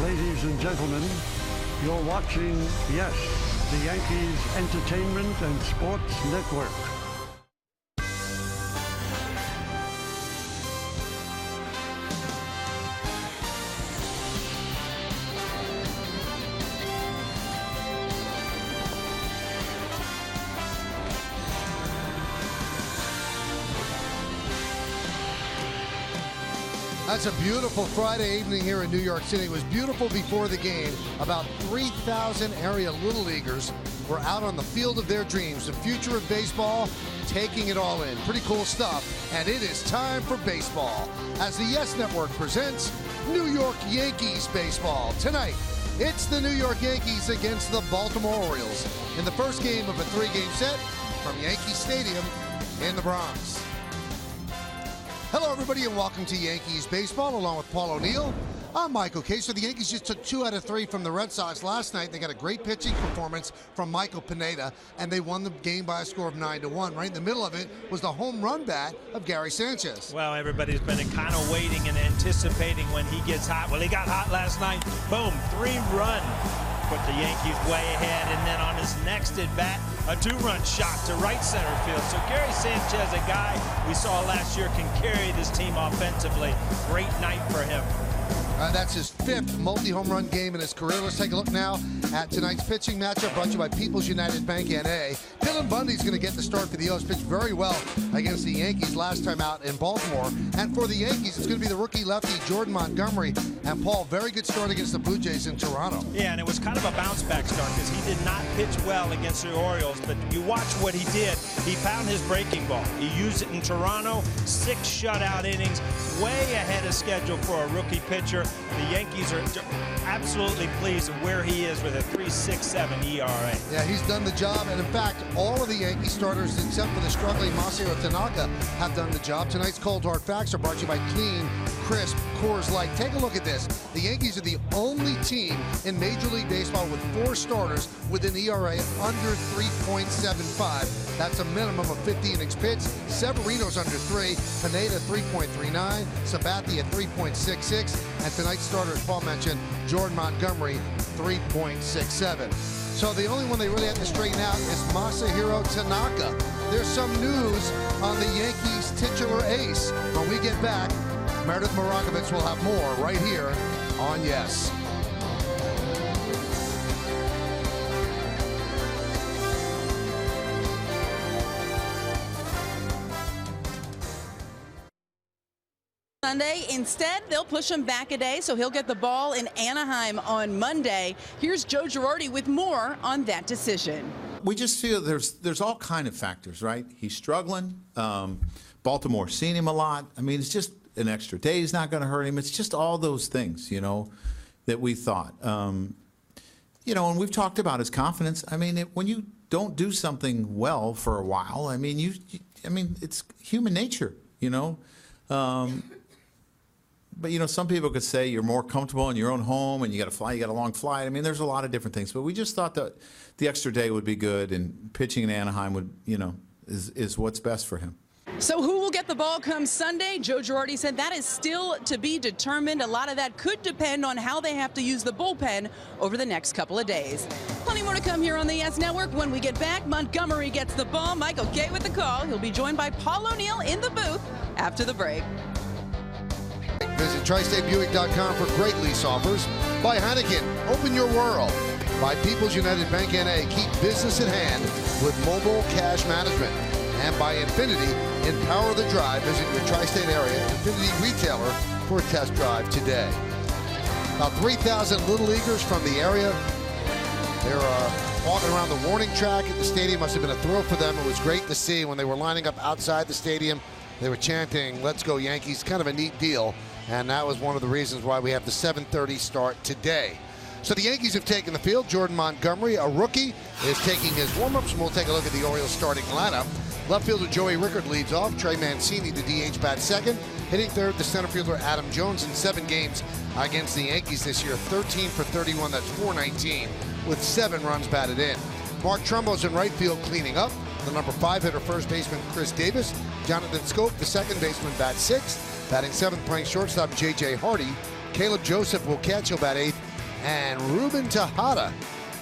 ladies and gentlemen. You're watching, yes, the Yankees Entertainment and Sports Network. That's a beautiful Friday evening here in New York City. It was beautiful before the game. About 3,000 area Little Leaguers were out on the field of their dreams. The future of baseball, taking it all in. Pretty cool stuff. And it is time for baseball as the Yes Network presents New York Yankees baseball. Tonight, it's the New York Yankees against the Baltimore Orioles in the first game of a three-game set from Yankee Stadium in the Bronx. Hello, everybody, and welcome to Yankees baseball, along with Paul O'Neill. I'm Michael Kay. So the Yankees just took 2 out of 3 from the Red Sox last night. They got a great pitching performance from Michael Pineda, and they won the game by a score of 9-1. Right in the middle of it was the home run bat of Gary Sanchez. Well, everybody's been kind of waiting and anticipating when he gets hot. Well, he got hot last night. Boom, 3-run. Put the Yankees way ahead, and then on his next at-bat, a 2-run shot to right center field. So Gary Sanchez, a guy we saw last year, can carry this team offensively. Great night for him. That's his 5th multi-home run game in his career. Let's take a look now at tonight's pitching matchup brought to you by People's United Bank N.A. Dylan Bundy's going to get the start for the O's. Pitched very well against the Yankees last time out in Baltimore. And for the Yankees, it's going to be the rookie lefty Jordan Montgomery. And Paul, very good start against the Blue Jays in Toronto. Yeah, and it was kind of a bounce-back start because he did not pitch well against the Orioles. But you watch what he did. He found his breaking ball. He used it in Toronto. 6 shutout innings, way ahead of schedule for a rookie pitcher. The Yankees are absolutely pleased with where he is with a 3.67 ERA. Yeah, he's done the job, and in fact, all of the Yankee starters, except for the struggling Masahiro Tanaka, have done the job. Tonight's Cold Hard Facts are brought to you by Clean, Crisp, Coors Light. Take a look at this. The Yankees are the only team in Major League Baseball with 4 starters with an ERA under 3.75. That's a minimum of 50 innings pitched. Severino's under 3, Pineda 3.39, Sabathia at 3.66, and tonight's starters, Paul mentioned, Jordan Montgomery 3.67. So the only one they really have to straighten out is Masahiro Tanaka. There's some news on the Yankees' titular ace. When we get back, Meredith Marakovitz will have more right here on Yes. Sunday. Instead, they'll push him back a day, so he'll get the ball in Anaheim on Monday. Here's Joe Girardi with more on that decision. We just feel there's all kind of factors, right? He's struggling. Baltimore seen him a lot. I mean, it's just an extra day is not going to hurt him. It's just all those things, you know, that we thought. You know, and we've talked about his confidence. I mean, when you don't do something well for a while, I mean, it's human nature, you know. But, you know, some people could say you're more comfortable in your own home and you got to fly, you got a long flight. I mean, there's a lot of different things. But we just thought that the extra day would be good, and pitching in Anaheim would, you know, is what's best for him. So who will get the ball come Sunday? Joe Girardi said that is still to be determined. A lot of that could depend on how they have to use the bullpen over the next couple of days. Plenty more to come here on the Yes Network. When we get back, Montgomery gets the ball. Michael Kay with the call. He'll be joined by Paul O'Neill in the booth after the break. Visit TriStateBuick.com for great lease offers. By Heineken, open your world. By People's United Bank N.A., keep business at hand with mobile cash management. And by Infinity, empower the drive. Visit your tri-state area Infinity retailer for a test drive today. About 3,000 Little Leaguers from the area. They're walking around the warning track at the stadium. Must have been a thrill for them. It was great to see when they were lining up outside the stadium. They were chanting, "Let's go Yankees." Kind of a neat deal. And that was one of the reasons why we have the 7:30 start today. So the Yankees have taken the field. Jordan Montgomery, a rookie, is taking his warm-ups, and we'll take a look at the Orioles starting lineup. Left fielder Joey Rickard leads off. Trey Mancini, the DH, bats second. Hitting third, the center fielder Adam Jones. In 7 games against the Yankees this year, 13 for 31, that's .419, with 7 runs batted in. Mark Trumbo's in right field cleaning up. The number 5 hitter, first baseman Chris Davis. Jonathan Scope, the second baseman, bats 6th. Batting 7th, playing shortstop J.J. Hardy. Caleb Joseph will catch, he'll bat 8th. and Ruben Tejada.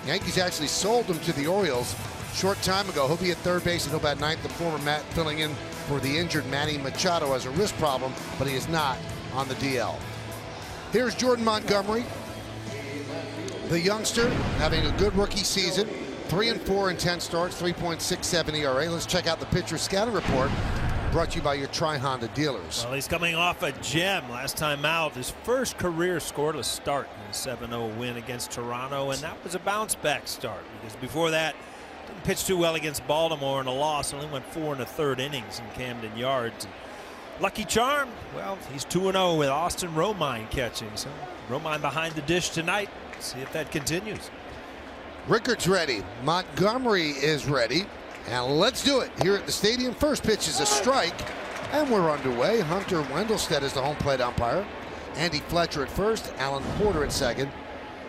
Yankees actually sold him to the Orioles short time ago. He'll be at third base and he'll bat ninth. The former Matt filling in for the injured Manny Machado has a wrist problem, but he is not on the DL. Here's Jordan Montgomery, the youngster, having a good rookie season. 3-4 in 10 starts, 3.67 ERA. Let's check out the pitcher scouting report brought to you by your Tri-Honda dealers. Well, he's coming off a gem last time out. His first career scoreless start in a 7-0 win against Toronto, and that was a bounce-back start because before that, didn't pitch too well against Baltimore in a loss. Only went 4 1/3 innings in Camden Yards. Lucky charm, well, he's 2-0 with Austin Romine catching. So Romine behind the dish tonight. See if that continues. Rickard's ready. Montgomery is ready. And let's do it here at the stadium. First pitch is a strike, and we're underway. Hunter Wendelstedt is the home plate umpire. Andy Fletcher at first, Alan Porter at second,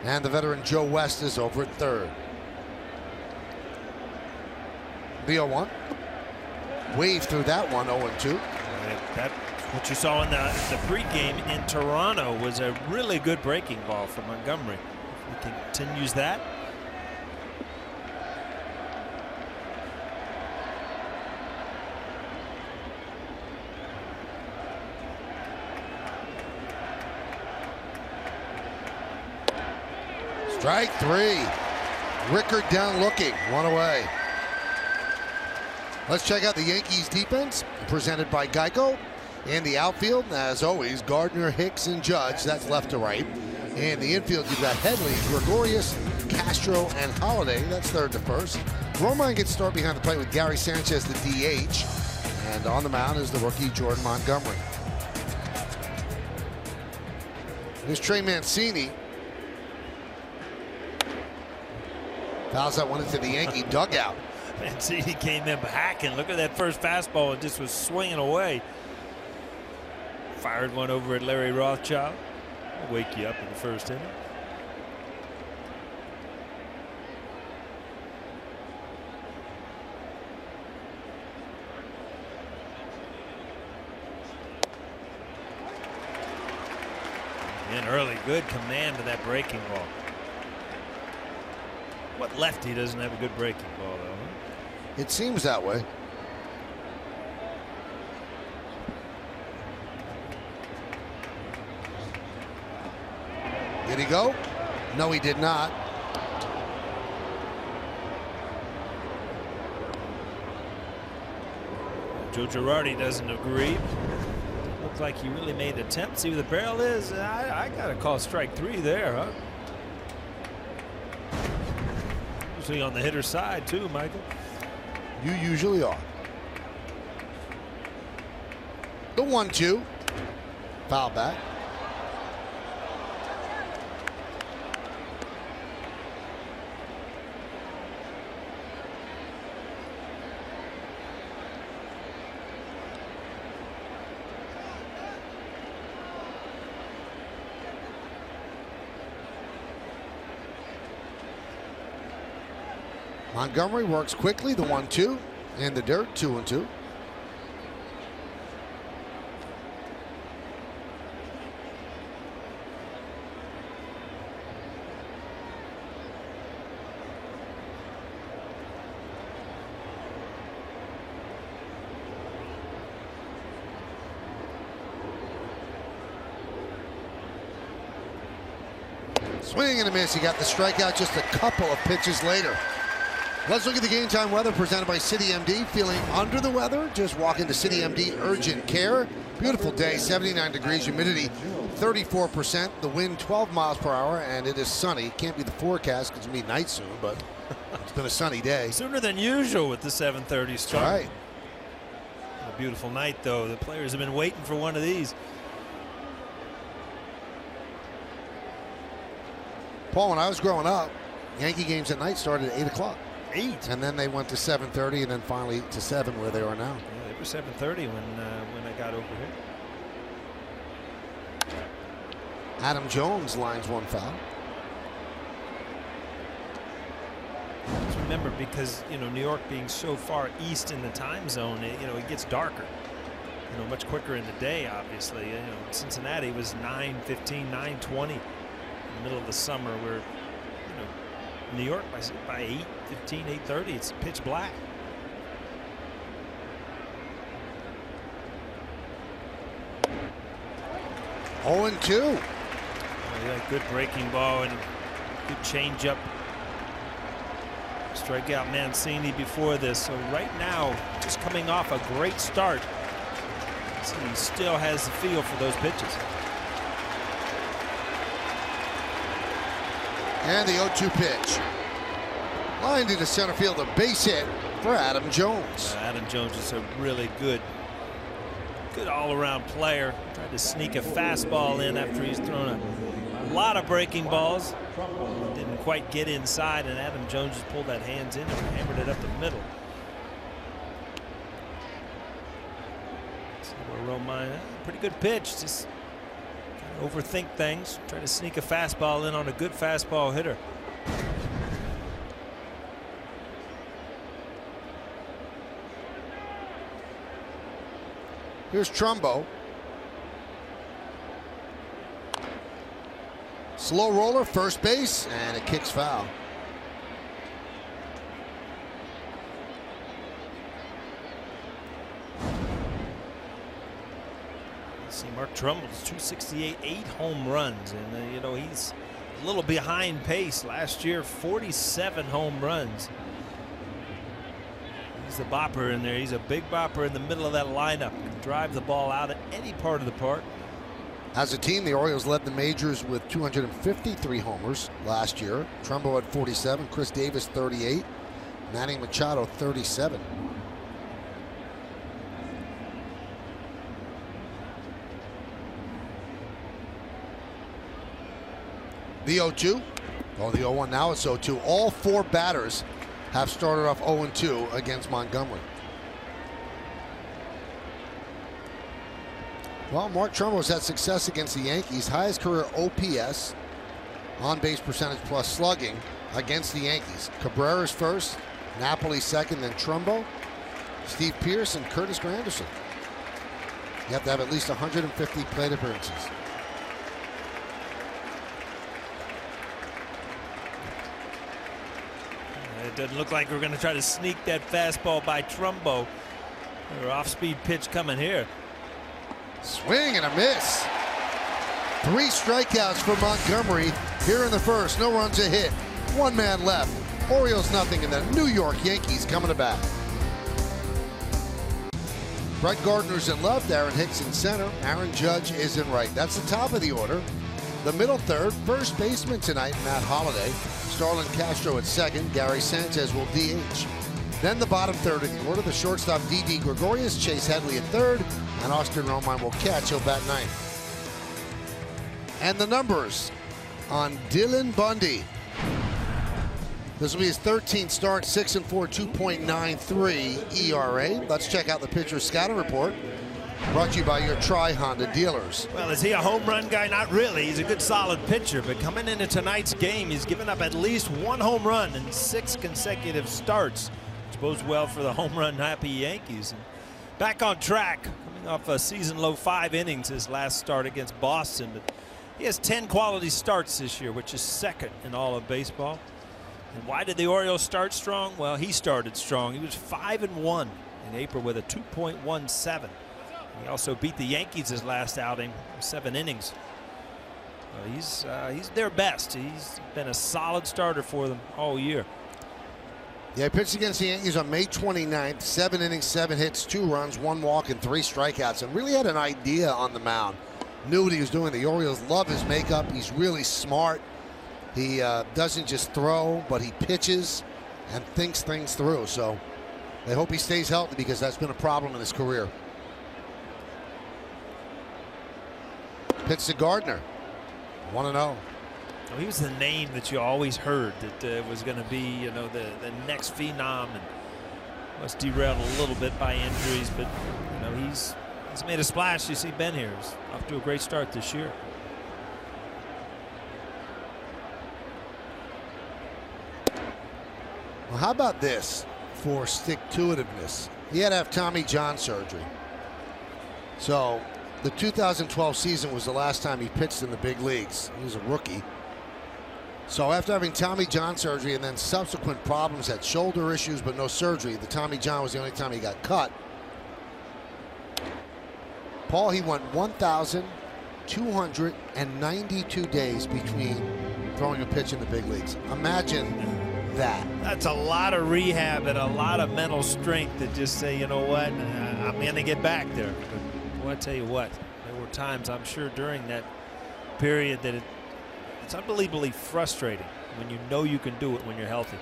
and the veteran Joe West is over at third. The 0-1. Wave through that one, 0-2. That what you saw in the pregame in Toronto was a really good breaking ball from Montgomery. If he continues that. Strike 3. Rickard down looking, 1 away. Let's check out the Yankees defense presented by Geico. In the outfield, as always, Gardner, Hicks, and Judge. That's left to right. In the infield, you've got Headley, Gregorius, Castro, and Holiday. That's third to first. Romine gets started behind the plate with Gary Sanchez, the DH. And on the mound is the rookie Jordan Montgomery. Here's Trey Mancini. Fouls that one into the Yankee dugout. Mancini came in hacking. Look at that first fastball and just was swinging away. Fired one over at Larry Rothschild. I'll wake you up in the first inning. In early, good command of that breaking ball. What lefty doesn't have a good breaking ball, though? Huh? It seems that way. Did he go? No, he did not. Joe Girardi doesn't agree. Looks like he really made an attempt. See where the barrel is. I got to call strike 3 there, huh? Usually on the hitter's side, too, Michael. You usually are. The 1-2. Foul back. Montgomery works quickly, the 1-2, in the dirt, 2-2. Swing and a miss. He got the strikeout just a couple of pitches later. Let's look at the game time weather presented by City MD. Feeling under the weather? Just walk into City MD Urgent Care. Beautiful day, 79 degrees, humidity 34%, the wind 12 miles per hour, and it is sunny. Can't be the forecast because it's going to be night soon, but it's been a sunny day. Sooner than usual with the 7:30 start. Right. A beautiful night, though. The players have been waiting for one of these. Paul, when I was growing up, Yankee games at night started at 8 o'clock. 8. And then they went to 7:30 and then finally to 7 where they are now. Yeah, it was 7:30 when I got over here. Adam Jones lines one foul. Just remember, because New York being so far east in the time zone, it gets darker. Much quicker in the day. Obviously, Cincinnati was 9:15, 9:20 in the middle of the summer where, New York by 8:15, 8:30, it's pitch black. Oh, 0-2. Yeah, good breaking ball and good changeup. Strikeout Mancini before this. So right now, just coming off a great start, so he still has the feel for those pitches. And the 0-2 pitch. Lined into center field, a base hit for Adam Jones. Adam Jones is a really good all-around player. Tried to sneak a fastball in after he's thrown a lot of breaking balls. Didn't quite get inside, and Adam Jones just pulled that hands in and hammered it up the middle. So Romine, pretty good pitch. Just kind of overthink things. Try to sneak a fastball in on a good fastball hitter. Here's Trumbo. Slow roller, first base, and it kicks foul. See, Mark Trumbo's 268, 8 home runs, and he's a little behind pace. Last year, 47 home runs. He's a bopper in there. He's a big bopper in the middle of that lineup. Can drive the ball out at any part of the park. As a team, the Orioles led the majors with 253 homers last year. Trumbo had 47, Chris Davis 38, Manny Machado 37. The 0-2. Oh, the 0-1 now it's 0-2. All 4 batters have started off 0-2 against Montgomery. Well, Mark Trumbo's had success against the Yankees. Highest career OPS, on-base percentage plus slugging against the Yankees. Cabrera's first, Napoli second, then Trumbo, Steve Pearce, and Curtis Granderson. You have to have at least 150 plate appearances. It doesn't look like we're going to try to sneak that fastball by Trumbo. Or off-speed pitch coming here. Swing and a miss. 3 strikeouts for Montgomery here in the first. No runs, a hit. 1 man left. Orioles nothing, and the New York Yankees coming to bat. Brett Gardner's in left. Aaron Hicks in center. Aaron Judge is in right. That's the top of the order. The middle third, first baseman tonight, Matt Holliday. Starlin Castro at second. Gary Sanchez will DH. Then the bottom third of the order, the shortstop Didi Gregorius, Chase Headley at third, and Austin Romine will catch. He'll bat ninth. And the numbers on Dylan Bundy. This will be his 13th start, 6-4, 2.93 ERA. Let's check out the pitcher's scouting report. Brought to you by your Tri-Honda dealers. Well, is he a home run guy? Not really. He's a good solid pitcher, but coming into tonight's game, he's given up at least 1 home run in 6 consecutive starts. Which bodes well for the home run happy Yankees. And back on track, coming off a season low 5 innings his last start against Boston. But he has 10 quality starts this year, which is second in all of baseball. And why did the Orioles start strong? Well, he started strong. He was 5-1 in April with a 2.17. He also beat the Yankees his last outing, 7 innings. He's their best. He's been a solid starter for them all year. Yeah, he pitched against the Yankees on May 29th. 7 innings, 7 hits, 2 runs, 1 walk, and 3 strikeouts. And really had an idea on the mound. Knew what he was doing. The Orioles love his makeup. He's really smart. He doesn't just throw, but he pitches and thinks things through. So they hope he stays healthy because that's been a problem in his career. Pitch to Gardner. 1-0. Well, he was the name that you always heard that was going to be, the next phenom, and was derailed a little bit by injuries. But he's made a splash. You see Ben here. He's off to a great start this year. Well, how about this for stick-to-itiveness? He had to have Tommy John surgery. So the 2012 season was the last time he pitched in the big leagues. He was a rookie. So after having Tommy John surgery and then subsequent problems, had shoulder issues but no surgery, the Tommy John was the only time he got cut. Paul, he went 1,292 days between throwing a pitch in the big leagues. Imagine that. That's a lot of rehab and a lot of mental strength to just say, you know what, I'm going to get back there. But boy, I tell you what, there were times, I'm sure, during that period that it's unbelievably frustrating when you know you can do it when you're healthy.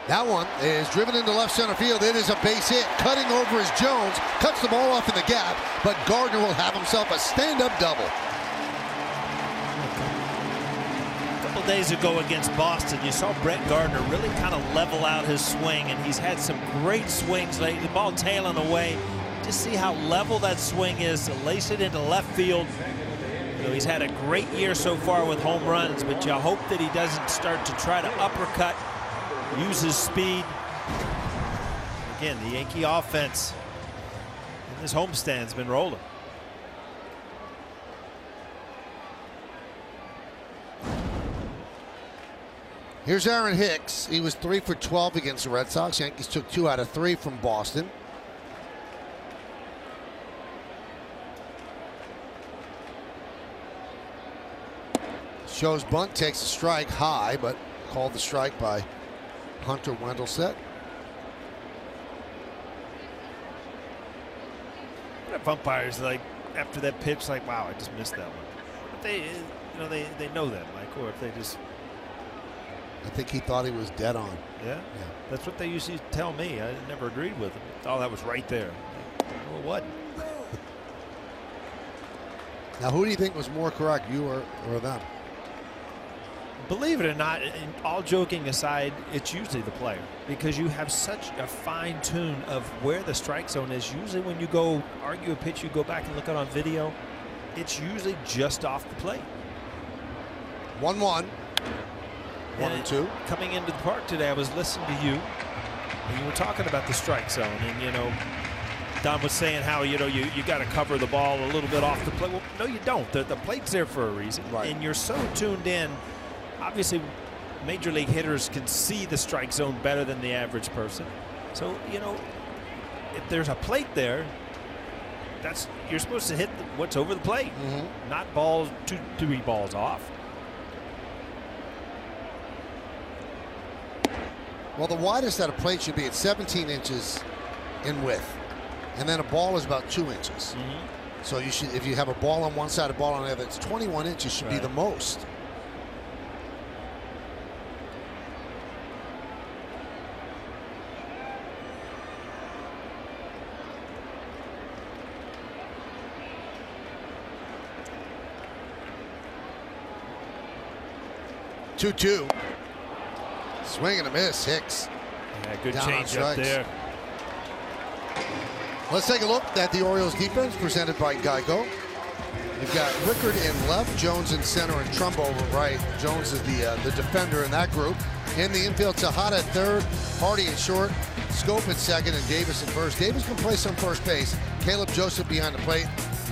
That one is driven into left center field. It is a base hit. Cutting over is Jones. Cuts the ball off in the gap, but Gardner will have himself a stand-up double. A couple days ago against Boston, you saw Brett Gardner really kind of level out his swing, and he's had some great swings lately. The ball tailing away. Just see how level that swing is to lace it into left field. You know, he's had a great year so far with home runs, but you hope that he doesn't start to try to uppercut, use his speed. Again, the Yankee offense in this homestand has been rolling. Here's Aaron Hicks. He was 3 for 12 against the Red Sox. Yankees took 2 out of 3 from Boston. Shows bunt, takes a strike high, but called the strike by Hunter Wendelstedt. What umpires, like, after that pitch, like, wow, I just missed that one. But they, you know, they know that, Mike, or if they just. I think he thought he was dead on. Yeah, that's what they usually tell me. I never agreed with him. Oh, that was right there. Well, it wasn't. Now, who do you think was more correct, you or them? Believe it or not, and all joking aside, it's usually the player, because you have such a fine tune of where the strike zone is. Usually when you go argue a pitch, you go back and look at it on video, it's usually just off the plate. 1-1. 1-2. Coming into the park today, I was listening to you, and you were talking about the strike zone, and you know, Don was saying how, you know, you got to cover the ball a little bit off the plate. Well, no, you don't. The plate's there for a reason, right. And you're so tuned in. Obviously, major league hitters can see the strike zone better than the average person. So, you know, if there's a plate there, you're supposed to hit what's over the plate, not balls 2-3 balls off. Well, the widest that a plate should be at 17 inches in width, and then a ball is about 2 inches. So you should, if you have a ball on one side, a ball on the other, it's 21 inches should be the most. Two. Swing and a miss, Hicks. Yeah, good change up there. Let's take a look at the Orioles defense presented by Geico. You've got Rickard in left, Jones in center, and Trumbo over right. Jones is the defender in that group. In the infield, Tejada at third, Hardy at short, Scope at second, and Davis at first. Davis can play some first base. Caleb Joseph behind the plate.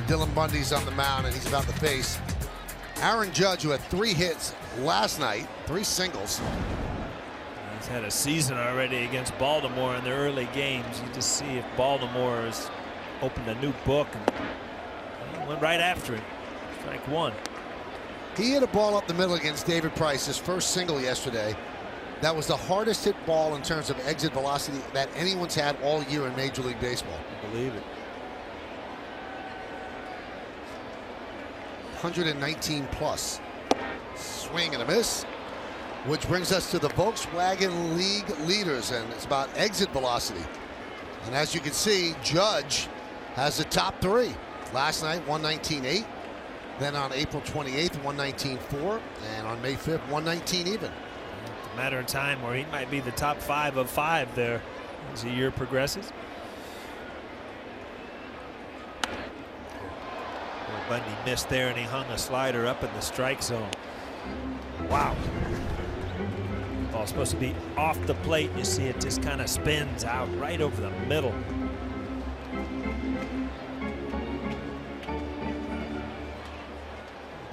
Dylan Bundy's on the mound, and he's about to face Aaron Judge, who had 3 hits last night, 3 singles. He's had a season already against Baltimore in the early games. You just see if Baltimore has opened a new book and went right after him. Strike 1. He hit a ball up the middle against David Price, his first single yesterday. That was the hardest hit ball in terms of exit velocity that anyone's had all year in Major League Baseball. I believe it. 119 plus. Swing and a miss, which brings us to the Volkswagen League leaders, and it's about exit velocity. And as you can see, Judge has the top 3. Last night, 119.8. Then on April 28th, 119.4. And on May 5th, 119 even. It's a matter of time where he might be the top 5 of 5 there as the year progresses. Bundy missed there, and he hung a slider up in the strike zone. Wow. Ball's supposed to be off the plate. You see it just kind of spins out right over the middle.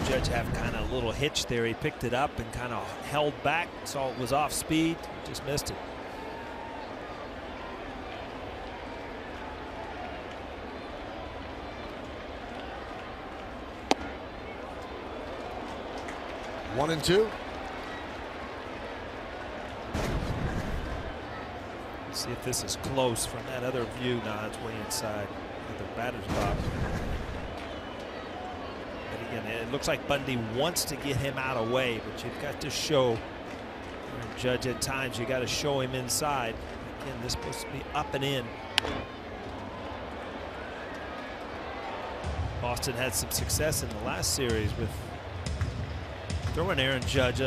Judge have kind of a little hitch there. He picked it up and kind of held back. Saw it was off speed. Just missed it. One and two. See if this is close from that other view. Nah, it's way inside the batter's box. But again, it looks like Bundy wants to get him out of the way, but you've got to show Judge at times. You got to show him inside. Again, this is supposed to be up and in. Boston had some success in the last series with throwing Aaron Judge,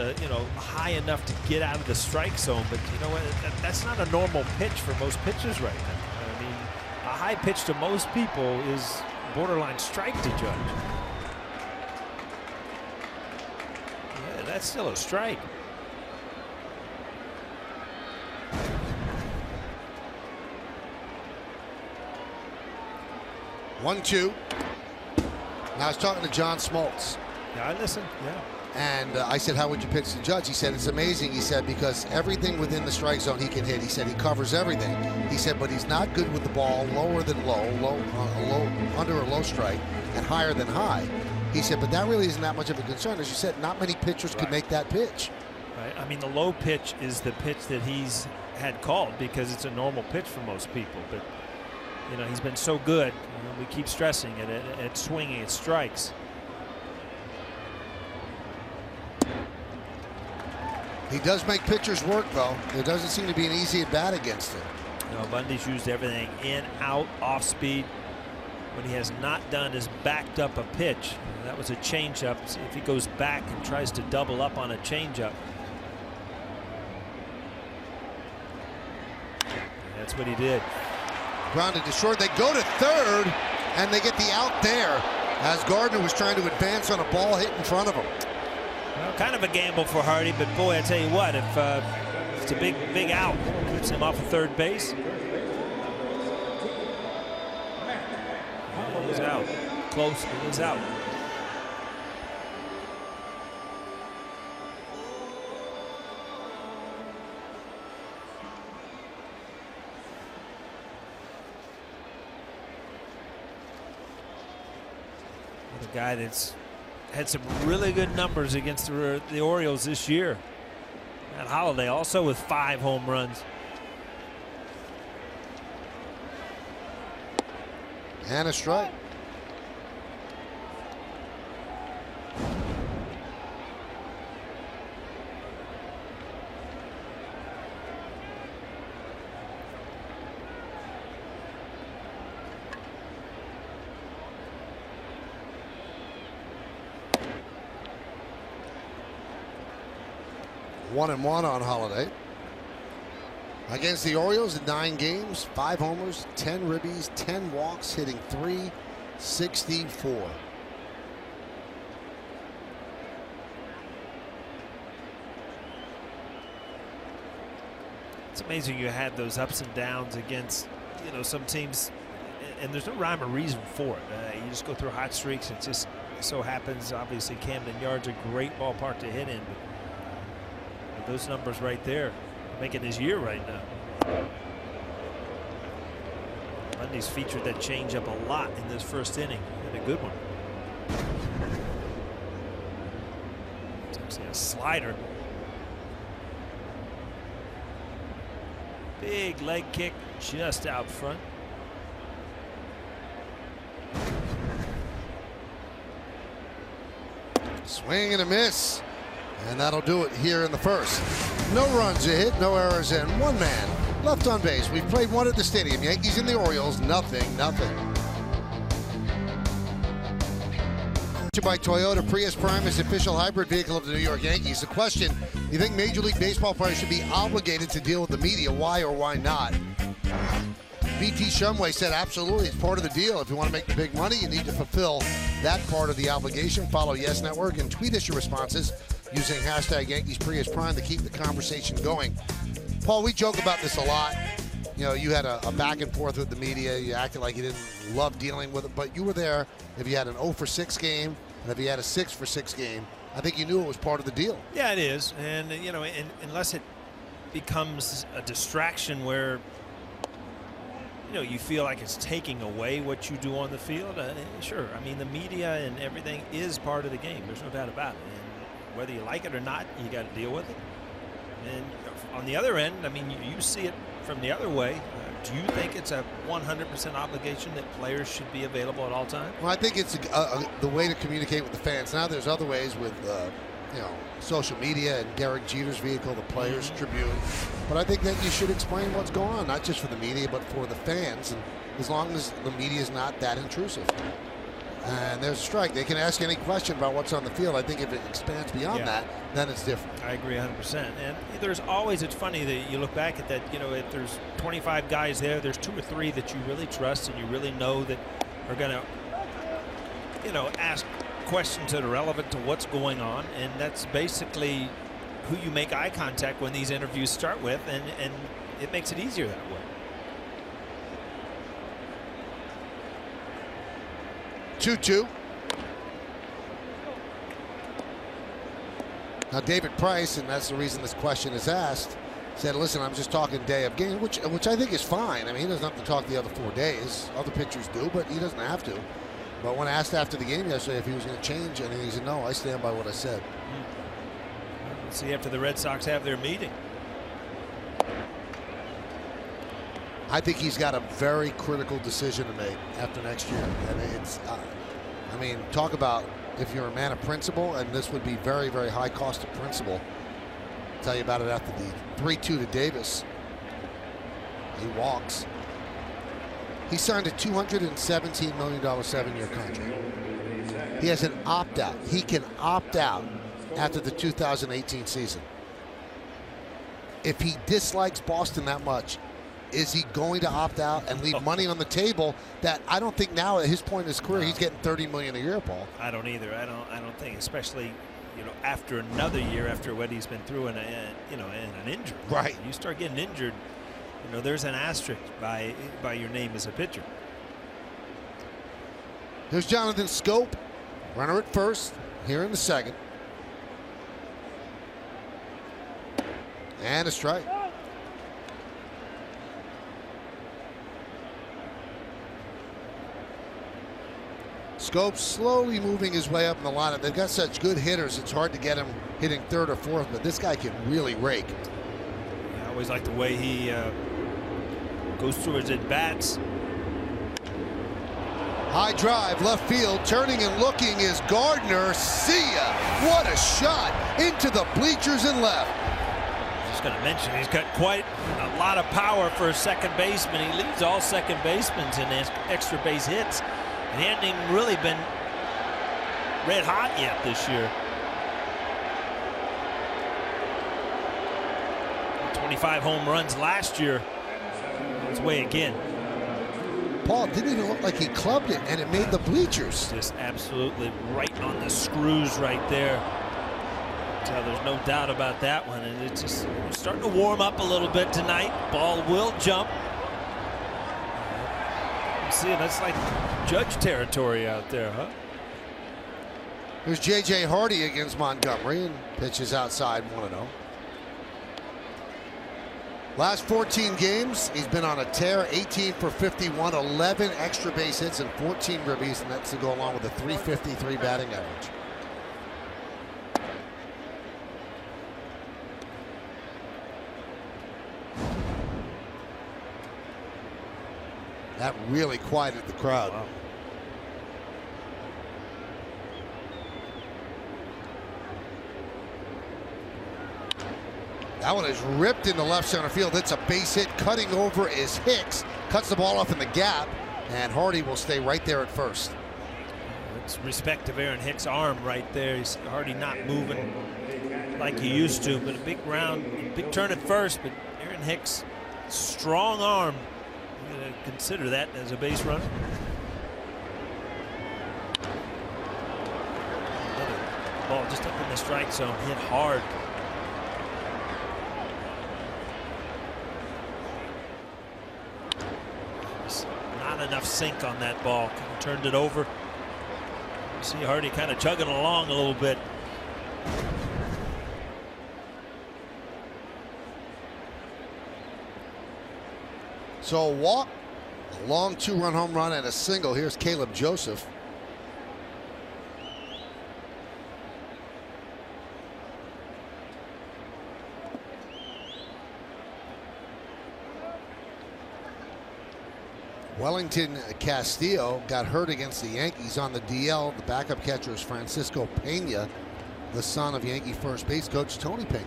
high enough to get out of the strike zone, but you know what? That's not a normal pitch for most pitchers right now. I mean, a high pitch to most people is borderline strike to Judge. Yeah, that's still a strike. One, two. Now I was talking to John Smoltz. Yeah, I listen. Yeah. And I said, how would you pitch the Judge? He said, it's amazing. He said, because everything within the strike zone he can hit. He said he covers everything. He said, but he's not good with the ball lower than low, under a low strike, and higher than high. He said, but that really isn't that much of a concern. As you said, not many pitchers could make that pitch. Right. I mean, the low pitch is the pitch that he's had called because it's a normal pitch for most people. But, you know, he's been so good. You know, we keep stressing it at swinging at strikes. He does make pitchers work, though. There doesn't seem to be an easy at bat against him. No, Bundy's used everything in, out, off speed. What he has not done is backed up a pitch. That was a changeup. See if he goes back and tries to double up on a changeup. That's what he did. Grounded to short. They go to third, and they get the out there as Gardner was trying to advance on a ball hit in front of him. Well, kind of a gamble for Hardy, but boy, I tell you what, if it's a big out, puts him off of third base. He's out. Close, but he's out. The guy that's had some really good numbers against the Orioles this year. Matt Holliday also with 5 home runs. And a strike. One and one on Holliday. Against the Orioles in 9 games, 5 homers, 10 ribbies, 10 walks, hitting .364. It's amazing you had those ups and downs against, you know, some teams, and there's no rhyme or reason for it. You just go through hot streaks. It just so happens, obviously, Camden Yard's a great ballpark to hit in. But those numbers right there, making his year right now. Bundy's featured that changeup a lot in this first inning. And a good one. It's actually a slider. Big leg kick just out front. Swing and a miss. And that'll do it here in the first. No runs a hit, no errors, and 1 man left on base. We've played 1 at the stadium. Yankees and the Orioles, nothing. By Toyota, Prius Prime is the official hybrid vehicle of the New York Yankees. The question, you think Major League Baseball players should be obligated to deal with the media? Why or why not? V.T. Shumway said absolutely, it's part of the deal. If you want to make the big money, you need to fulfill that part of the obligation. Follow Yes Network and tweet us your responses using hashtag Yankees Prius Prime to keep the conversation going. Paul, we joke about this a lot. You know, you had a back and forth with the media. You acted like you didn't love dealing with it, but you were there. If you had an 0 for 6 game, And if he had a 6-for-6 game, I think you knew it was part of the deal. Yeah, it is. And, you know, unless it becomes a distraction where, you know, you feel like it's taking away what you do on the field, sure. I mean, the media and everything is part of the game. There's no doubt about it. And whether you like it or not, you got to deal with it. And on the other end, I mean, you see it from the other way. Do you think it's a 100% obligation that players should be available at all times? Well, I think it's the way to communicate with the fans. Now there's other ways with, you know, social media and Derek Jeter's vehicle, the Players Tribune. But I think that you should explain what's going on, not just for the media, but for the fans. And as long as the media is not that intrusive. And there's a strike. They can ask any question about what's on the field. I think if it expands beyond that, then it's different. I agree 100%. And there's always, it's funny that you look back at that, you know, if there's 25 guys there's 2 or 3 that you really trust and you really know that are going to, you know, ask questions that are relevant to what's going on. And that's basically who you make eye contact when these interviews start with. And it makes it easier that way. 2-2. Now David Price, and that's the reason this question is asked, said, listen, I'm just talking day of game, which I think is fine. I mean, he doesn't have to talk the other 4 days. Other pitchers do, but he doesn't have to. But when asked after the game yesterday if he was going to change anything, he said, no, I stand by what I said. Let's see after the Red Sox have their meeting. I think he's got a very critical decision to make after next year. And it's, I mean, talk about if you're a man of principle, and this would be very, very high cost of principle. I'll tell you about it after the 3-2 to Davis. He walks. He signed a $217 million 7-year contract. He has an opt-out. He can opt out after the 2018 season. If he dislikes Boston that much, is he going to opt out and leave money on the table that I don't think now at his point in his career he's getting $30 million a year, Paul? I don't either. I don't think, especially, you know, after another year after what he's been through in you know, in an injury. Right. You start getting injured, you know, there's an asterisk by your name as a pitcher. Here's Jonathan Schoop, runner at first, here in the second. And a strike. Schoop slowly moving his way up in the lineup. They've got such good hitters, it's hard to get him hitting 3rd or 4th, but this guy can really rake. I always like the way he goes through his at-bats. High drive, left field, turning and looking is Gardner. See ya! What a shot into the bleachers and left. Just going to mention he's got quite a lot of power for a second baseman. He leads all second basemen in extra base hits. And he hasn't even really been red hot yet this year. 25 home runs last year. On his way again. Paul, didn't even look like he clubbed it, and it made the bleachers. Just absolutely right on the screws right there. So there's no doubt about that one. And it's just starting to warm up a little bit tonight. Ball will jump. See, that's like Judge territory out there, huh? Here's J.J. Hardy against Montgomery, and pitches outside 1-0. Last 14 games, he's been on a tear. 18 for 51, 11 extra base hits, and 14 ribbies, and that's to go along with a .353 batting average. That really quieted the crowd. Wow. That one is ripped into left center field. It's a base hit. Cutting over is Hicks. Cuts the ball off in the gap, and Hardy will stay right there at first. It's respect of Aaron Hicks' arm right there. He's Hardy not moving like he used to, but a big turn at first. But Aaron Hicks, strong arm. I'm going to consider that as a base runner. Another ball just up in the strike zone, hit hard. Not enough sink on that ball. Turned it over. See Hardy kind of chugging along a little bit. So a walk, a long 2-run home run, and a single. Here's Caleb Joseph. Wellington Castillo got hurt against the Yankees on the DL. The backup catcher is Francisco Pena, the son of Yankee first base coach Tony Pena.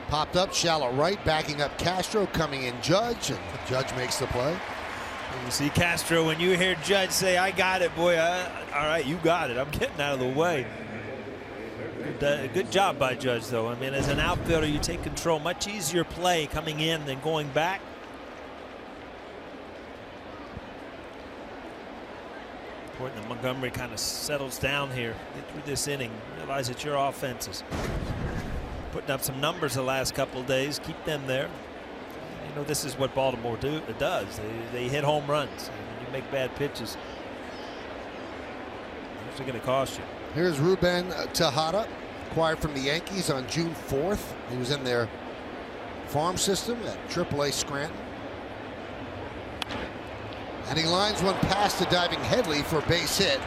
Popped up, shallow right, backing up Castro, coming in Judge, and Judge makes the play. You see Castro, when you hear Judge say, "I got it, boy," all right, you got it. I'm getting out of the way. Good job by Judge, though. I mean, as an outfielder, you take control. Much easier play coming in than going back. Important that Montgomery kind of settles down here. Get through this inning. Realize that your offense is putting up some numbers the last couple of days. Keep them there. You know, this is what Baltimore does. They hit home runs. And you make bad pitches, it's going to cost you. Here's Ruben Tejada, acquired from the Yankees on June 4th. He was in their farm system at AAA Scranton. And he lines one past the diving Headley for a base hit.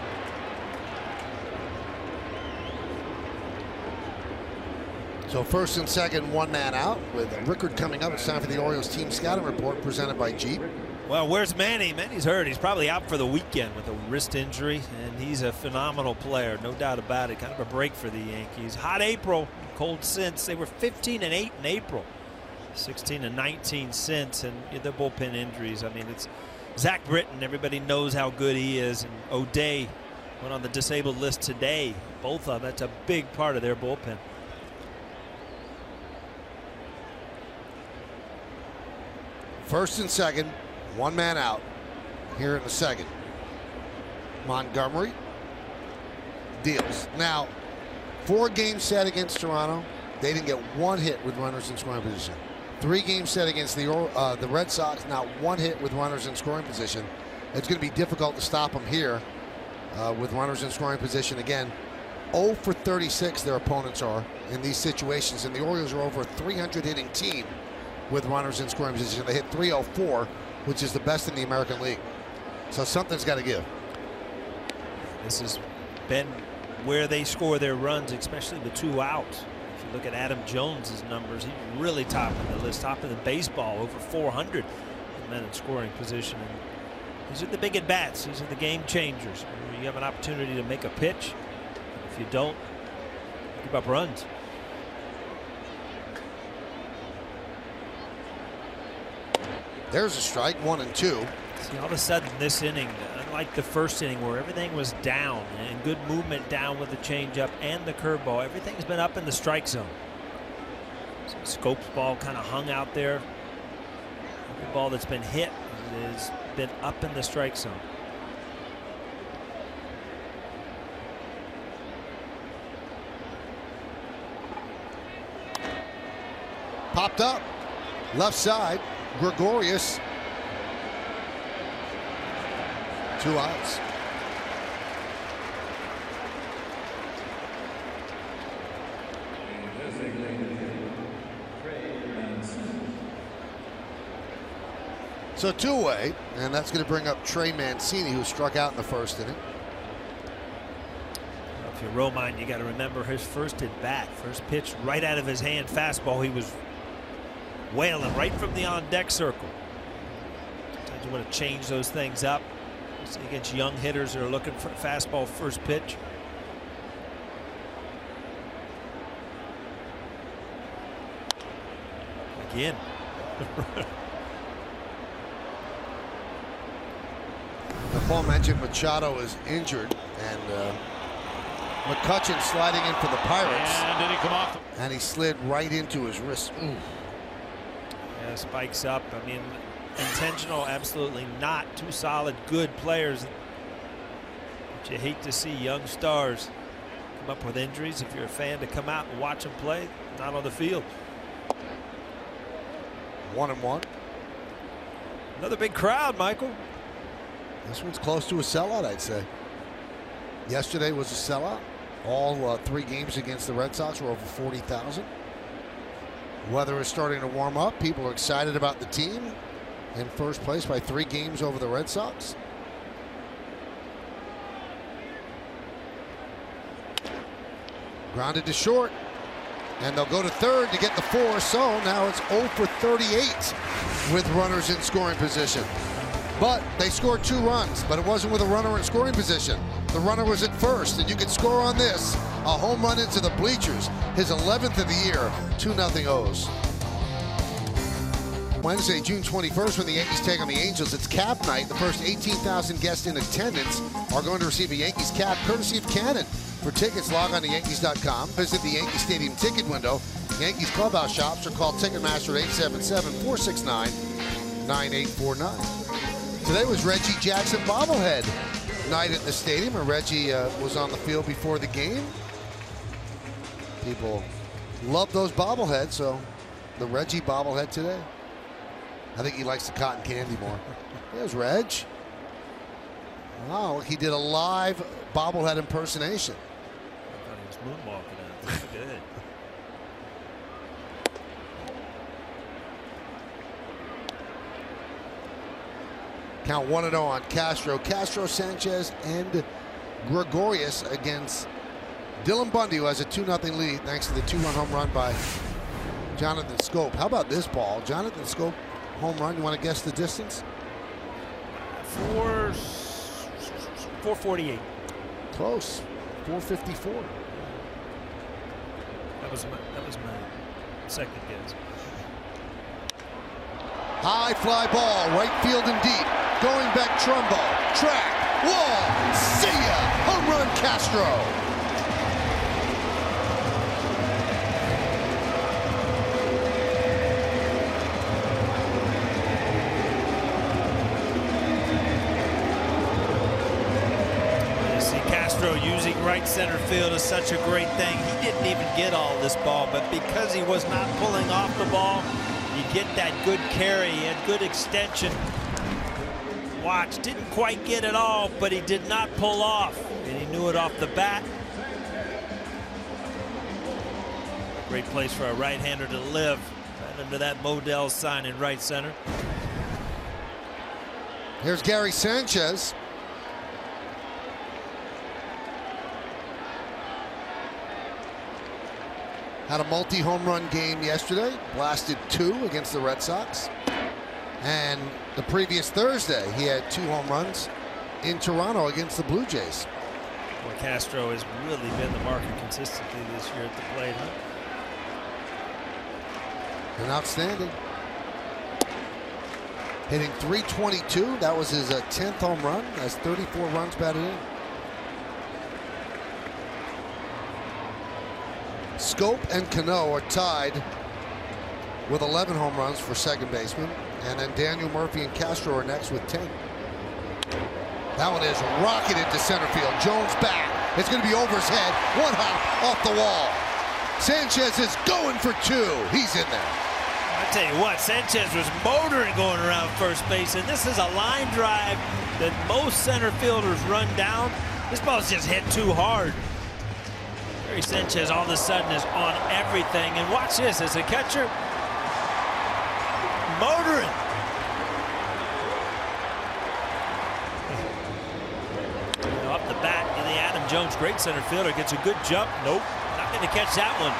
So first and second, one man out. With Rickard coming up, it's time for the Orioles team scouting report presented by Jeep. Well, where's Manny? Manny's hurt. He's probably out for the weekend with a wrist injury, and he's a phenomenal player, no doubt about it. Kind of a break for the Yankees. Hot April, cold since. They were 15-8 in April, 16-19 since, and their bullpen injuries. I mean, it's Zach Britton. Everybody knows how good he is, and O'Day went on the disabled list today. Both of them. That's a big part of their bullpen. First and second, one man out here in the second. Montgomery deals. Now, 4-game set against Toronto. They didn't get one hit with runners in scoring position. 3-game set against the Red Sox. Not one hit with runners in scoring position. It's going to be difficult to stop them here with runners in scoring position. Again, 0 for 36 their opponents are in these situations. And the Orioles are over a 300 hitting team with runners in scoring position. They hit 304, which is the best in the American League. So something's got to give. This has been where they score their runs, especially the 2 outs. If you look at Adam Jones's numbers, he's really top of the list, top of the baseball, over 400 men in scoring position. And these are the big at bats. These are the game changers. You have an opportunity to make a pitch. If you don't, you give up runs. There's a strike, 1 and 2. See, all of a sudden this inning, unlike the first inning where everything was down and good movement down with the changeup and the curveball, everything's been up in the strike zone. So Scope's ball kind of hung out there. Every ball that's been hit has been up in the strike zone. Popped up, left side. Gregorius, 2 outs. So 2-away, and that's going to bring up Trey Mancini, who struck out in the first inning. Well, if you're Romine, you got to remember his first at bat, first pitch right out of his hand, fastball. He was wailing right from the on-deck circle. Sometimes you want to change those things up against young hitters that are looking for fastball first pitch. Again. Paul mentioned Machado is injured, and McCutcheon sliding in for the Pirates. And did he come off? And he slid right into his wrist. Ooh. Yeah, spikes up. I mean, intentional, absolutely not. 2 solid, good players. But you hate to see young stars come up with injuries if you're a fan to come out and watch them play, not on the field. 1-1. Another big crowd, Michael. This one's close to a sellout, I'd say. Yesterday was a sellout. All 3 games against the Red Sox were over 40,000. Weather is starting to warm up. People are excited about the team. In first place by 3 games over the Red Sox. Grounded to short. And they'll go to third to get the 4. So now it's 0 for 38 with runners in scoring position. But they scored 2 runs, but it wasn't with a runner in scoring position. The runner was at first, and you could score on this. A home run into the bleachers. His 11th of the year, 2-0 O's. Wednesday, June 21st, when the Yankees take on the Angels, it's cap night. The first 18,000 guests in attendance are going to receive a Yankees cap courtesy of Cannon. For tickets, log on to Yankees.com. Visit the Yankee Stadium ticket window. Yankees clubhouse shops, or call Ticketmaster at 877-469-9849. Today was Reggie Jackson bobblehead night at the stadium, and Reggie was on the field before the game. People love those bobbleheads, so the Reggie bobblehead today. I think he likes the cotton candy more. There's Reg. Wow, he did a live bobblehead impersonation. I thought he was moonwalking out. That's good. Count 1-0 on Castro. Castro, Sanchez, and Gregorius against Dylan Bundy, who has a 2-0 lead thanks to the 2-run home run by Jonathan Scope. How about this ball? Jonathan Scope home run. You want to guess the distance? 448. Close. 454. That was my second guess. High fly ball, right field and deep. Going back, Trumbo. Track. Wall. See ya. Home run, Castro. You see Castro using right center field is such a great thing. He didn't even get all this ball, but because he was not pulling off the ball, you get that good carry and good extension. Watch, didn't quite get it all, but he did not pull off, and he knew it off the bat. Great place for a right-hander to live, right under that Modell sign in right center. Here's Gary Sanchez. Had a multi-home run game yesterday. Blasted 2 against the Red Sox. And the previous Thursday, he had 2 home runs in Toronto against the Blue Jays. Well, Castro has really been the mark of consistency this year at the plate, huh? And outstanding. Hitting .322. That was his 10th home run. That's 34 runs batted in. Scope and Cano are tied with 11 home runs for second baseman. And then Daniel Murphy and Castro are next with 10. That one is rocketed to center field. Jones back. It's going to be over his head. One hop off the wall. Sanchez is going for 2. He's in there. I tell you what, Sanchez was motoring going around first base, and this is a line drive that most center fielders run down. This ball's just hit too hard. Gary Sanchez all of a sudden is on everything, and watch this as a catcher. Motoring. Off the bat, and the Adam Jones, great center fielder, gets a good jump. Nope, not going to catch that one.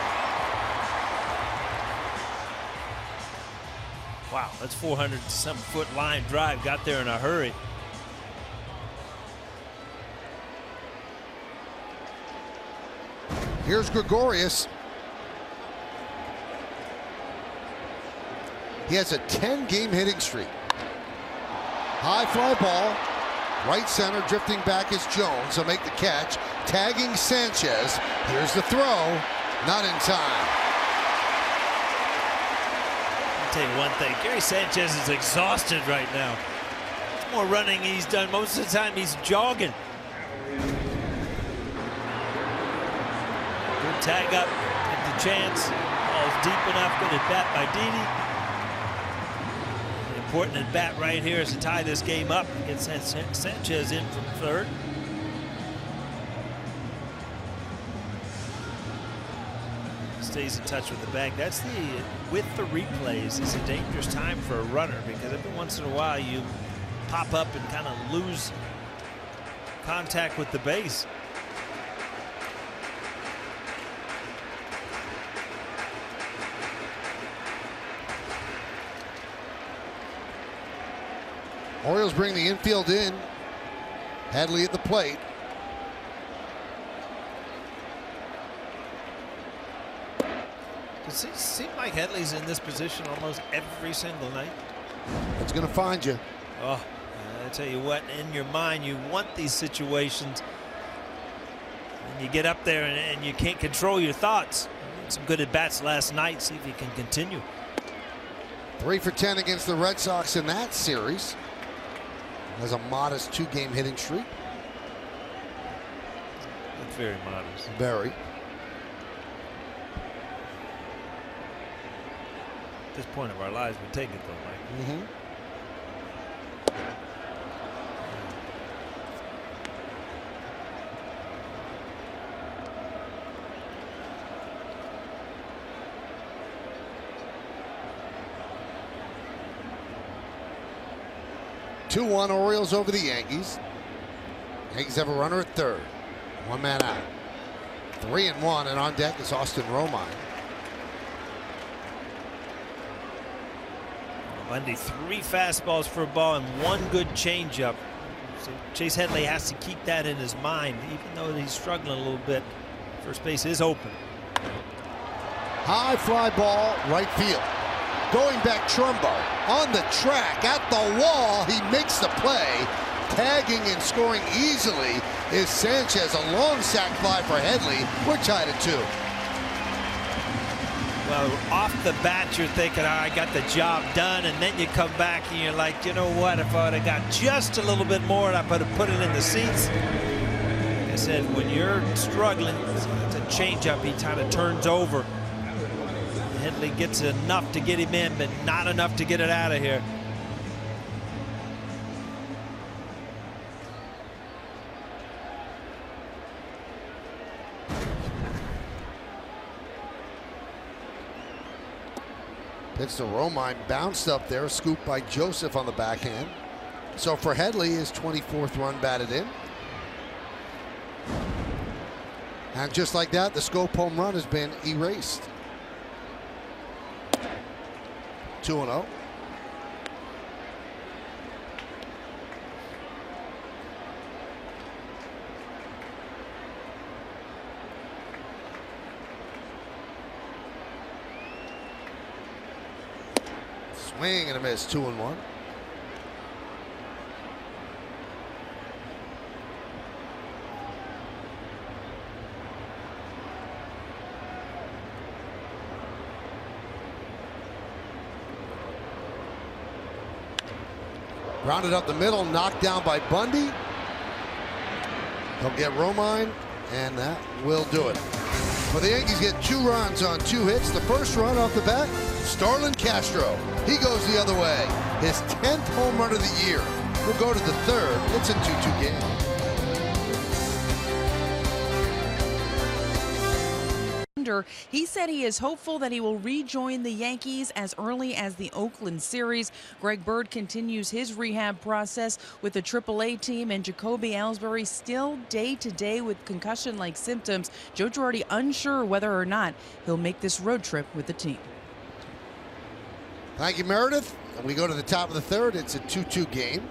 Wow, that's 400-some foot line drive. Got there in a hurry. Here's Gregorius. He has a 10-game hitting streak. High fly ball. Right center, drifting back is Jones. He'll make the catch. Tagging Sanchez. Here's the throw. Not in time. I'll tell you one thing. Gary Sanchez is exhausted right now. It's more running he's done. Most of the time he's jogging. Good tag up, get the chance. Ball's deep enough. Good at bat by Didi. The important at bat right here is to tie this game up. Get Sanchez in from third. Stays in touch with the bag. That's with the replays, it's a dangerous time for a runner because every once in a while you pop up and kind of lose contact with the base. Orioles bring the infield in. Headley at the plate. It seems like Headley's in this position almost every single night. It's going to find you. Oh, I tell you what, in your mind, you want these situations. And you get up there and you can't control your thoughts. Some good at bats last night. See if you can continue. 3 for 10 against the Red Sox in that series. Has a modest 2-game hitting streak. It's very modest. Very. At this point of our lives, we take it though, Mike. 2-1 Orioles over the Yankees. Yankees have a runner at third. 1 man out. 3-1, and on deck is Austin Romine. Bundy, 3 fastballs for a ball and 1 good changeup. So Chase Headley has to keep that in his mind, even though he's struggling a little bit. First base is open. High fly ball, right field. Going back, Trumbo on the track at the wall. He makes the play. Tagging and scoring easily is Sanchez. A long sac fly for Headley. We're tied at 2. Well, off the bat, you're thinking, all right, I got the job done. And then you come back and you're like, you know what? If I would have got just a little bit more, I would have put it in the seats. Like I said, when you're struggling, it's a changeup. He kind of turns over. Headley gets enough to get him in, but not enough to get it out of here. Pitch to Romine, bounced up there, scooped by Joseph on the backhand. So for Headley, his 24th run batted in. And just like that, the Scope home run has been erased. 2-0. Swing and a miss. 2-1. Grounded up the middle, knocked down by Bundy. They'll get Romine, and that will do it. Well, the Yankees get 2 runs on 2 hits. The first run off the bat, Starlin Castro. He goes the other way. His 10th home run of the year. We'll go to the 3rd. It's a 2-2 game. He said he is hopeful that he will rejoin the Yankees as early as the Oakland series. Greg Bird continues his rehab process with the AAA team, and Jacoby Ellsbury still day-to-day with concussion-like symptoms. Joe Girardi unsure whether or not he'll make this road trip with the team. Thank you, Meredith. And we go to the top of the 3rd. It's a 2-2 game.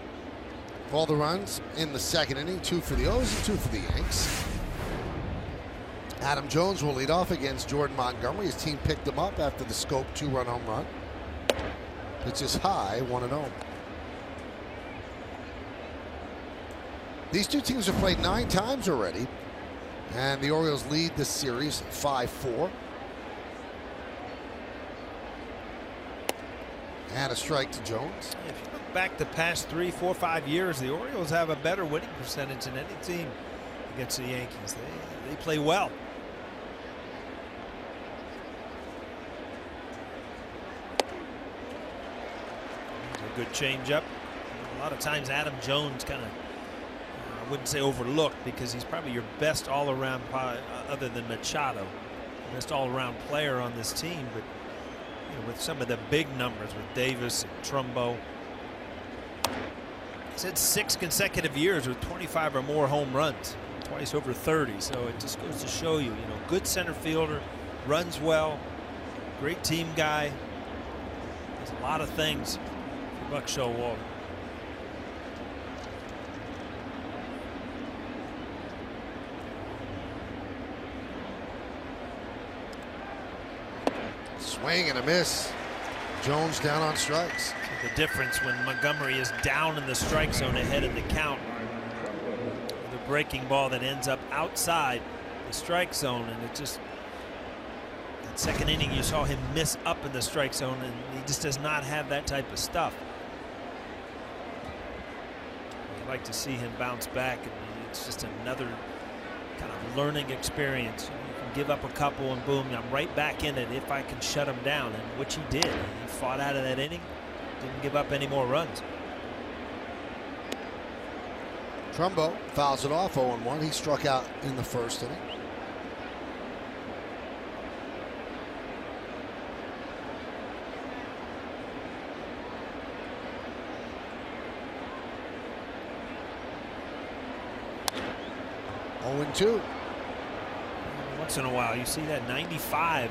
All the runs in the 2nd inning, 2 for the O's and 2 for the Yanks. Adam Jones will lead off against Jordan Montgomery. His team picked him up after the Scope 2-run home run. It's his high, 1-0. These two teams have played 9 times already, and the Orioles lead the series 5-4. And a strike to Jones. If you look back the past 3, 4, 5 years, the Orioles have a better winning percentage than any team against the Yankees. They play well. good changeup. A lot of times Adam Jones kind of, I wouldn't say overlooked, because he's probably your best all-around, other than Machado, best all-around player on this team. But you know, with some of the big numbers with Davis and Trumbo, he's had 6 consecutive years with 25 or more home runs, twice over 30. So it just goes to show you, good center fielder, runs well, great team guy. There's a lot of things for Buck Showalter. Swing and a miss. Jones down on strikes. So the difference when Montgomery is down in the strike zone ahead of the count, the breaking ball that ends up outside the strike zone, and it just, that second inning you saw him miss up in the strike zone, and he just does not have that type of stuff. I'd like to see him bounce back, and it's just another kind of learning experience. Give up a couple and boom, I'm right back in it if I can shut him down, and which he did. He fought out of that inning, didn't give up any more runs. Trumbo fouls it off 0-1. He struck out in the first inning. (0-2). Once in a while you see that 95.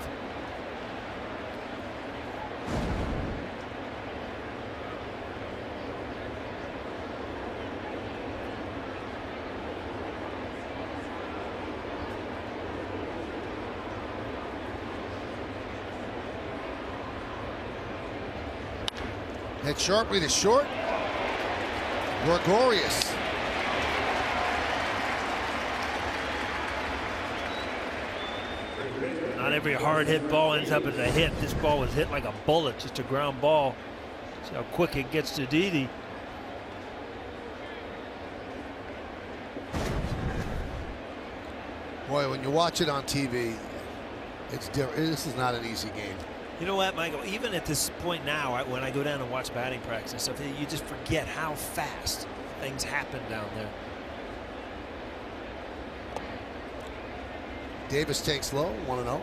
Hit sharply to short. Gregorius. Not every hard hit ball ends up as a hit. This ball was hit like a bullet, just a ground ball. See how quick it gets to Didi. Boy, when you watch it on TV, it's different. This is not an easy game. You know what, Michael? Even at this point now, when I go down and watch batting practice and stuff, you just forget how fast things happen down there. Davis takes low, 1-0.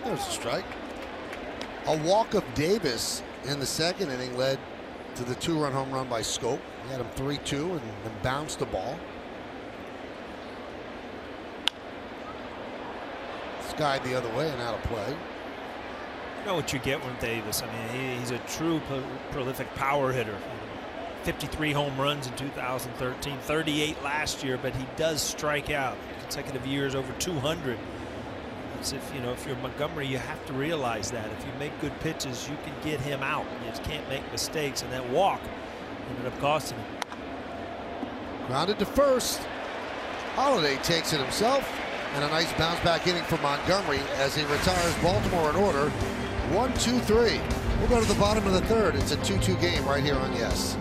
There's a strike. A walk of Davis in the second inning led to the 2-run home run by Scope. He had him 3-2 and then bounced the ball. Skied the other way and out of play. You know what you get with Davis. I mean, he's a true prolific power hitter. 53 home runs in 2013, 38 last year, but he does strike out consecutive years over 200. It's if you're Montgomery, you have to realize that if you make good pitches, you can get him out. You just can't make mistakes, and that walk ended up costing him. Grounded to first. Holiday takes it himself. And a nice bounce back inning for Montgomery as he retires Baltimore in order. 1-2-3. We'll go to the bottom of the third. It's a 2-2 game right here on Yes.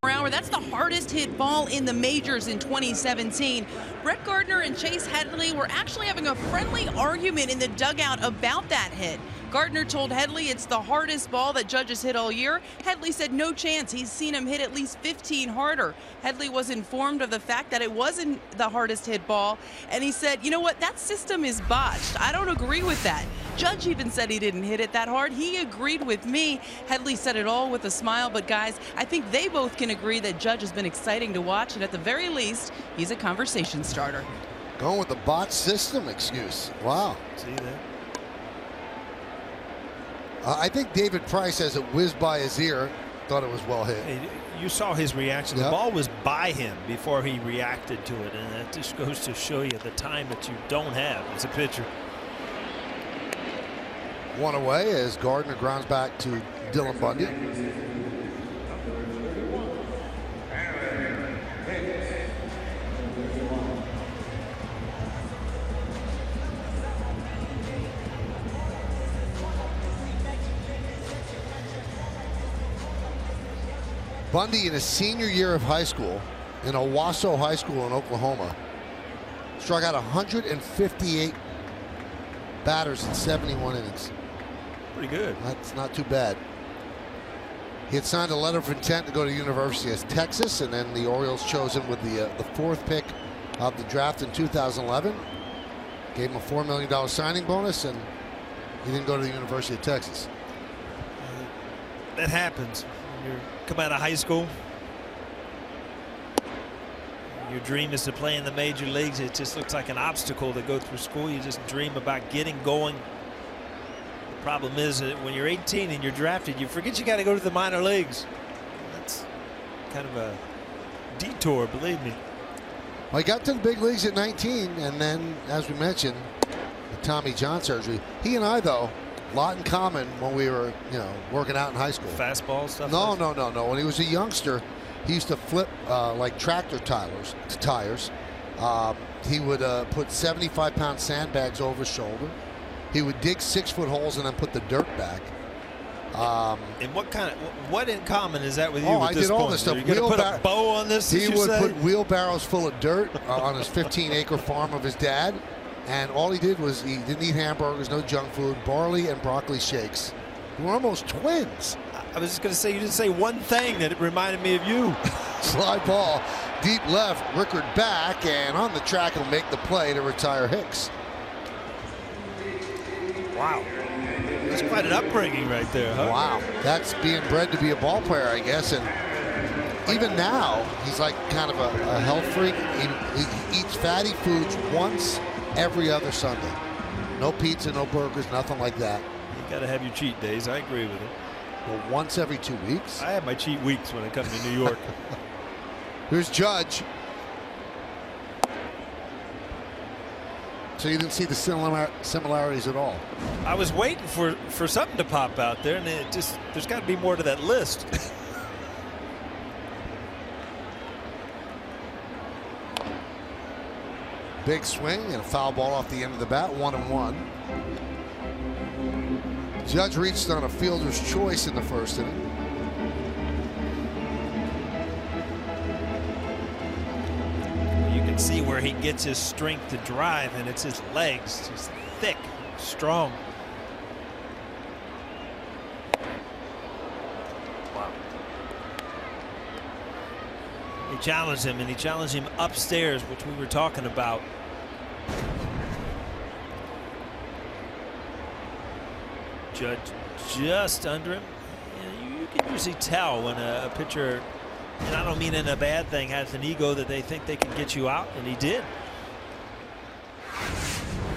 Per hour. That's the hardest hit ball in the majors in 2017. Brett Gardner and Chase Headley were actually having a friendly argument in the dugout about that hit. Gardner told Headley it's the hardest ball that Judge has hit all year. Headley said no chance. He's seen him hit at least 15 harder. Headley was informed of the fact that it wasn't the hardest hit ball, and he said, you know what, that system is botched. I don't agree with that. Judge even said he didn't hit it that hard. He agreed with me. Headley said it all with a smile, but guys, I think they both can agree that Judge has been exciting to watch, and at the very least, he's a conversation starter. Going with the botched system excuse. Wow. See that? I think David Price, as it whizzed by his ear, thought it was well hit. Hey, you saw his reaction. Yep. The ball was by him before he reacted to it, and that just goes to show you the time that you don't have as a pitcher. One away as Gardner grounds back to Dylan Bundy. Bundy, in his senior year of high school, in Owasso High School in Oklahoma, struck out 158 batters in 71 innings. Pretty good. That's not too bad. He had signed a letter of intent to go to the University of Texas, and then the Orioles chose him with the 4th pick of the draft in 2011. Gave him a $4 million signing bonus, and he didn't go to the University of Texas. That happens when you come out of high school. Your dream is to play in the major leagues. It just looks like an obstacle to go through school. You just dream about getting going. The problem is that when you're 18 and you're drafted, you forget you got to go to the minor leagues. That's kind of a detour, believe me. Well, he got to the big leagues at 19, and then, as we mentioned, the Tommy John surgery. He and I, though, a lot in common when we were, working out in high school. Fastball stuff? No. When he was a youngster, he used to flip like tractor tires. He would put 75-pound sandbags over his shoulder. He would dig 6-foot holes and then put the dirt back. And what in common is that with you? I did all this stuff. Are you going to put a bow on this? He would put wheelbarrows full of dirt on his 15-acre farm of his dad, and all he did was he didn't eat hamburgers, no junk food, barley and broccoli shakes. We're almost twins. I was just going to say, you didn't say one thing that it reminded me of you. Slide ball, deep left, Rickard back, and on the track he'll make the play to retire Hicks. Wow. That's quite an upbringing right there, huh? Wow. That's being bred to be a ball player, I guess. And even now, he's like kind of a health freak. He eats fatty foods once every other Sunday. No pizza, no burgers, nothing like that. You got to have your cheat days. I agree with it. Well, once every 2 weeks. I have my cheat weeks when I come to New York. Here's Judge. So you didn't see the similarities at all? I was waiting for something to pop out there, and there's got to be more to that list. Big swing and a foul ball off the end of the bat, 1-1. Judge reached on a fielder's choice in the first inning. You can see where he gets his strength to drive, and it's his legs. He's thick, strong. Wow. He challenged him, and he challenged him upstairs, which we were talking about. Judge just under him. You can usually tell when a pitcher, and I don't mean in a bad thing, has an ego that they think they can get you out, and he did.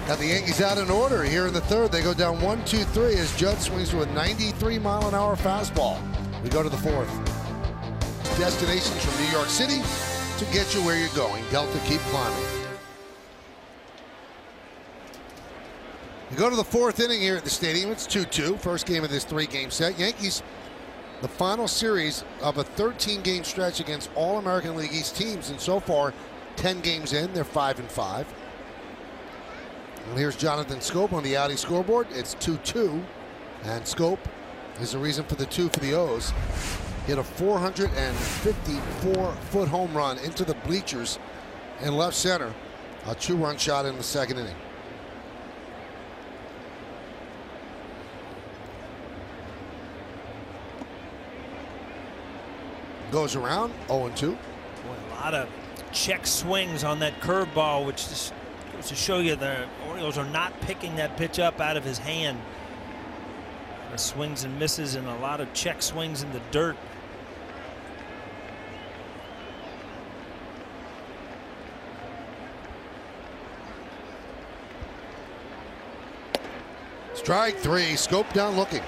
Got the Yankees out in order here in the third. They go down 1-2-3 as Judge swings with a 93-mile-an-hour fastball. We go to the fourth. Destinations from New York City to get you where you're going. Delta, keep climbing. We go to the fourth inning here at the stadium. It's 2-2. First game of this 3-game set. Yankees, the final series of a 13-game stretch against all American League East teams, and so far 10 games in, they're 5-5. And here's Jonathan Scope on the Audi scoreboard. It's 2-2, and Scope is the reason for the 2 for the O's. Hit a 454-foot home run into the bleachers in left center. A 2-run shot in the second inning. Goes around 0-2. Boy, a lot of check swings on that curveball, which just goes to show you the Orioles are not picking that pitch up out of his hand. The swings and misses and a lot of check swings in the dirt. Strike 3. Scope down looking.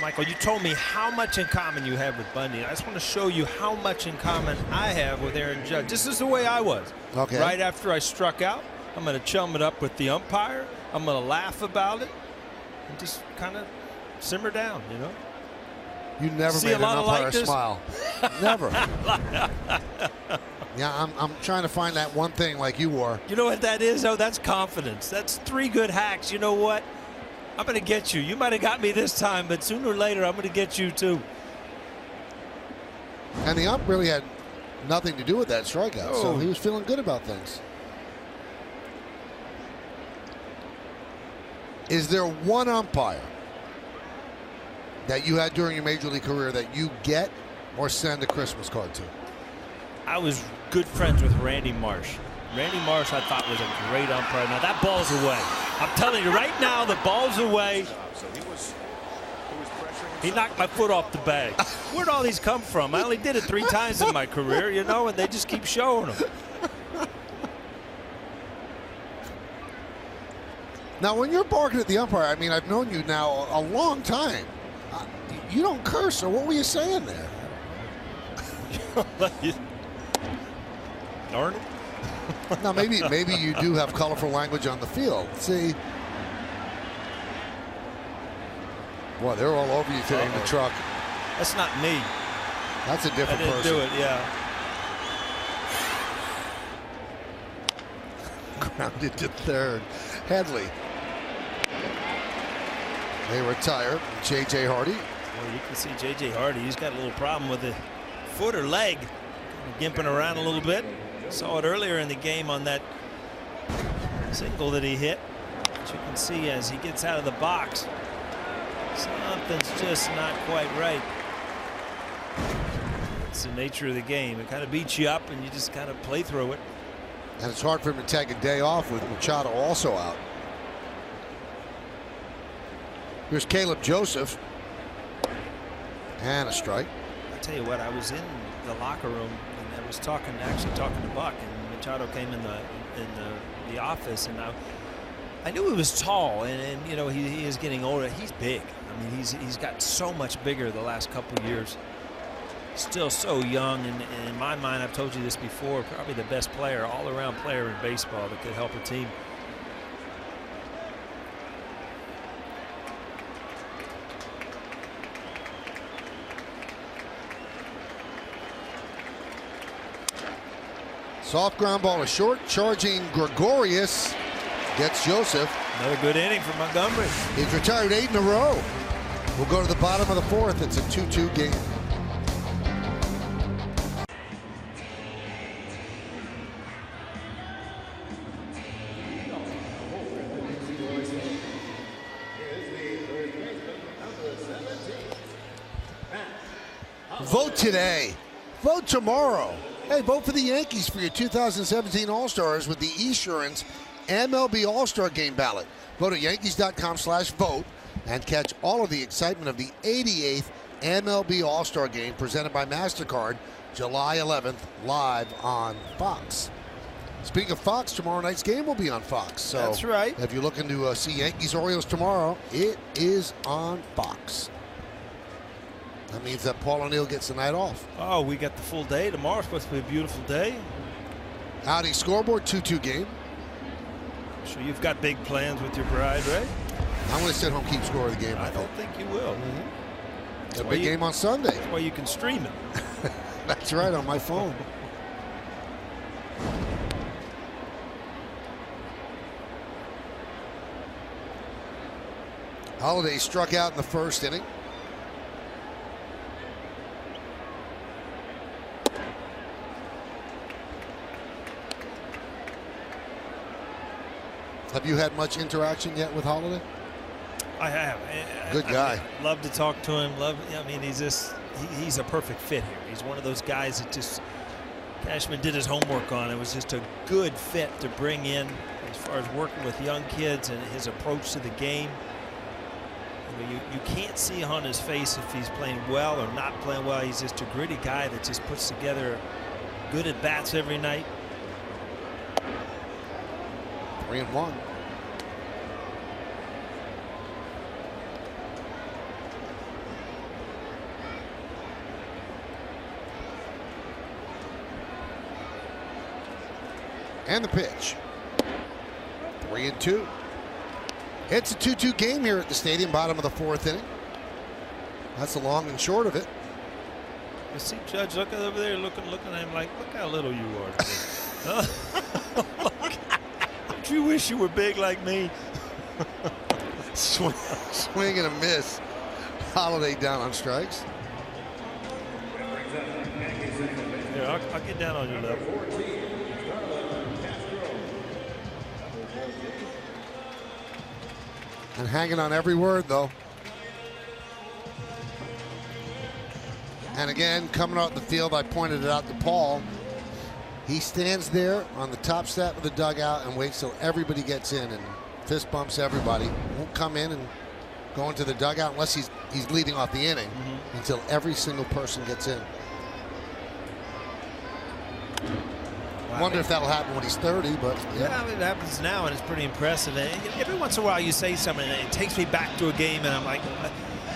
Michael, you told me how much in common you have with Bundy. I just want to show you how much in common I have with Aaron Judge. This is the way I was. Okay. Right after I struck out, I'm going to chum it up with the umpire. I'm going to laugh about it and just kind of simmer down, you know. You never See made a an lot of umpire like this? smile. Never. Yeah, I'm trying to find that one thing like you were. You know what that is, though? That's confidence. That's 3 good hacks. You know what? I'm going to get you. You might have got me this time, but sooner or later, I'm going to get you too. And the ump really had nothing to do with that strikeout, so Oh. he was feeling good about things. Is there one umpire that you had during your major league career that you get or send a Christmas card to? I was good friends with Randy Marsh. Randy Marsh, I thought, was a great umpire. Now that ball's away. I'm telling you right now, the ball's away. He knocked my foot off the bag. Where'd all these come from? I only did it 3 times in my career, you know, and they just keep showing them. Now, when you're barking at the umpire, I mean, I've known you now a long time. You don't curse, or what were you saying there? Darn it. Now, maybe you do have colorful language on the field. See, boy, they're all over you today in the truck. That's not me. That's a different I didn't person. do it, yeah. Grounded to third. Headley. They retire. J.J. Hardy. Well, you can see J.J. Hardy. He's got a little problem with the foot or leg. Gimping around a little bit. Saw it earlier in the game on that single that he hit. But you can see as he gets out of the box, something's just not quite right. It's the nature of the game. It kind of beats you up and you just kind of play through it. And it's hard for him to take a day off with Machado also out. Here's Caleb Joseph. And a strike. I tell you what, I was in the locker room and I was actually talking to Buck, and Machado came in the office, and I knew he was tall, and you know, he is getting older. He's big. I mean, he's got so much bigger the last couple of years. Still so young, and in my mind, I've told you this before, probably the best player, all-around player in baseball that could help a team. Soft ground ball is short. Charging Gregorius gets Joseph. Another good inning for Montgomery. He's retired 8 in a row. We'll go to the bottom of the 4th. It's a 2-2 game. Vote today. Vote tomorrow. Hey, vote for the Yankees for your 2017 All-Stars with the Esurance MLB All-Star Game ballot. Go to Yankees.com/vote and catch all of the excitement of the 88th MLB All-Star Game presented by MasterCard July 11th live on Fox. Speaking of Fox, tomorrow night's game will be on Fox. So that's right. If you're looking to see Yankees Orioles tomorrow, it is on Fox. That means that Paul O'Neill gets the night off. Oh, we got the full day. Tomorrow's supposed to be a beautiful day. Audi scoreboard, 2-2 game. So you've got big plans with your bride, right? I'm going to sit home, keep score of the game. I don't think you will. It's a big game on Sunday. That's why you can stream it. That's right, on my phone. Holiday struck out in the first inning. Have you had much interaction yet with Holiday? I have. Good guy. I love to talk to him. I mean, he's a perfect fit here. He's one of those guys that just Cashman did his homework on. It was just a good fit to bring in as far as working with young kids and his approach to the game. I mean, you can't see on his face if he's playing well or not playing well. He's just a gritty guy that just puts together good at bats every night. 3-1. And the pitch. 3-2. It's a 2-2 game here at the stadium, bottom of the 4th inning. That's the long and short of it. You see Judge looking over there, looking at him like, look how little you are. Don't you wish you were big like me? Swing and a miss. Holiday down on strikes. there. I'll get down on your level. And hanging on every word, though. And again, coming out the field, I pointed it out to Paul. He stands there on the top step of the dugout and waits till everybody gets in and fist bumps everybody. Won't come in and go into the dugout unless he's leading off the inning until every single person gets in. I wonder if that'll happen when he's 30, but yeah, it happens now, and it's pretty impressive. And every once in a while, you say something, and it takes me back to a game, and I'm like,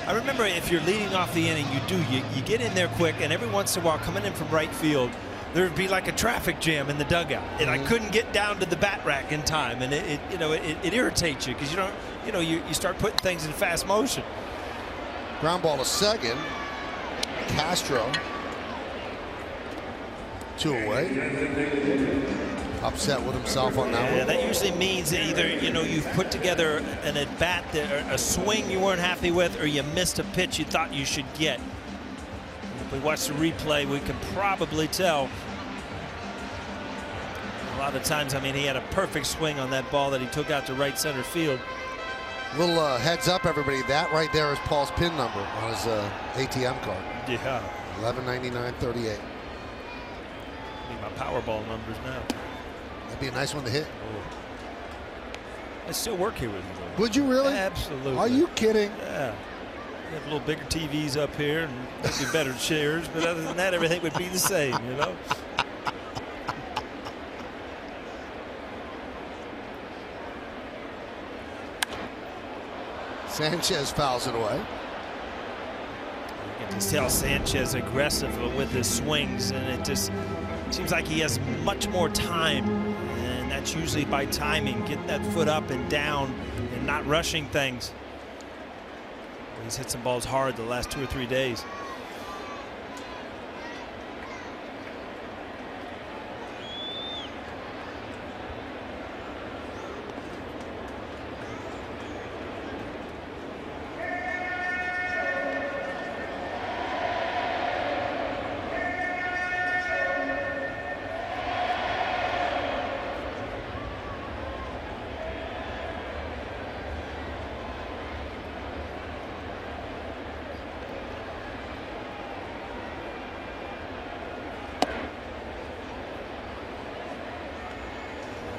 I remember if you're leading off the inning, you get in there quick, and every once in a while, coming in from right field, there would be like a traffic jam in the dugout, and I couldn't get down to the bat rack in time, and it irritates you because you start putting things in fast motion. Ground ball to second. Castro. 2 away. Upset with himself on that one. That usually means either you've put together an at bat, a swing you weren't happy with, or you missed a pitch you thought you should get. If we watch the replay, we can probably tell. A lot of times, I mean, he had a perfect swing on that ball that he took out to right center field. Little heads up, everybody. That right there is Paul's PIN number on his ATM card. Yeah. 119938. My Powerball numbers now. That'd be a nice one to hit. I still work here with you, though. Would you really? Absolutely. Are you kidding? Yeah. We have a little bigger TVs up here and maybe better chairs, but other than that, everything would be the same, you know? Sanchez fouls it away. You can just tell Sanchez aggressive with his swings, and it just seems like he has much more time, and that's usually by timing, getting that foot up and down and not rushing things. He's hit some balls hard the last 2 or 3 days.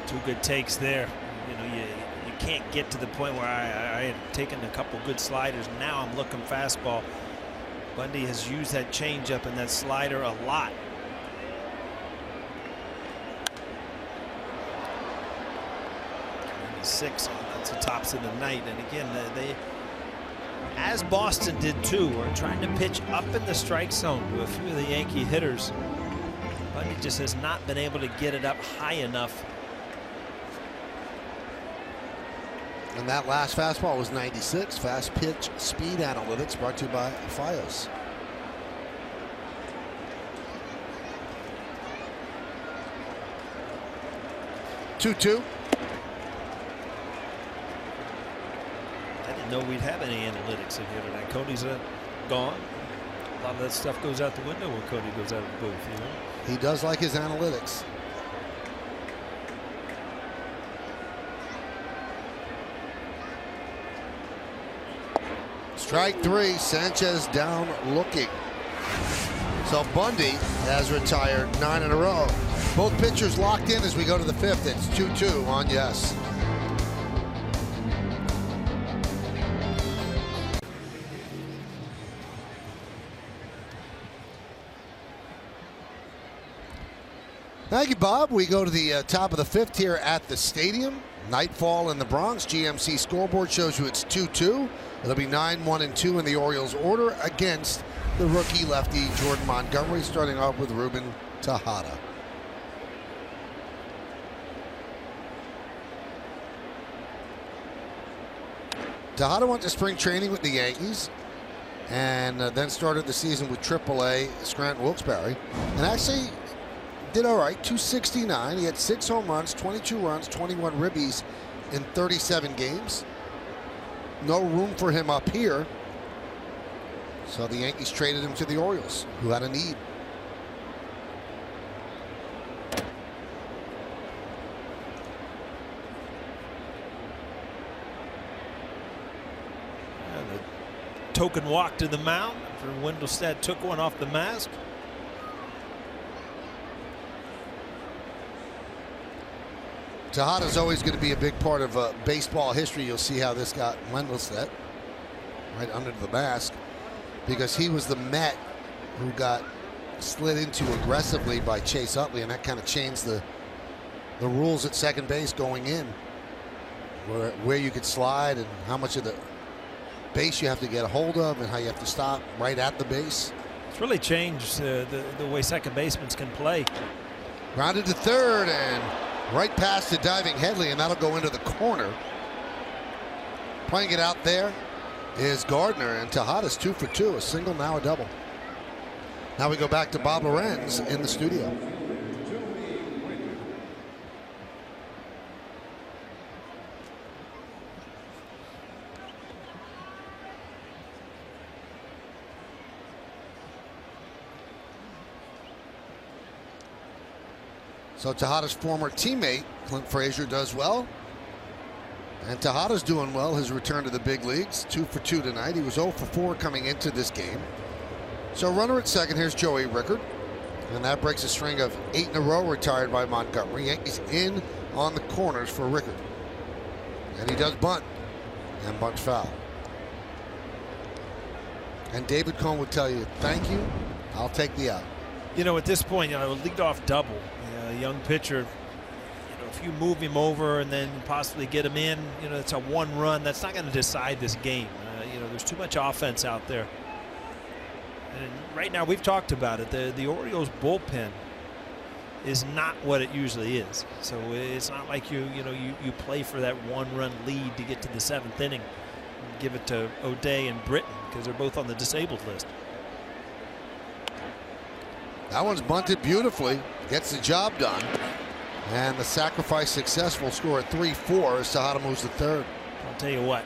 Two good takes there. You can't get to the point where I had taken a couple good sliders. Now I'm looking fastball. Bundy has used that changeup and that slider a lot. Six, that's the tops of the night, and again they, as Boston did too, are trying to pitch up in the strike zone to a few of the Yankee hitters. Bundy just has not been able to get it up high enough. And that last fastball was 96. Fast pitch speed analytics brought to you by Fios. Two-two. I didn't know we'd have any analytics in here tonight. Cody's gone. A lot of that stuff goes out the window when Cody goes out of the booth, you know. He does like his analytics. Strike three. Sanchez down looking. So Bundy has retired 9 in a row. Both pitchers locked in as we go to the fifth. It's 2-2 on Yes. Thank you, Bob. We go to the top of the fifth here at the stadium. Nightfall in the Bronx. GMC scoreboard shows you it's 2-2. It'll be 9-1-2 in the Orioles' order against the rookie lefty Jordan Montgomery, starting off with Ruben Tejada. Tejada went to spring training with the Yankees and then started the season with AAA Scranton Wilkes-Barre, and actually did all right. 269. He had 6 home runs, 22 runs, 21 ribbies in 37 games. No room for him up here. So the Yankees traded him to the Orioles, who had a need. token walk to the mound after Wendelstedt took one off the mask. Tejada's always going to be a big part of baseball history. You'll see how this got Wendelstedt right under the mask, because he was the Met who got slid into aggressively by Chase Utley, and that kind of changed the rules at second base going in, where you could slide and how much of the base you have to get a hold of and how you have to stop right at the base. It's really changed the way second basemen can play. Grounded to third and right past the diving Headley, and that'll go into the corner. Playing it out there is Gardner, and Tejada's 2 for 2, a single, now a double. Now we go back to Bob Lorenz in the studio. So Tejada's former teammate, Clint Frazier, does well. And Tejada's doing well, his return to the big leagues. 2 for 2 tonight. He was 0 for 4 coming into this game. So runner at second, here's Joey Rickard. And that breaks a string of 8 in a row retired by Montgomery. Yankees in on the corners for Rickard. And he does bunt. And bunts foul. And David Cone would tell you, thank you, I'll take the out. You know, at this point, a leadoff double. A young pitcher, if you move him over and then possibly get him in, it's a 1 run. That's not going to decide this game. There's too much offense out there. And right now, we've talked about it. The Orioles bullpen is not what it usually is. So it's not like you play for that 1-run lead to get to the 7th inning and give it to O'Day and Britton, because they're both on the disabled list. That one's bunted beautifully, gets the job done, and the sacrifice successful. Score at 3-4 as Tejada moves to third. I'll tell you what,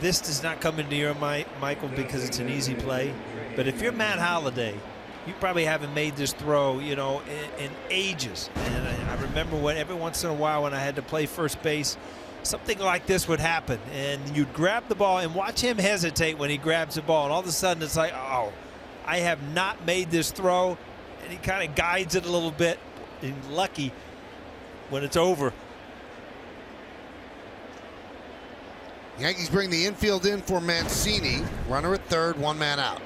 this does not come into your mind, Michael, because it's an easy play. But if you're Matt Holliday, you probably haven't made this throw, in ages. And I remember when every once in a while when I had to play first base, something like this would happen, and you'd grab the ball and watch him hesitate when he grabs the ball, and all of a sudden it's like, oh, I have not made this throw, and he kind of guides it a little bit, and lucky when it's over. Yankees bring the infield in for Mancini. Runner at third, 1 man out.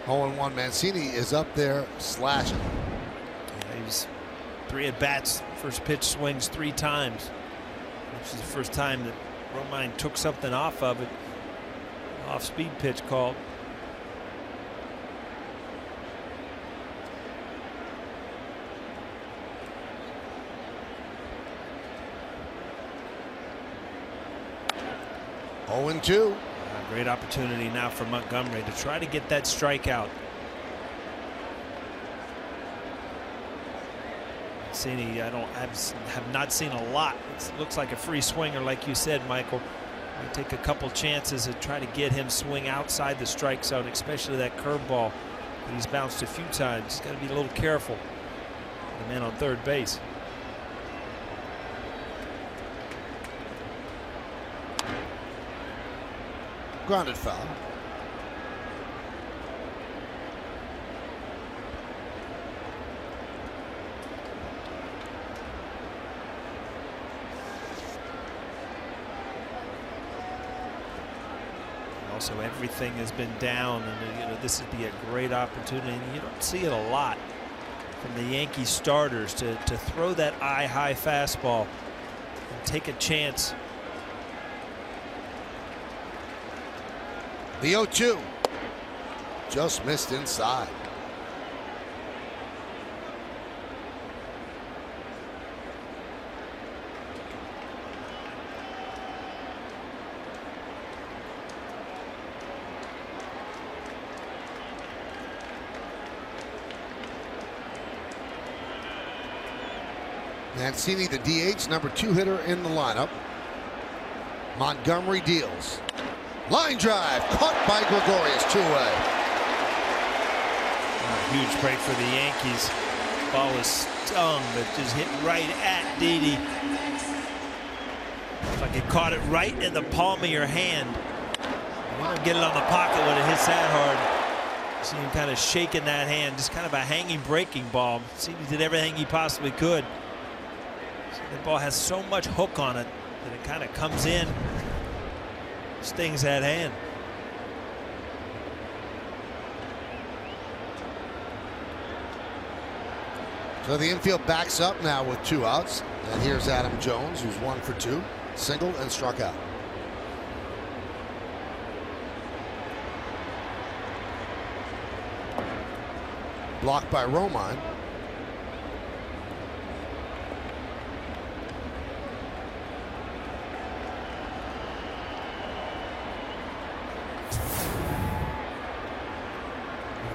Oh, 0-1. Mancini is up there slashing. Yeah, he's 3 at bats. First pitch swings 3 times, which is the first time that Romine took something off of it. Off-speed pitch called. Oh, 0-2. Great opportunity now for Montgomery to try to get that strikeout. Mancini, I have not seen a lot. It looks like a free swinger, like you said, Michael. I take a couple chances and try to get him swing outside the strike zone, especially that curveball that he's bounced a few times. He's got to be a little careful. The man on third base. Grounded foul. Also, everything has been down, and this would be a great opportunity. You don't see it a lot from the Yankee starters to throw that eye-high fastball and take a chance. The 0-2 just missed inside. Mancini, the DH, number 2 hitter in the lineup. Montgomery deals. Line drive, caught by Gregorius, 2-away. Huge break for the Yankees. Ball is tongue that just hit right at Didi. It's like it caught it right in the palm of your hand. You don't get it on the pocket when it hits that hard. You see him kind of shaking that hand, just kind of a hanging breaking ball. See, he did everything he possibly could. So the ball has so much hook on it that it kind of comes in, stings that hand. So the infield backs up now with 2 outs. And here's Adam Jones, who's 1 for 2, singled and struck out. Blocked by Romine.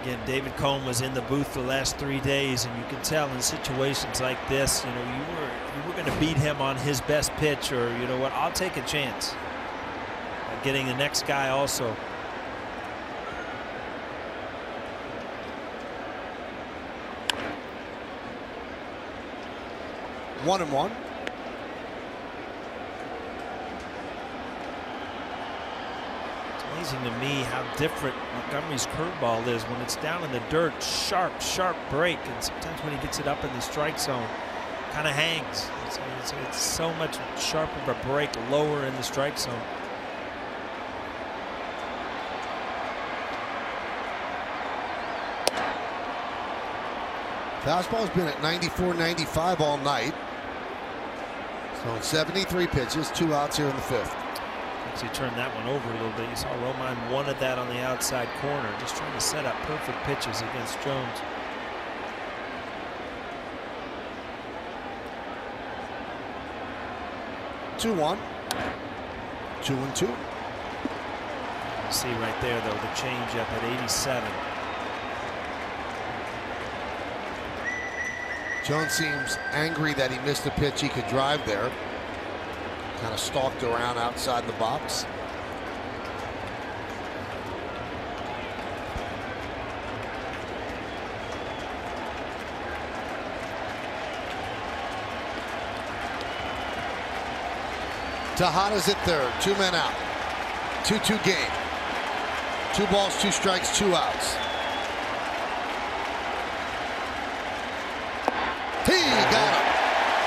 Again, David Cone was in the booth the last 3 days, and you can tell in situations like this, you know, you were going to beat him on his best pitch, or you know what, I'll take a chance at getting the next guy also. One and one. Amazing to me how different Montgomery's curveball is when it's down in the dirt. Sharp break, and sometimes when he gets it up in the strike zone, kind of hangs. It's so much sharper of a break lower in the strike zone. Fastball's been at 94, 95 all night. So 73 pitches, 2 outs here in the 5th. Actually turned that one over a little bit. You saw Romine wanted that on the outside corner, just trying to set up perfect pitches against Jones. Two, 1. 2-2. See right there, though, the changeup at 87. Jones seems angry that he missed a pitch he could drive there. Kind of stalked around outside the box. Tejada's at third, 2 men out. 2-2 game. 2 balls, 2 strikes, 2 outs. He got him.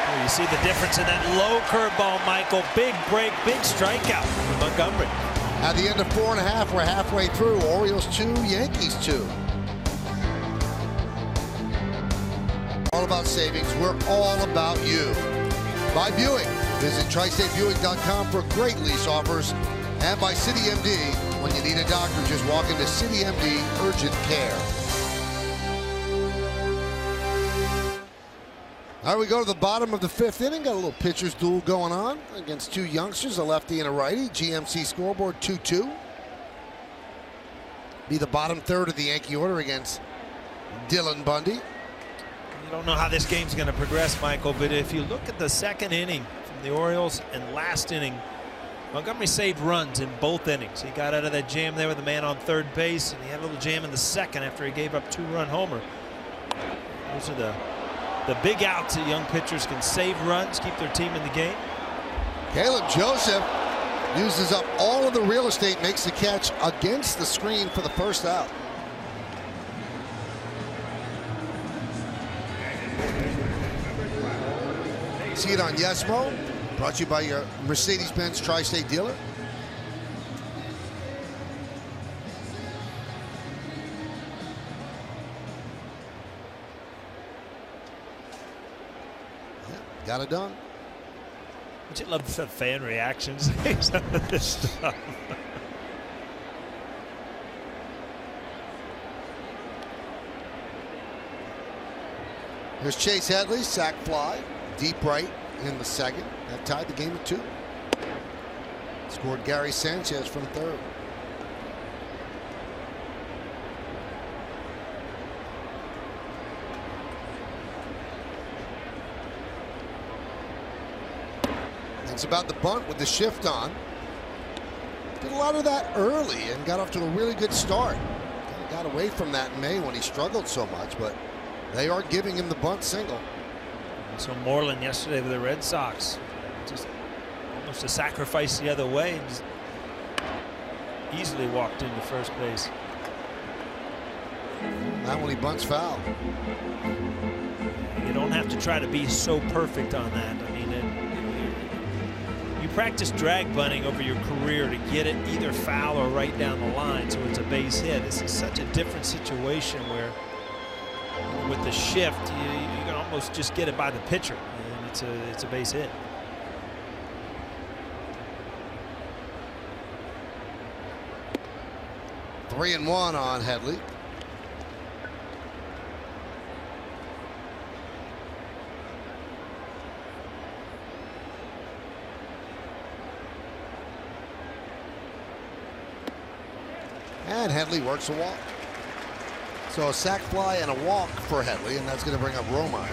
Well, you see the difference in that low curveball, Michael. Big break, big strikeout for Montgomery. At the end of 4 1/2, we're halfway through. Orioles 2, Yankees 2. All about savings. We're all about you. By Buick. Visit TriStateBuick.com for great lease offers. And by CityMD. When you need a doctor, just walk into CityMD Urgent Care. All right, we go to the bottom of the 5th inning. Got a little pitcher's duel going on against 2 youngsters, a lefty and a righty. GMC scoreboard 2-2. Be the bottom third of the Yankee order against Dylan Bundy. You don't know how this game's going to progress, Michael, but if you look at the 2nd inning from the Orioles and last inning, Montgomery saved runs in both innings. He got out of that jam there with the man on third base, and he had a little jam in the 2nd after he gave up 2-run homer. Those are the big outs that young pitchers can save runs, keep their team in the game. Caleb Joseph uses up all of the real estate, makes the catch against the screen for the first out. See it on Yesmo, brought to you by your Mercedes-Benz Tri-State dealer. Got it done. Would you love the fan reactions? Some of this stuff. Here's Chase Headley, sac fly, deep right in the 2nd. That tied the game at 2. Scored Gary Sanchez from 3rd. It's about the bunt with the shift on. Did a lot of that early and got off to a really good start. Got away from that in May when he struggled so much, but they are giving him the bunt single. So Moreland yesterday with the Red Sox, just almost a sacrifice the other way, and just easily walked into first base. That one he bunts foul. You don't have to try to be so perfect on that. I mean, you practice drag bunting over your career to get it either foul or right down the line, so it's a base hit. This is such a different situation where, with the shift, you can almost just get it by the pitcher, and it's a base hit. Three and one on Headley. And Headley works a walk. So a sac fly and a walk for Headley, and that's going to bring up Romine.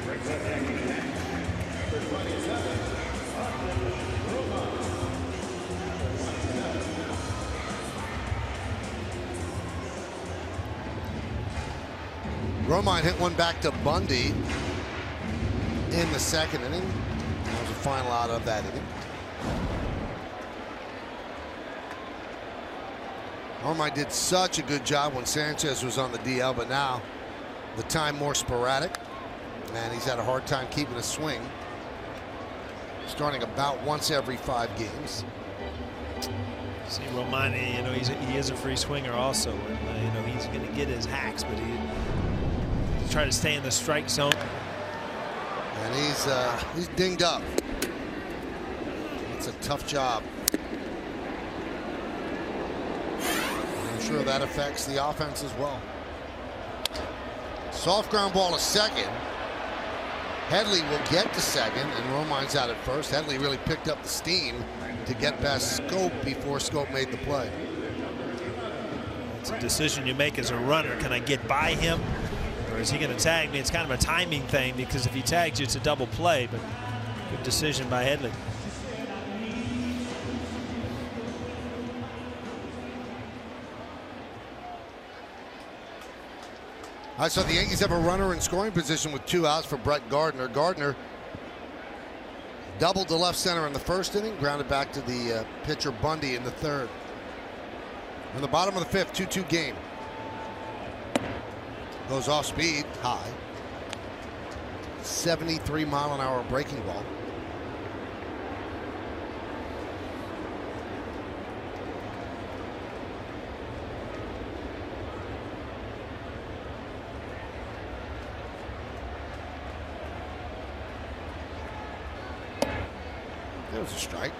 Romine hit one back to Bundy in the second inning. That was the final out of that inning. Romine did such a good job when Sanchez was on the DL, but now the time more sporadic, and he's had a hard time keeping a swing. Starting about once every 5 games. See, Romine, you know, he is a free swinger also, and you know, he's going to get his hacks, but he's trying to stay in the strike zone. And he's dinged up. It's a tough job. I'm sure that affects the offense as well. Soft ground ball to second. Headley will get to second, and Romine's out at first. Headley really picked up the steam to get past Scope before Scope made the play. It's a decision you make as a runner. Can I get by him, or is he going to tag me? It's kind of a timing thing, because if he tags you, it's a double play. But good decision by Headley. All right, so the Yankees have a runner in scoring position with 2 outs for Brett Gardner. Gardner doubled to left center in the first inning, grounded back to the pitcher Bundy in the third. In the bottom of the 5th, 2-2 game. Goes off speed, high. 73-mile-an-hour breaking ball. There was a strike.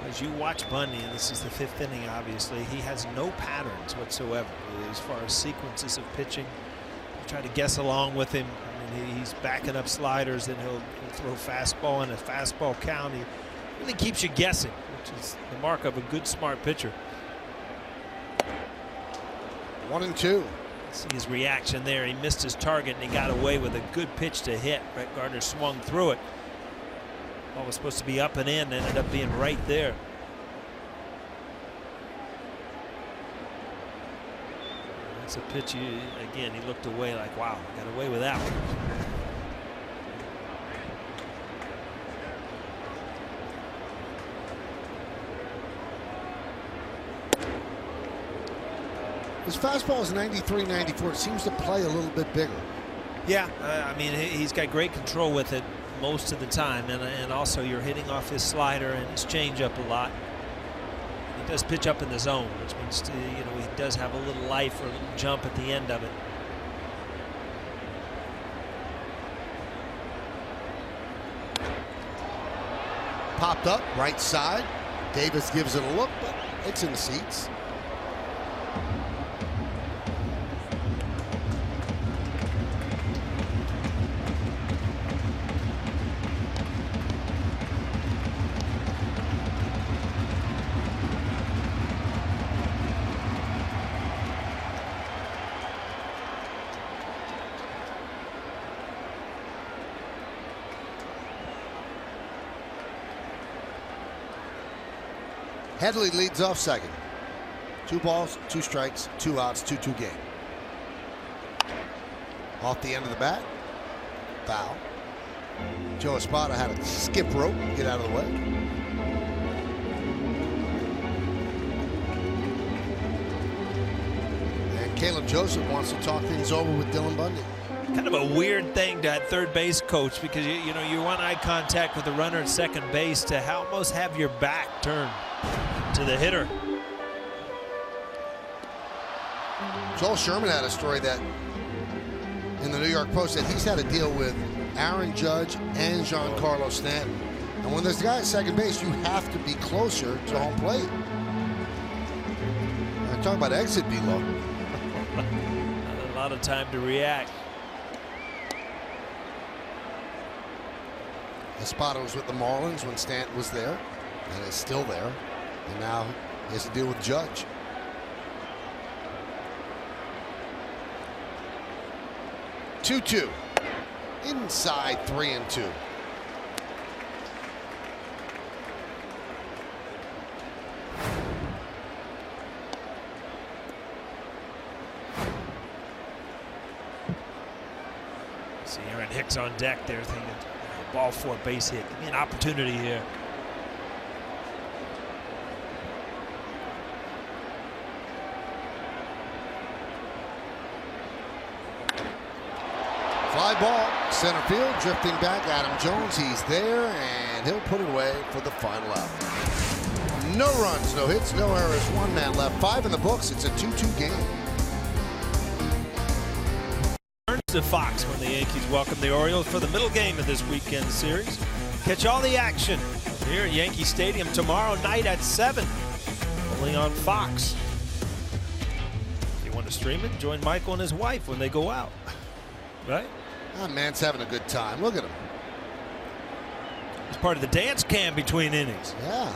As you watch Bundy, and this is the 5th inning, obviously, he has no patterns whatsoever as far as sequences of pitching. You try to guess along with him. I mean, he's backing up sliders, and he'll throw fastball in a fastball count. He really keeps you guessing, which is the mark of a good, smart pitcher. 1-2. See his reaction there. He missed his target, and he got away with a good pitch to hit. Brett Gardner swung through it. Ball was supposed to be up and in, ended up being right there. That's a pitch. Again, he looked away like, wow, got away with that one. His fastball is 93, 94. It seems to play a little bit bigger. Yeah, I mean, he's got great control with it most of the time, and also you're hitting off his slider and his changeup a lot. He does pitch up in the zone, which means you know, he does have a little life or a little jump at the end of it. Popped up right side. Davis gives it a look, but it's in the seats. Headley leads off second. 2 balls, 2 strikes, 2 outs, 2-2 game. Off the end of the bat. Foul. Joe Espada had to skip rope, get out of the way. And Caleb Joseph wants to talk things over with Dylan Bundy. Kind of a weird thing to that third base coach, because you know you want eye contact with the runner at second base to almost have your back turned to the hitter. Joel Sherman had a story that in the New York Post that he's had to deal with Aaron Judge and Giancarlo Stanton. And when there's a guy at second base, you have to be closer to home plate. I'm talking about exit below. A lot of time to react. Espada was with the Marlins when Stanton was there, and is still there. And now he has to deal with Judge. 2-2. Inside 3-2. See Aaron Hicks on deck there thinking, ball for a base hit. Give me an opportunity here. Fly ball, center field, drifting back. Adam Jones, he's there, and he'll put it away for the final out. No runs, no hits, no errors, one man left. 5 in the books. It's a 2-2 game. Turns to Fox when the Yankees welcome the Orioles for the middle game of this weekend series. Catch all the action here at Yankee Stadium tomorrow night at 7. Only on Fox. If you want to stream it, join Michael and his wife when they go out. Right? That man's having a good time. Look at him. It's part of the dance cam between innings. Yeah.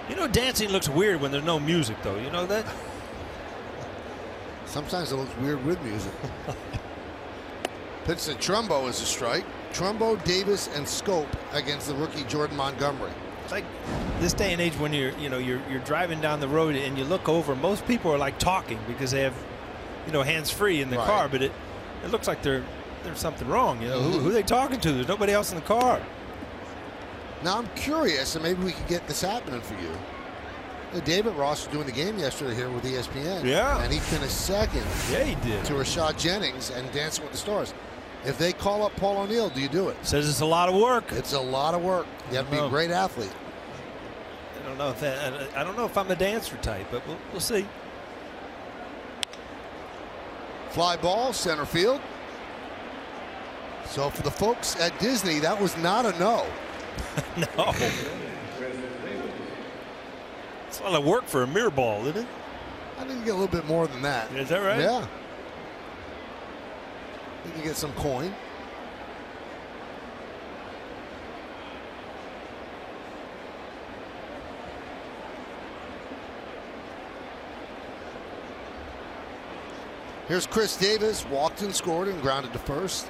You know, dancing looks weird when there's no music, though. You know that? Sometimes it looks weird with music. Pitch to Trumbo is a strike. Trumbo, Davis, and Scope against the rookie Jordan Montgomery. It's like this day and age when you're driving down the road and you look over, most people are like talking because they have, hands free in the car, but it looks like there's something wrong. Who are they talking to? There's nobody else in the car. Now I'm curious, and maybe we can get this happening for you. David Ross was doing the game yesterday here with ESPN. Yeah. And he finished second. Yeah, he did. To Rashad Jennings and Dancing with the Stars. If they call up Paul O'Neill, do you do it? Says it's a lot of work. It's a lot of work. You have to be a great athlete. I don't know if I'm a dancer type, but we'll see. Fly ball, center field. So for the folks at Disney, that was not a no. No. It's a lot of work for a mirror ball, isn't it? I think you get a little bit more than that. Is that right? Yeah. I think you get some coin. Here's Chris Davis, walked and scored and grounded to first.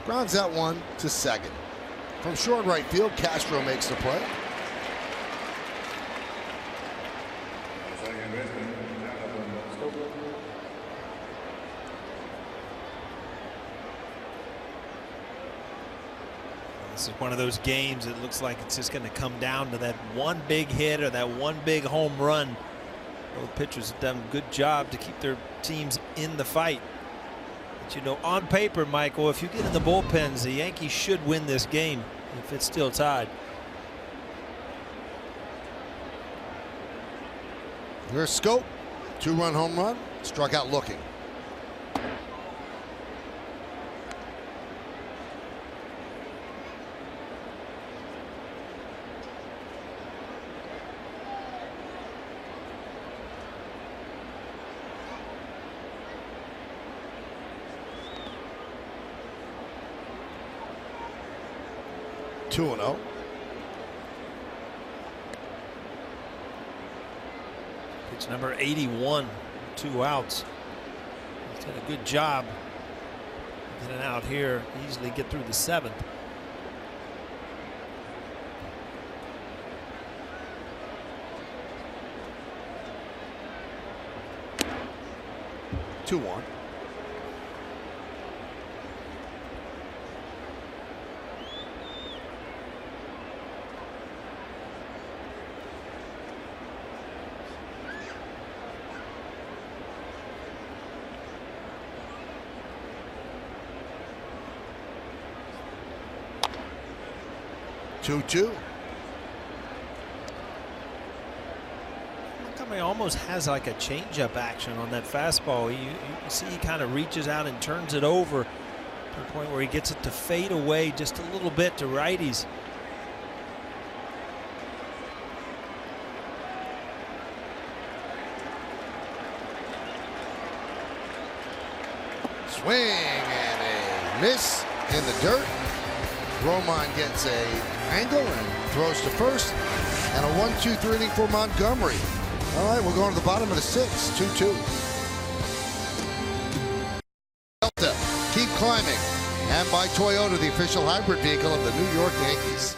Grounds out one to second. From short right field, Castro makes the play. This is one of those games that looks like it's just going to come down to that one big hit or that one big home run. Both pitchers have done a good job to keep their teams in the fight. But on paper, Michael, if you get in the bullpens, the Yankees should win this game if it's still tied. Here's Scope, 2-run home run, struck out looking. Two and 0. Pitch number 81, 2 outs. He's done a good job getting out here. Easily get through the 7th. 2-1. Two. Montgomery almost has like a changeup action on that fastball. You see he kind of reaches out and turns it over to the point where he gets it to fade away just a little bit to righties. Swing and a miss in the dirt. Romine gets a angle and throws to first. And a 1-2-3 inning for Montgomery. All right, we're going to the bottom of the 6th. 2-2. Delta keep climbing. And by Toyota, the official hybrid vehicle of the New York Yankees.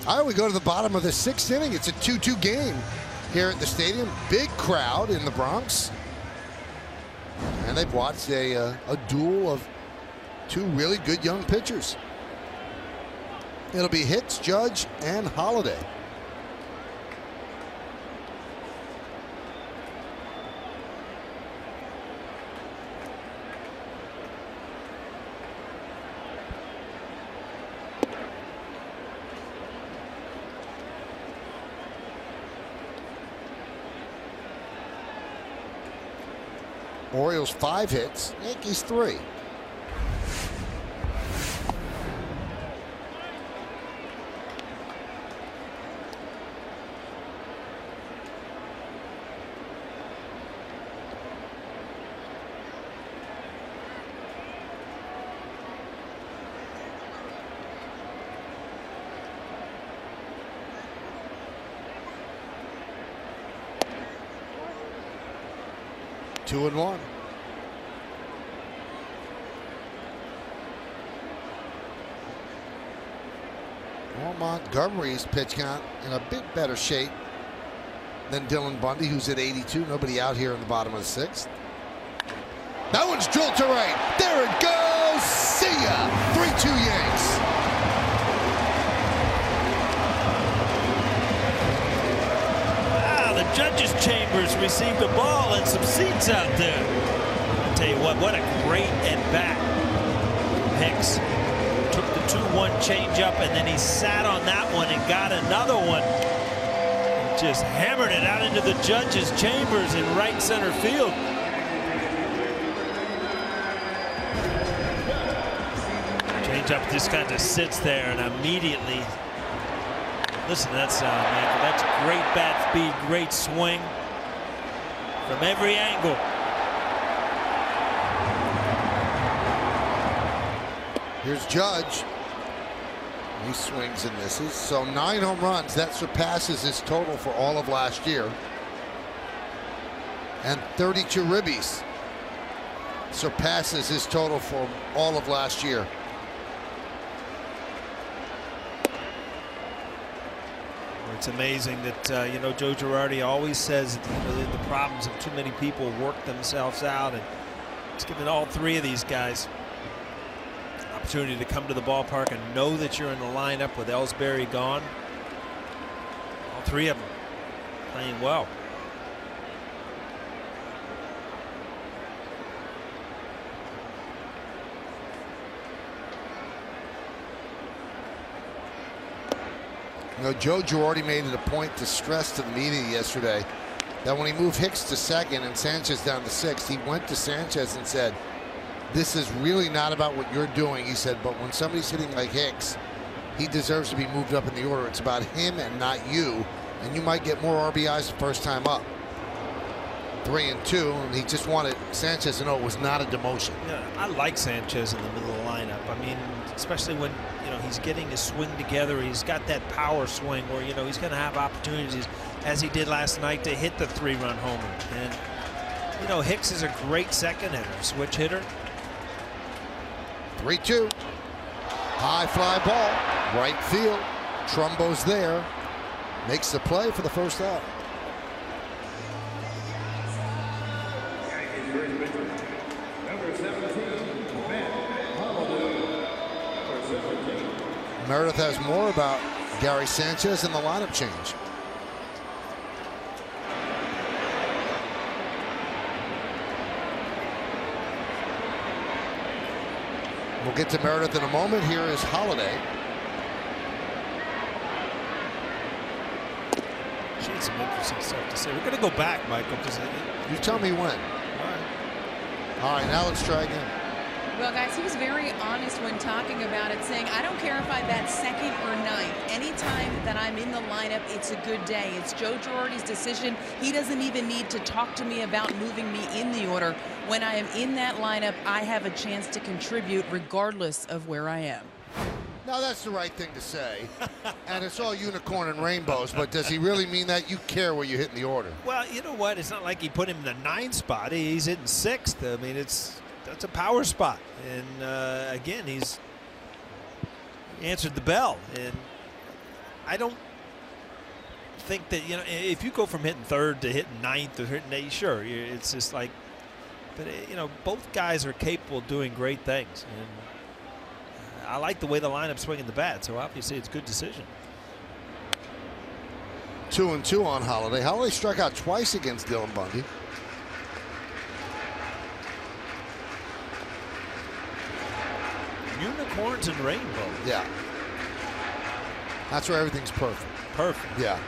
All right, we go to the bottom of the 6th inning. It's a 2-2 game here at the stadium. Big crowd in the Bronx. And they've watched a duel of two really good young pitchers. It'll be Hicks, Judge, and Holiday. Orioles 5 hits, Yankees 3. Two and one. Well, Montgomery's pitch count in a bit better shape than Dylan Bundy, who's at 82. Nobody out here in the bottom of the 6th. That one's drilled to right. There it goes. See ya. 3-2 Yanks. Wow, the judges' chambers received a ball and some seats out there. I'll tell you what a great at-bat. Hicks took the 2-1 changeup, and then he sat on that one and got another one. Just hammered it out into the judges' chambers in right center field. Changeup just kind of sits there, and immediately, listen to that sound, man. That's great bat speed, great swing from every angle. Here's Judge. He swings and misses. So 9 home runs. That surpasses his total for all of last year. And 32 ribbies surpasses his total for all of last year. It's amazing that Joe Girardi always says that the problems of too many people work themselves out, and it's given all 3 of these guys opportunity to come to the ballpark and know that you're in the lineup with Ellsbury gone. All 3 of them playing well. Joe Girardi made it a point to stress to the media yesterday that when he moved Hicks to second and Sanchez down to 6th, he went to Sanchez and said, "This is really not about what you're doing." He said, "But when somebody's hitting like Hicks, he deserves to be moved up in the order. It's about him and not you, and you might get more RBIs the first time up." 3-2, and he just wanted Sanchez to know it was not a demotion. Yeah, I like Sanchez in the middle of the lineup. I mean, especially when he's getting his swing together. He's got that power swing where he's going to have opportunities, as he did last night, to hit the 3-run homer. And Hicks is a great second hitter, switch hitter. 3-2. High fly ball, right field. Trumbo's there, makes the play for the first out. Meredith has more about Gary Sanchez and the lineup change. We'll get to Meredith in a moment. Here is Holiday. She had some interesting stuff to say. We're going to go back, Michael. You tell me when. All right, now let's try again. Well, guys, he was very honest when talking about it, saying, I don't care if I'm that second or ninth. Anytime that I'm in the lineup, it's a good day. It's Joe Girardi's decision. He doesn't even need to talk to me about moving me in the order. When I am in that lineup, I have a chance to contribute regardless of where I am. Now, that's the right thing to say. And it's all unicorn and rainbows, but does he really mean that? You care where you hit in the order. Well, you know what? It's not like he put him in the 9th spot. He's hitting 6th. I mean, that's a power spot. And again, he's answered the bell. And I don't think that, you know, if you go from hitting 3rd to hitting 9th or hitting 8th, sure, it's just like, but, you know, both guys are capable of doing great things. And I like the way the lineup's swinging the bat, so obviously it's a good decision. 2-2 on Holiday. Holiday struck out twice against Dylan Bundy. Unicorns and rainbows. Yeah. That's where everything's perfect. Perfect. Yeah.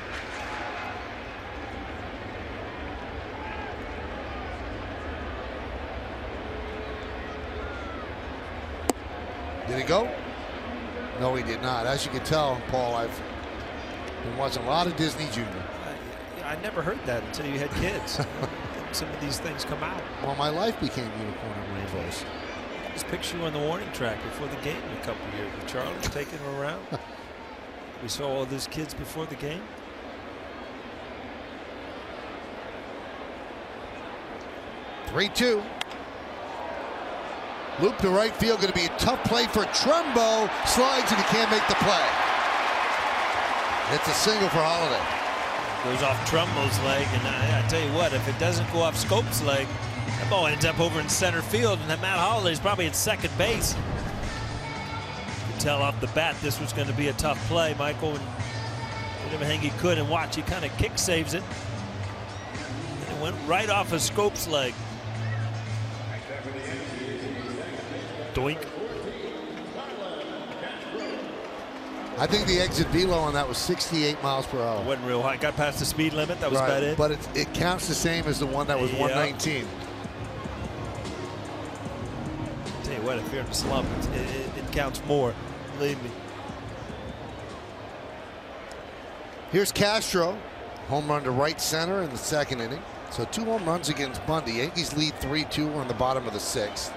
Did he go? No, he did not. As you can tell, Paul, I've been watching a lot of Disney Junior. I never heard that until you had kids. Some of these things come out. Well, my life became unicorn and rainbows. Just picture you on the warning track before the game in a couple of years. With Charlie taking him around. We saw all those kids before the game. Three-2. Loop to right field, going to be a tough play for Trumbo. Slides and he can't make the play. It's a single for Holiday. Goes off Trumbo's leg, and I tell you what, if it doesn't go off Scope's leg, that ball ends up over in center field, and that Matt Holliday's probably at second base. You could tell off the bat this was going to be a tough play. Michael did everything he could, and watch, he kind of kick saves it. And it went right off of Scope's leg. Doink. I think the exit velo on that was 68 miles per hour. It wasn't real high. Got past the speed limit. That was right, about it. But it counts the same as the one that was 119. Tell you what, if you're in a slump, it counts more. Believe me. Here's Castro. Home run to right center in the 2nd inning. So 2 home runs against Bundy. Yankees lead 3-2. We're on the bottom of the 6th.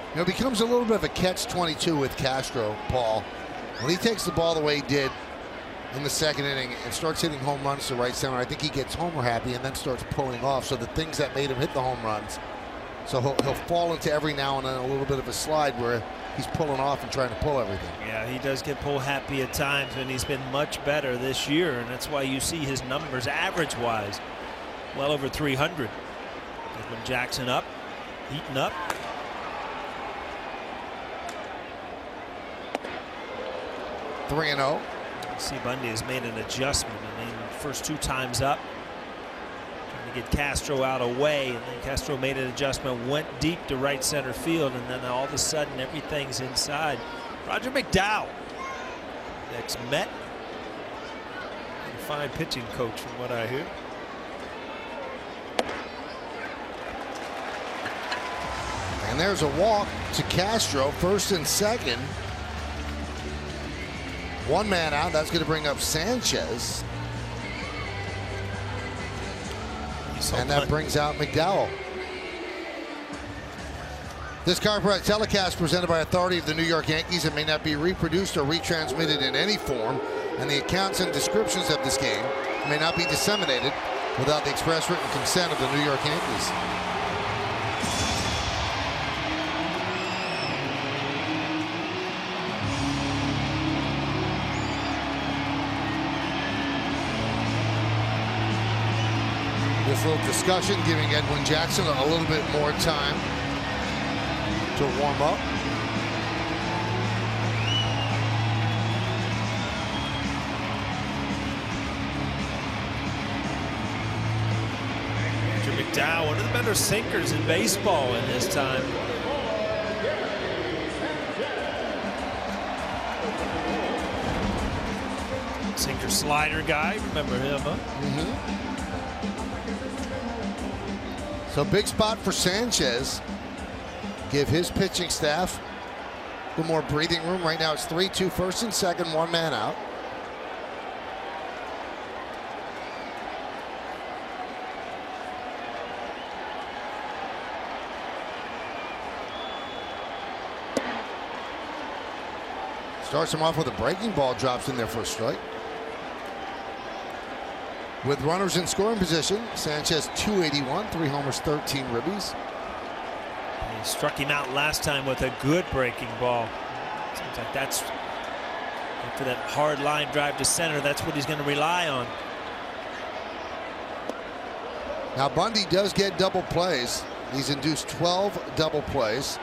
You know, it becomes a little bit of a catch-22 with Castro, Paul. When he takes the ball the way he did in the 2nd inning and starts hitting home runs to right center, I think he gets homer happy and then starts pulling off. So the things that made him hit the home runs, so he'll fall into every now and then a little bit of a slide where he's pulling off and trying to pull everything. Yeah, he does get pull happy at times, and he's been much better this year, and that's why you see his numbers average-wise well over 300. When Jackson up, heating up. 3-0. See, Bundy has made an adjustment. I mean, first 2 times up, trying to get Castro out away, and then Castro made an adjustment, went deep to right center field, and then all of a sudden everything's inside. Roger McDowell, ex-Met, a fine pitching coach from what I hear. And there's a walk to Castro, 1st and 2nd. 1 man out. That's going to bring up Sanchez. And that brings out McDowell. This Carpet telecast presented by authority of the New York Yankees and may not be reproduced or retransmitted in any form, and the accounts and descriptions of this game may not be disseminated without the express written consent of the New York Yankees. This little discussion giving Edwin Jackson a little bit more time to warm up. McDowell, one of the better sinkers in baseball in his time. Sinker slider guy, remember him, huh? So big spot for Sanchez. Give his pitching staff a little more breathing room. Right now it's 3-2 first and second, one man out. Starts him off with a breaking ball, drops in there for a strike. With runners in scoring position, Sanchez 281, 3 homers, 13 ribbies. He struck him out last time with a good breaking ball. Seems like that's after that hard line drive to center. That's what he's going to rely on. Now Bundy does get double plays. He's induced 12 double plays,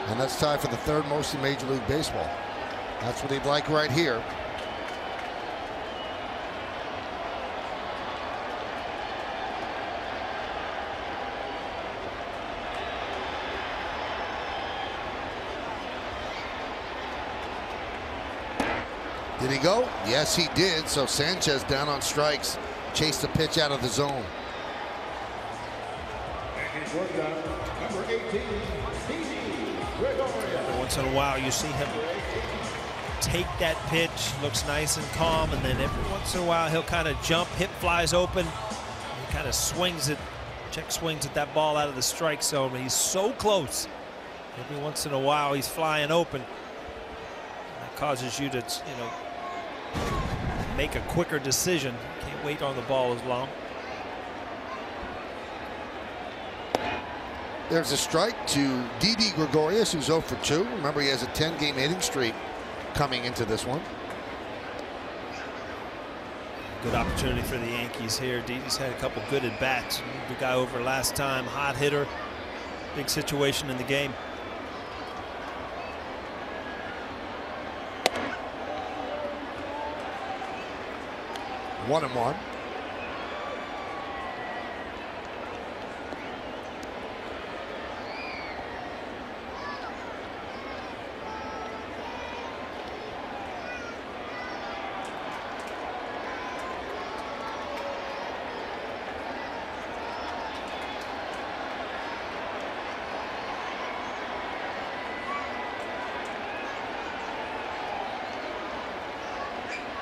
and that's tied for the third most in Major League Baseball. That's what he'd like right here. Did he go? Yes, he did. So Sanchez down on strikes. Chased the pitch out of the zone. Every once in a while you see him take that pitch, looks nice and calm, and then every once in a while he'll kind of jump, hip flies open, he kind of swings it, check swings at that ball out of the strike zone. But he's so close. Every once in a while he's flying open. That causes you to, you know, make a quicker decision. Can't wait on the ball as long. There's a strike to Didi Gregorius, who's 0 for 2. Remember, he has a 10-game hitting streak coming into this one. Good opportunity for the Yankees here. Didi's had a couple good at bats. The guy over last time, hot hitter, big situation in the game. One and one.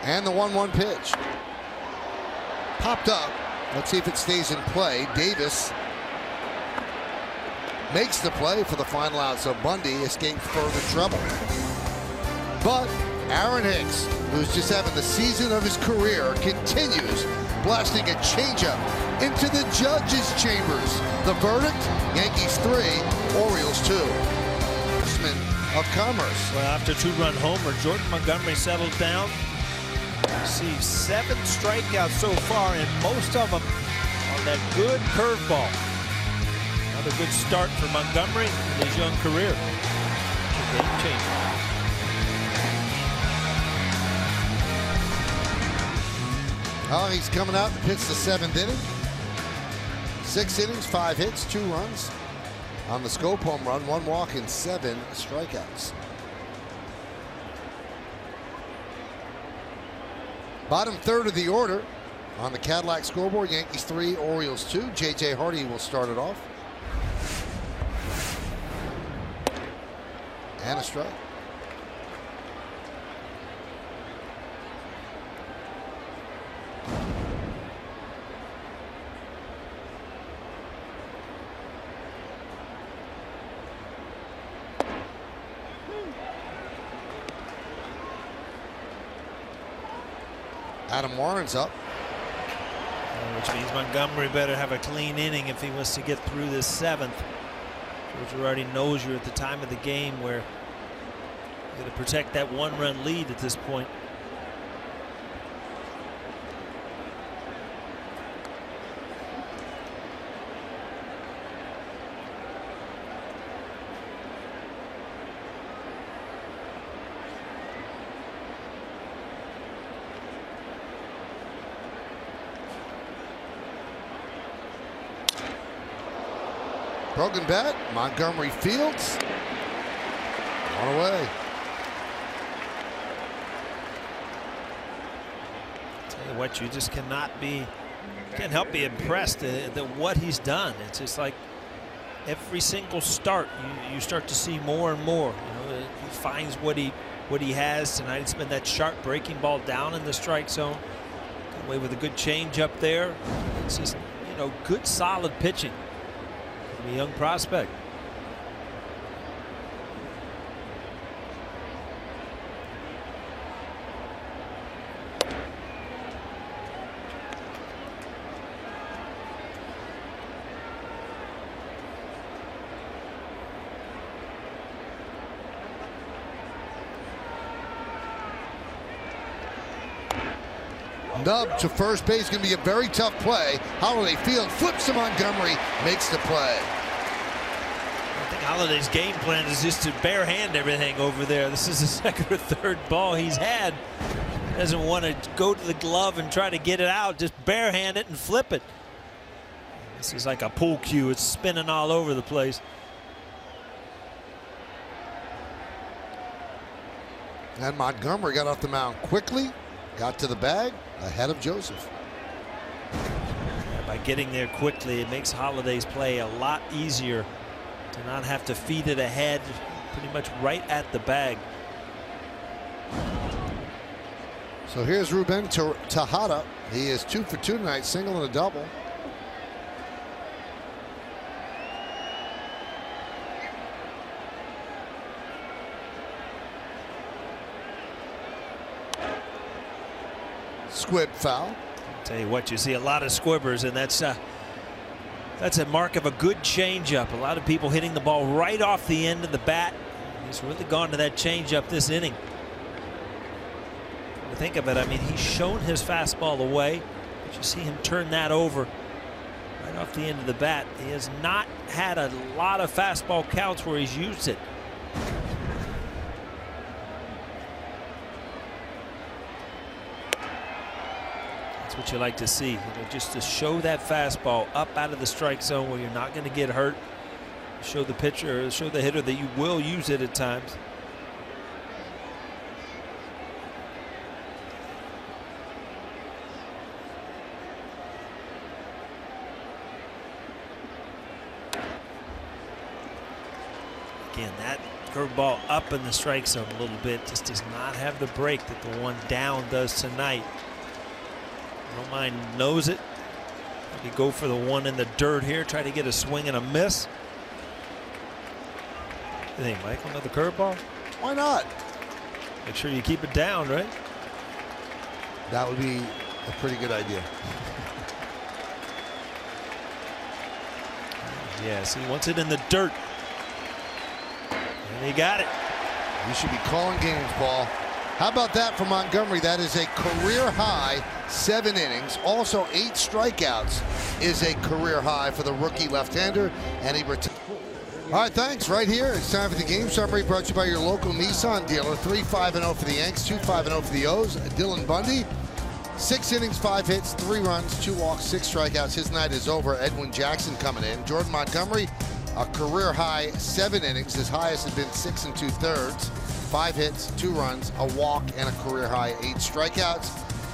And the 1-1 pitch. Popped up. Let's see if it stays in play. Davis makes the play for the final out, so Bundy escaped further trouble. But Aaron Hicks, who's just having the season of his career, continues blasting a changeup into the judges' chambers. The verdict, Yankees 3, Orioles 2. Of Commerce. Well, after a 2-run homer, Jordan Montgomery settled down. Received 7 strikeouts so far, and most of them on that good curveball. Another good start for Montgomery in his young career. A game changer. Oh, he's coming out to pitch the 7th inning. 6 innings, 5 hits, 2 runs. On the scope home run, 1 walk and 7 strikeouts. Bottom third of the order on the Cadillac scoreboard, Yankees 3, Orioles 2. J.J. Hardy will start it off. And a strike. We're Which means Montgomery better have a clean inning if he wants to get through this 7th. George already knows you're at the time of the game where you're going to protect that 1-run lead at this point. Broken bat. Montgomery fields. On away. Tell you what, you just can't help be impressed at what he's done. It's just like every single start you start to see more and more. You know, he finds what he has tonight. It's been that sharp breaking ball down in the strike zone. Got away with a good change up there. It's just, you know, good solid pitching. A young prospect. Nub to first base, going to be a very tough play. Holiday field flips to Montgomery, makes the play. I think Holiday's game plan is just to barehand everything over there. This is the second or third ball he's had. He doesn't want to go to the glove and try to get it out. Just barehand it and flip it. This is like a pool cue. It's spinning all over the place. And Montgomery got off the mound quickly, got to the bag ahead of Joseph. By getting there quickly, it makes Holiday's play a lot easier to not have to feed it ahead, pretty much right at the bag. So here's Ruben Tejada. He is 2 for 2 tonight, single and a double. Squib foul. Tell you what, you see a lot of squibbers, and that's a mark of a good changeup. A lot of people hitting the ball right off the end of the bat. He's really gone to that changeup this inning. When you think of it, I mean, he's shown his fastball away, but you see him turn that over right off the end of the bat. He has not had a lot of fastball counts where he's used it. That's what you like to see, you know, just to show that fastball up out of the strike zone where you're not going to get hurt. Show the pitcher, show the hitter that you will use it at times. Again, that curveball up in the strike zone a little bit just does not have the break that the one down does tonight. Don't mind knows it. Maybe go for the one in the dirt here. Try to get a swing and a miss. What do you think, Michael? Another curveball? Why not? Make sure you keep it down, right? That would be a pretty good idea. Yes, he wants it in the dirt. And he got it. You should be calling games, Paul. How about that for Montgomery? That is a career high 7 innings. Also 8 strikeouts is a career high for the rookie left-hander. And he retired. All right, thanks. Right here, it's time for the game summary brought to you by your local Nissan dealer. 3-5-0 for the Yanks, 2-5-0 for the O's. Dylan Bundy, 6 innings, 5 hits, 3 runs, 2 walks, 6 strikeouts. His night is over. Edwin Jackson coming in. Jordan Montgomery, a career high 7 innings. His highest has been 6 2/3. 5 hits, 2 runs, a walk, and a career high 8 strikeouts.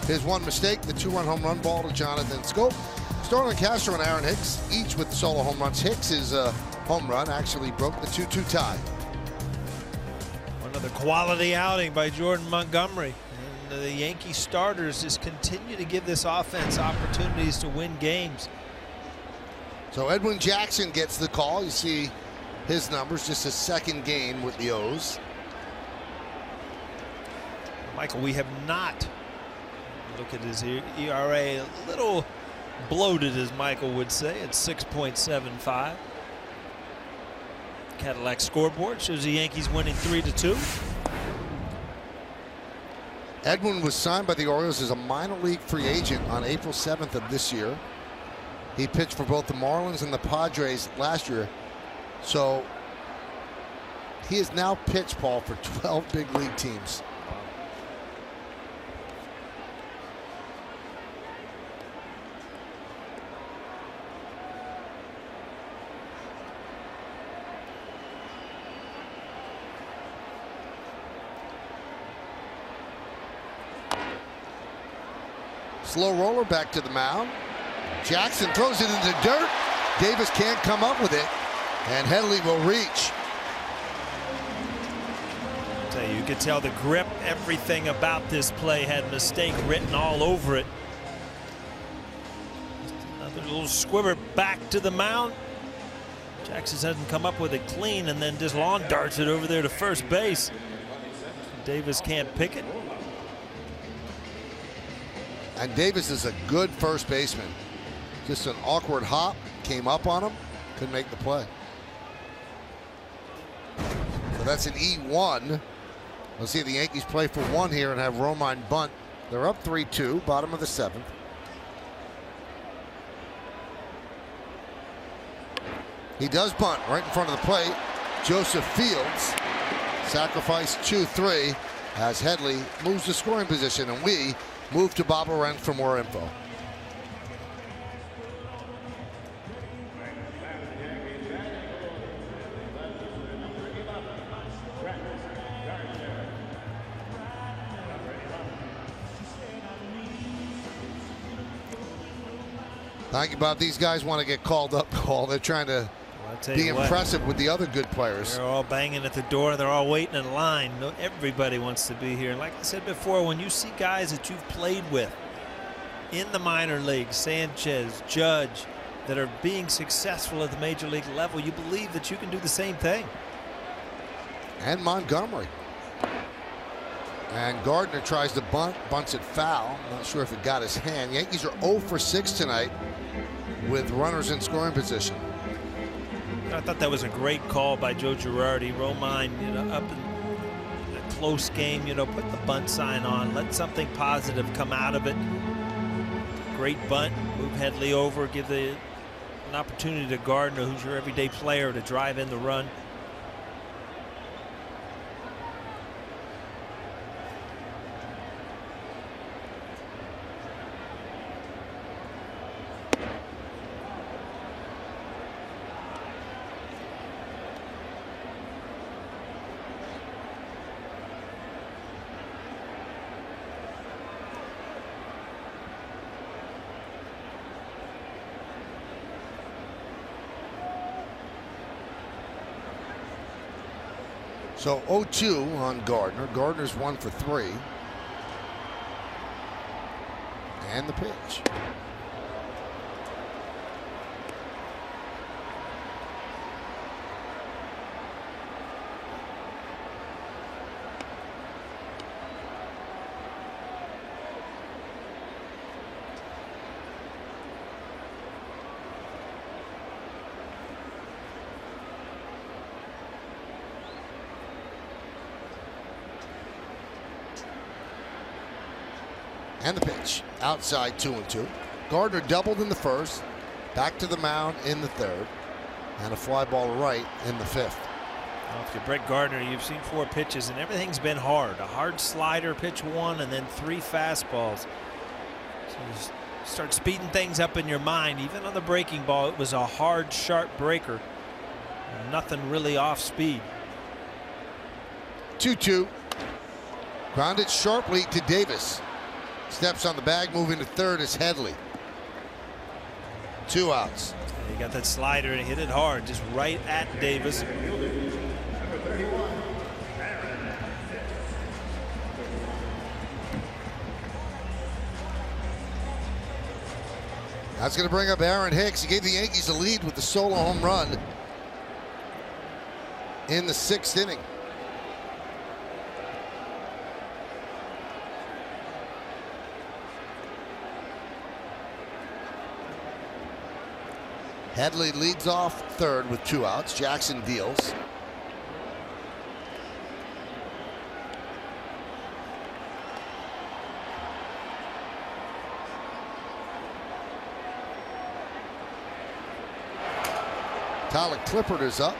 His one mistake, the 2-run home run ball to Jonathan Scope. Starlin Castro and Aaron Hicks, each with solo home runs. Hicks' home run actually broke the 2-2 tie. Another quality outing by Jordan Montgomery. And the Yankee starters just continue to give this offense opportunities to win games. So Edwin Jackson gets the call. You see his numbers, just his 2nd game with the O's. Michael, we have not, look at his ERA, a little bloated, as Michael would say, at 6.75. Cadillac scoreboard shows the Yankees winning 3-2. Edwin was signed by the Orioles as a minor league free agent on April 7th of this year. He pitched for both the Marlins and the Padres last year. So he has now pitched, Paul, for 12 big league teams. Slow roller back to the mound. Jackson throws it into dirt. Davis can't come up with it, and Headley will reach. You could tell the grip, everything about this play had mistake written all over it. Another little squibber back to the mound. Jackson hasn't come up with it clean, and then just lawn darts it over there to first base. Davis can't pick it. And Davis is a good first baseman. Just an awkward hop, came up on him, couldn't make the play. So that's an E1. Let's see the Yankees play for one here and have Romine bunt. They're up 3-2, bottom of the 7th. He does bunt right in front of the plate. Joseph Fields sacrifice 2-3 as Headley moves to scoring position, and we move to Bob Lorenz for more info. Thank you, Bob. These guys want to get called up, Paul. They're trying to be impressive with the other good players. They're all banging at the door. They're all waiting in line. Everybody wants to be here. And like I said before, when you see guys that you've played with in the minor leagues, Sanchez, Judge, that are being successful at the major league level, you believe that you can do the same thing. And Montgomery. And Gardner tries to bunt, bunts it foul. Not sure if it got his hand. Yankees are 0 for 6 tonight with runners in scoring position. I thought that was a great call by Joe Girardi. Romine, up in a close game, put the bunt sign on, let something positive come out of it. Great bunt, move Headley over, give an opportunity to Gardner, who's your everyday player, to drive in the run. So 0-2 on Gardner. Gardner's 1 for 3. And the pitch. And the pitch outside, 2-2. Gardner doubled in the first, back to the mound in the third, and a fly ball right in the 5th. Well, if you break Gardner, you've seen 4 pitches, and everything's been hard. A hard slider, pitch 1, and then 3 fastballs. So you start speeding things up in your mind. Even on the breaking ball, it was a hard, sharp breaker. Nothing really off speed. 2-2. Grounded sharply to Davis. Steps on the bag, moving to third is Headley. 2 outs. You got that slider and hit it hard, just right at Davis. That's going to bring up Aaron Hicks. He gave the Yankees a lead with the solo home run in the 6th inning. Headley leads off third with 2 outs. Jackson deals. Tyler Clippard is up.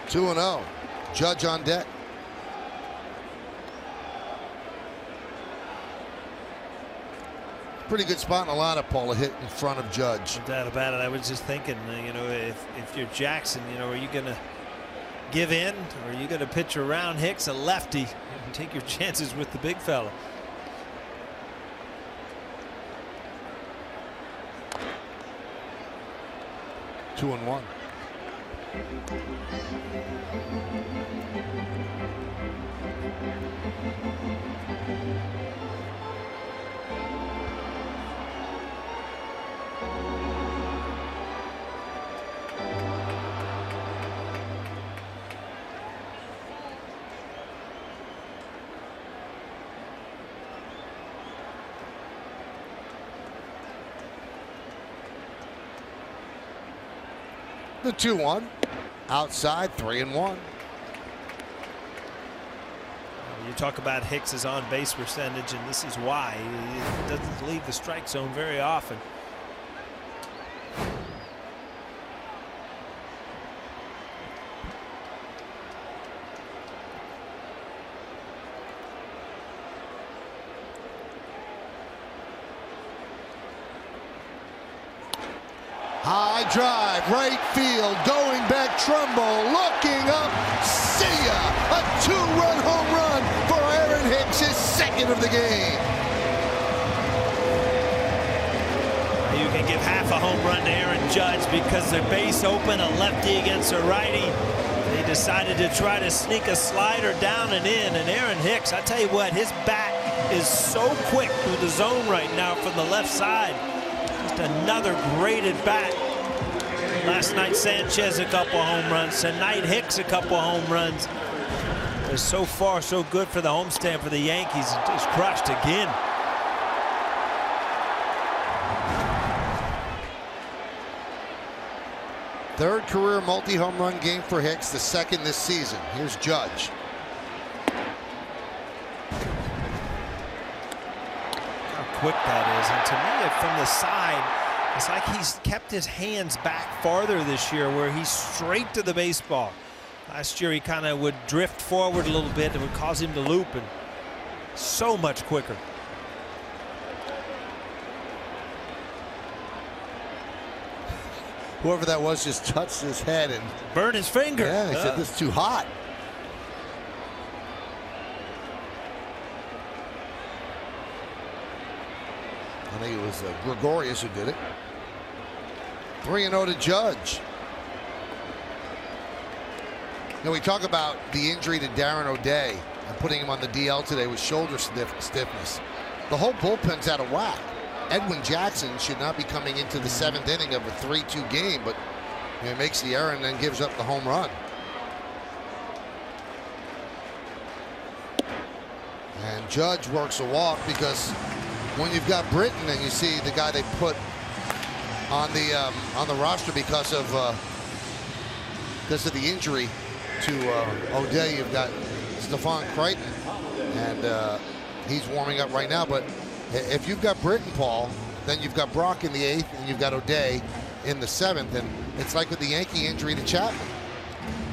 Two and 0. Judge on deck. Pretty good spot in the lineup, Paul, to hit in front of Judge. No doubt about it. I was just thinking, you know, if you're Jackson, you know, are you going to give in, or are you going to pitch around Hicks, a lefty, and take your chances with the big fella? Two and 1. The 2-1. Outside, 3 and 1. You talk about Hicks's on base percentage, and this is why he doesn't leave the strike zone very often. High drive, right field, going back, Trumbo, looking up, see ya! A 2-run home run for Aaron Hicks, his second of the game. You can give half a home run to Aaron Judge because they're base open, a lefty against a righty. They decided to try to sneak a slider down and in, and Aaron Hicks, I tell you what, his bat is so quick through the zone right now from the left side. Just another great at bat. Last night Sanchez a couple home runs. Tonight Hicks a couple home runs. They're so far so good for the homestand for the Yankees. Just crushed again. Third career multi-home run game for Hicks, the second this season. Here's Judge. How quick that is. And to me, from the side, it's like he's kept his hands back farther this year, where he's straight to the baseball. Last year he kind of would drift forward a little bit. It would cause him to loop, and so much quicker. Whoever that was just touched his head and burned his finger. Yeah, he said, this is too hot. I think it was Gregorius who did it. 3-0 to Judge. Now we talk about the injury to Darren O'Day and putting him on the DL today with shoulder stiffness. The whole bullpen's out of whack. Edwin Jackson should not be coming into the 7th inning of a 3-2 game, but he makes the error and then gives up the home run. And Judge works a walk because when you've got Britton and you see the guy they put on the roster because of the injury to O'Day, you've got Stephon Crichton, and he's warming up right now. But if you've got Britton, Paul, then you've got Brock in the 8th, and you've got O'Day in the 7th, and it's like with the Yankee injury to Chapman.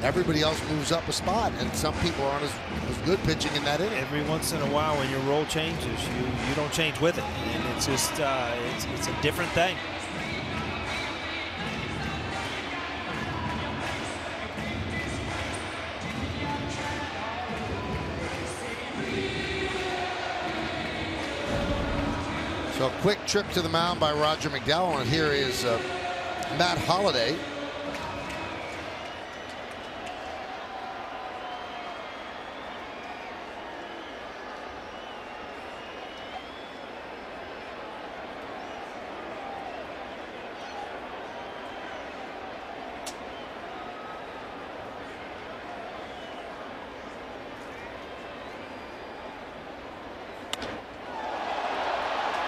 Everybody else moves up a spot, and some people aren't as good pitching in that inning. Every once in a while, when your role changes, you don't change with it, and it's just it's a different thing. So a quick trip to the mound by Roger McDowell, and here is Matt Holliday.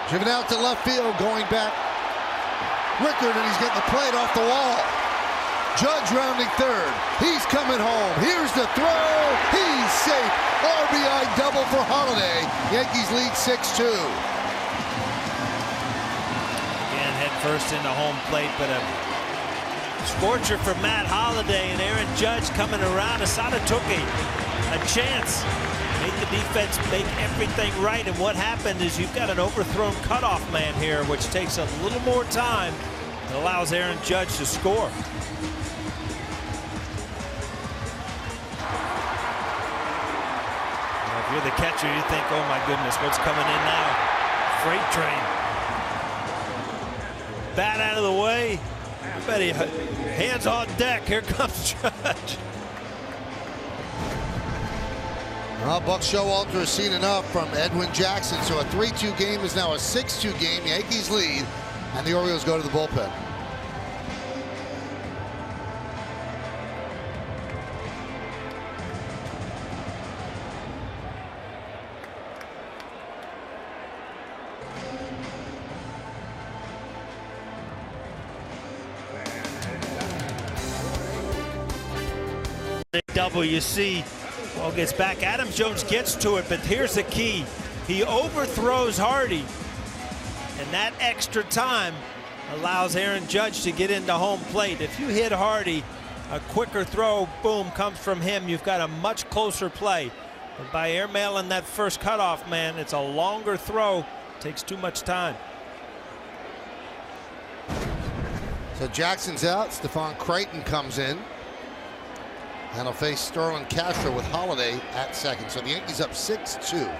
Driven out to left field, going back. Rickard, and he's getting the plate off the wall. Judge rounding third. He's coming home. Here's the throw. He's safe. RBI double for Holiday. Yankees lead 6-2. Again, head first into home plate, but a scorcher for Matt Holiday, and Aaron Judge coming around. Asada took a chance. Made the defense make everything right, and what happened is you've got an overthrown cutoff man here, which takes a little more time. It allows Aaron Judge to score. Now, if you're the catcher, you think, oh my goodness, what's coming in now? Freight train. Bat out of the way. Everybody, hands on deck. Here comes Judge. Well, Buck Showalter has seen enough from Edwin Jackson, so a 3-2 game is now a 6-2 game. Yankees lead, and the Orioles go to the bullpen. Double, you see. Well, gets back. Adam Jones gets to it, but here's the key. He overthrows Hardy, and that extra time allows Aaron Judge to get into home plate. If you hit Hardy, a quicker throw, boom, comes from him. You've got a much closer play. But by airmailing that first cutoff man, it's a longer throw. Takes too much time. So Jackson's out. Stephon Creighton comes in. And he'll face Sterling Castro with Holiday at second. So the Yankees up 6-2.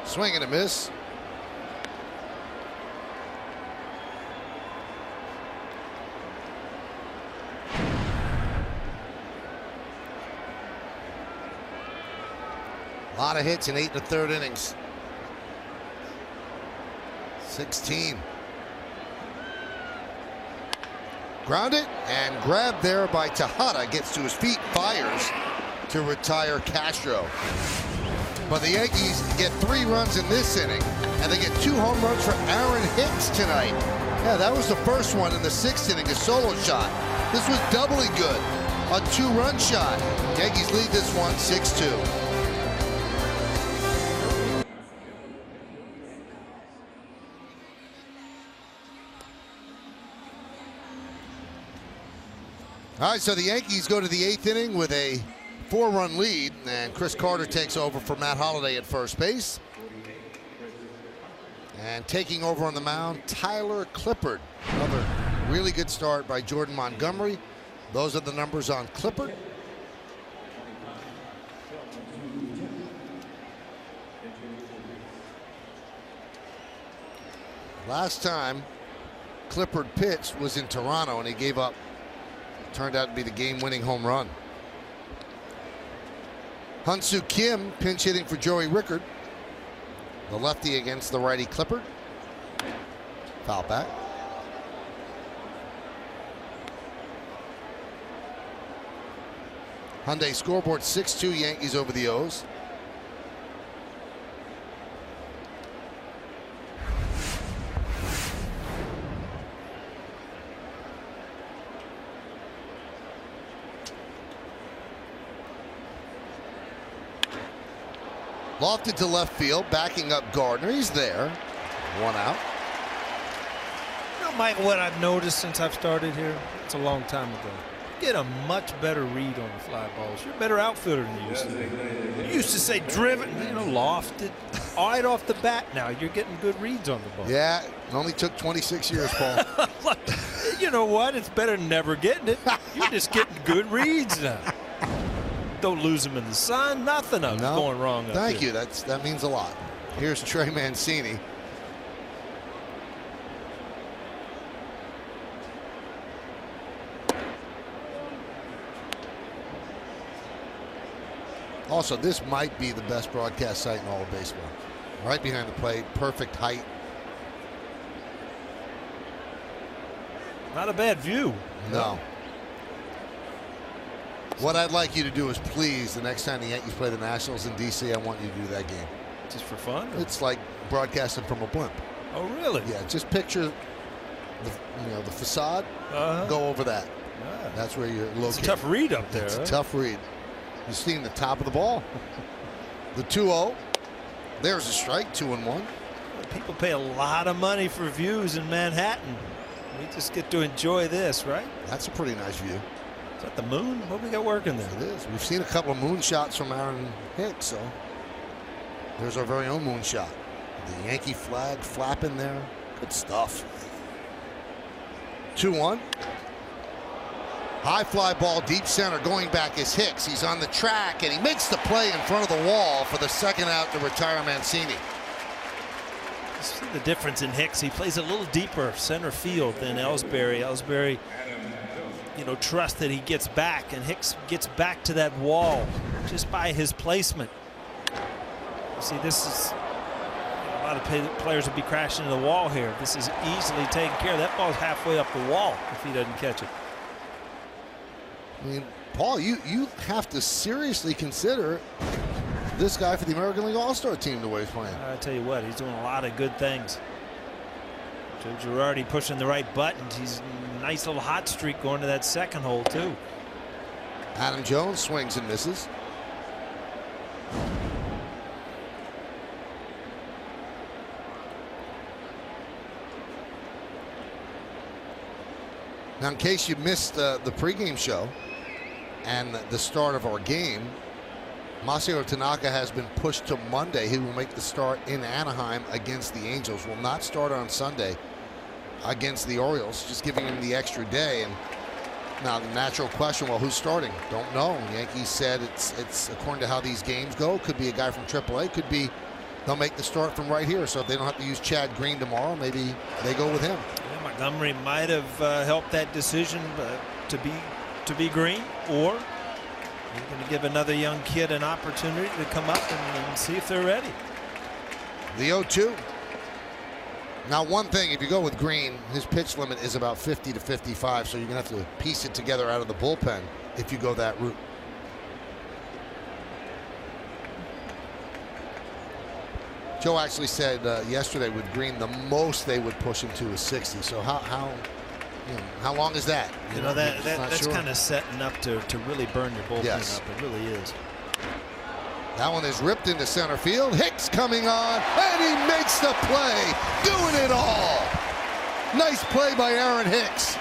Swing and a miss. A lot of hits in 8 1/3 innings. 16. Grounded and grabbed there by Tejada. Gets to his feet, fires to retire Castro. But the Yankees get 3 runs in this inning, and they get 2 home runs for Aaron Hicks tonight. Yeah, that was the first one in the 6th inning, a solo shot. This was doubly good, a 2-run shot. Yankees lead this one 6-2. All right, so the Yankees go to the 8th inning with a 4-run lead, and Chris Carter takes over for Matt Holiday at first base. And taking over on the mound, Tyler Clippard. Another really good start by Jordan Montgomery. Those are the numbers on Clippard. Last time Clippard pitched was in Toronto, and he gave up. Turned out to be the game-winning home run. Hyun-Soo Kim pinch hitting for Joey Rickard. The lefty against the righty Clippard. Foul back. Hyundai scoreboard 6-2 Yankees over the O's. Lofted to left field, backing up Gardner. He's there. 1 out. You know, Mike, what I've noticed since I've started here, it's a long time ago. You get a much better read on the fly balls. You're a better outfielder than you used to be. You used to say driven, you know, lofted, right off the bat. Now you're getting good reads on the ball. Yeah, it only took 26 years, Paul. Look, you know what? It's better than never getting it. You're just getting good reads now. Don't lose them in the sun. Nothing of it's going wrong. Thank you. That means a lot. Here's Trey Mancini. Also, this might be the best broadcast site in all of baseball. Right behind the plate, perfect height. Not a bad view. No. What I'd like you to do is, please, the next time the Yankees play the Nationals in D.C., I want you to do that game. Just for fun? Or? It's like broadcasting from a blimp. Oh, really? Yeah, just picture the facade. Go over that. Ah. That's where you're located. It's a tough read up there. It's a tough read. You've seen the top of the ball. The 2-0. There's a strike, 2-1. People pay a lot of money for views in Manhattan. We just get to enjoy this, right? That's a pretty nice view. Is that the moon? What we got working there? It is. We've seen a couple of moon shots from Aaron Hicks, so there's our very own moon shot. The Yankee flag flapping there. Good stuff. 2-1. High fly ball, deep center. Going back is Hicks. He's on the track, and he makes the play in front of the wall for the second out to retire Mancini. See the difference in Hicks. He plays a little deeper center field than Ellsbury. Ellsbury, trusts that he gets back, and Hicks gets back to that wall just by his placement. You see, this is a lot of players would be crashing into the wall here. This is easily taken care of. That ball's halfway up the wall if he doesn't catch it. I mean, Paul, you have to seriously consider this guy for the American League All-Star team the way he's playing. I tell you what, he's doing a lot of good things. Joe Girardi pushing the right buttons. He's a nice little hot streak going to that second hole too. Adam Jones swings and misses. Now, in case you missed the pregame show and the start of our game, Masahiro Tanaka has been pushed to Monday. He will make the start in Anaheim against the Angels. Will not start on Sunday against the Orioles, just giving him the extra day. And now the natural question, well, who's starting? Don't know. The Yankees said it's according to how these games go. Could be a guy from AAA. Could be they'll make the start from right here. So if they don't have to use Chad Green tomorrow, maybe they go with him. Yeah, Montgomery might have helped that decision to be Green, or you're going to give another young kid an opportunity to come up and see if they're ready. The 0-2. Now, one thing, if you go with Green, his pitch limit is about 50 to 55, so you're going to have to piece it together out of the bullpen if you go that route. Joe actually said yesterday with Green, the most they would push him to is 60. So how long is that? That's sure. kind of setting up to really burn your bullpen Yes. up. It really is. That one is ripped into center field. Hicks coming on, and he makes the play, doing it all. Nice play by Aaron Hicks.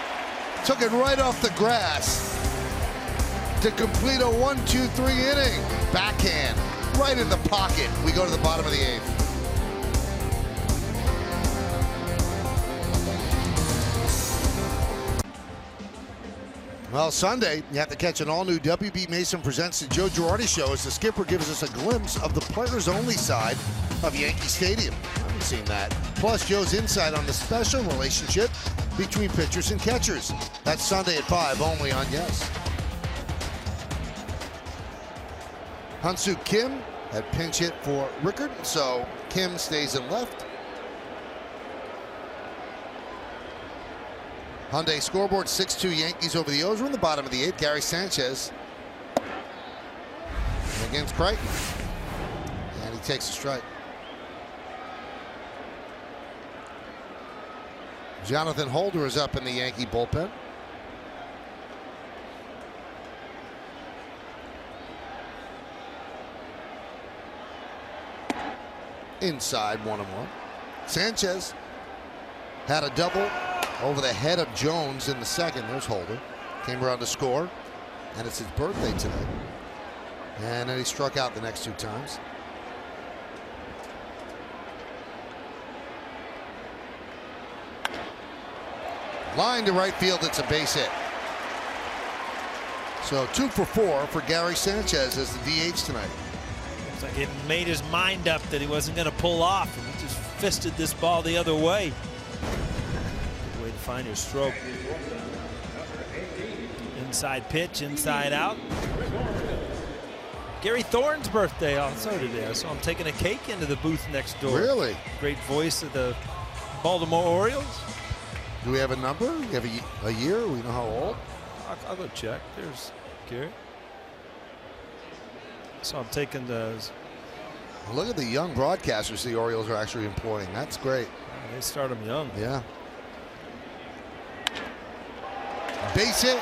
Took it right off the grass to complete a 1-2-3 inning. Backhand, right in the pocket. We go to the bottom of the 8th. Well, Sunday, you have to catch an all-new WB Mason Presents the Joe Girardi Show as the skipper gives us a glimpse of the players-only side of Yankee Stadium. I haven't seen that. Plus, Joe's insight on the special relationship between pitchers and catchers. That's Sunday at 5, only on Yes. Hyun-Soo Kim had pinch hit for Rickard, so Kim stays in left. Hyundai scoreboard 6-2 Yankees over the O's. We're in the bottom of the 8th. Gary Sanchez against Crichton. And he takes a strike. Jonathan Holder is up in the Yankee bullpen. Inside 1-1. Sanchez had a double over the head of Jones in the second. There's Holder. Came around to score. And it's his birthday tonight. And then he struck out the next 2 times. Line to right field. It's a base hit. So 2 for 4 for Gary Sanchez as the DH tonight. Looks like he made his mind up that he wasn't going to pull off, and he just fisted this ball the other way. Good way to find your stroke. Inside pitch, inside out. Gary Thorne's birthday also today. I saw him taking a cake into the booth next door. Really? Great voice of the Baltimore Orioles. Do we have a number? Do we have a year? We know how old? I'll go check. There's Gary. So I'm taking the. Look at the young broadcasters the Orioles are actually employing. That's great. They start them young. Yeah. Base hit.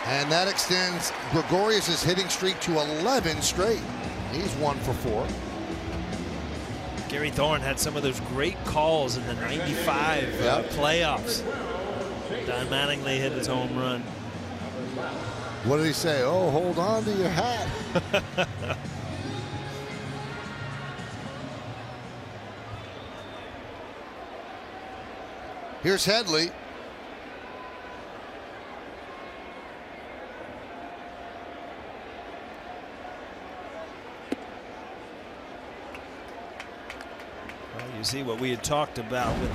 And that extends Gregorius' hitting streak to 11 straight. He's 1 for 4. Gary Thorne had some of those great calls in the 95 playoffs. Don Mattingly hit his home run. What did he say? Oh, hold on to your hat. Here's Headley. Well, you see what we had talked about with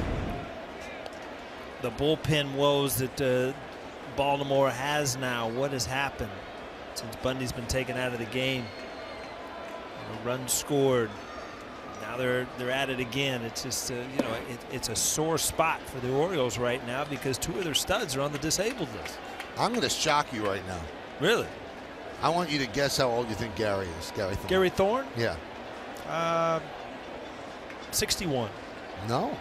the bullpen woes that Baltimore has now. What has happened since Bundy's been taken out of the game? A run scored. Now they're at it again. It's just it's a sore spot for the Orioles right now because 2 of their studs are on the disabled list. I'm going to shock you right now. Really? I want you to guess how old you think Gary is. Gary Thorne. Gary Thorne? Yeah. 61. No.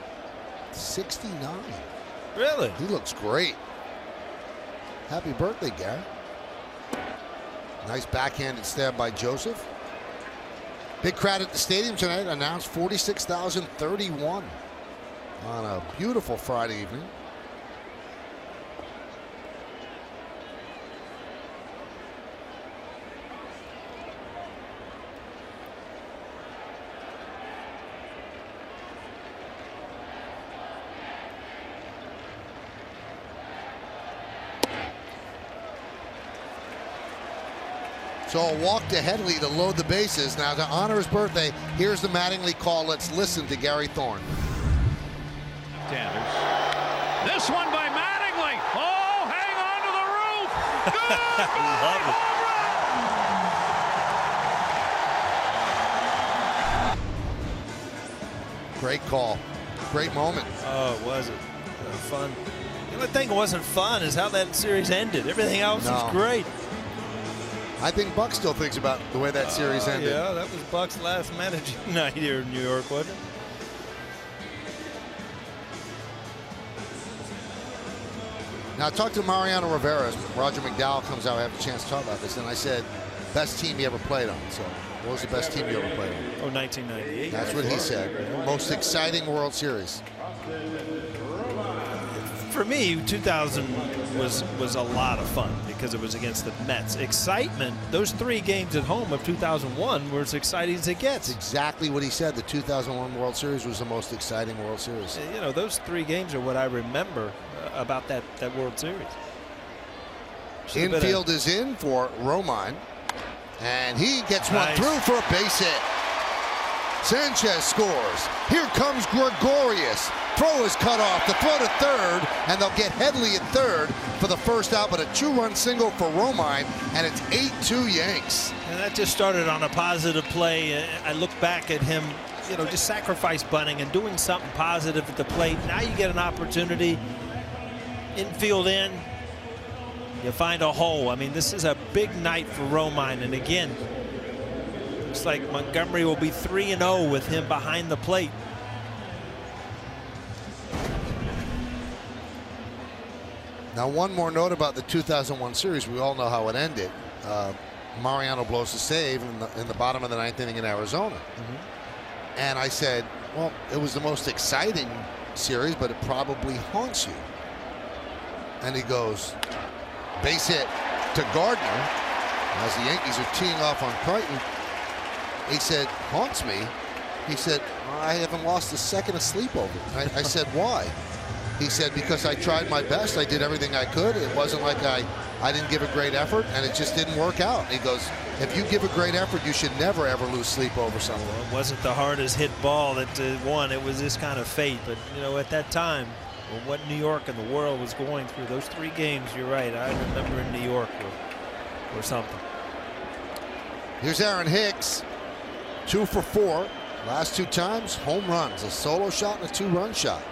69. Really? He looks great. Happy birthday, Gary. Nice backhanded stab by Joseph. Big crowd at the stadium tonight. Announced 46,031 on a beautiful Friday evening. So a walk to Headley to load the bases. Now to honor his birthday, here's the Mattingly call. Let's listen to Gary Thorne. Sanders. This one by Mattingly. Oh, hang on to the roof. Good. Love it. Great call. Great moment. Oh, was it? Fun. The only thing that wasn't fun is how that series ended. Everything else was great. I think Buck still thinks about the way that series ended. Yeah, that was Buck's last managing night here in New York, wasn't it? Now I talked to Mariano Rivera. Roger McDowell comes out. I have a chance to talk about this, and I said, best team he ever played on. So what was the best team you ever played on? Oh, 1998. That's what he said. Most exciting World Series. For me, 2000 was a lot of fun because it was against the Mets. Excitement, those 3 games at home of 2001 were as exciting as it gets. That's exactly what he said. The 2001 World Series was the most exciting World Series. You know, those 3 games are what I remember about that World Series. Infield is in for Romine, and he gets one through for a base hit. Sanchez scores. Here comes Gregorius. Throw is cut off. The throw to third, and they'll get Headley at third for the first out, but a 2-run single for Romine, and it's 8-2 Yanks. And that just started on a positive play. I look back at him, you know, just sacrifice bunting and doing something positive at the plate. Now you get an opportunity. Infield in. You find a hole. I mean, this is a big night for Romine, and again, looks like Montgomery will be 3-0 with him behind the plate. Now, one more note about the 2001 series. We all know how it ended. Mariano blows a save in the bottom of the 9th inning in Arizona. And I said, well, it was the most exciting series, but it probably haunts you. And he goes, base hit to Gardner as the Yankees are teeing off on Crichton. He said, haunts me. He said, I haven't lost a second of sleep over it. I said, why? He said, because I tried my best. I did everything I could. It wasn't like I didn't give a great effort, and it just didn't work out. And he goes, if you give a great effort, you should never, ever lose sleep over something. Well, it wasn't the hardest hit ball that won. It was this kind of fate. But, you know, at that time, what New York and the world was going through, those 3 games, you're right, I remember in New York were something. Here's Aaron Hicks, 2 for 4. Last 2 times, home runs, a solo shot and a 2-run shot.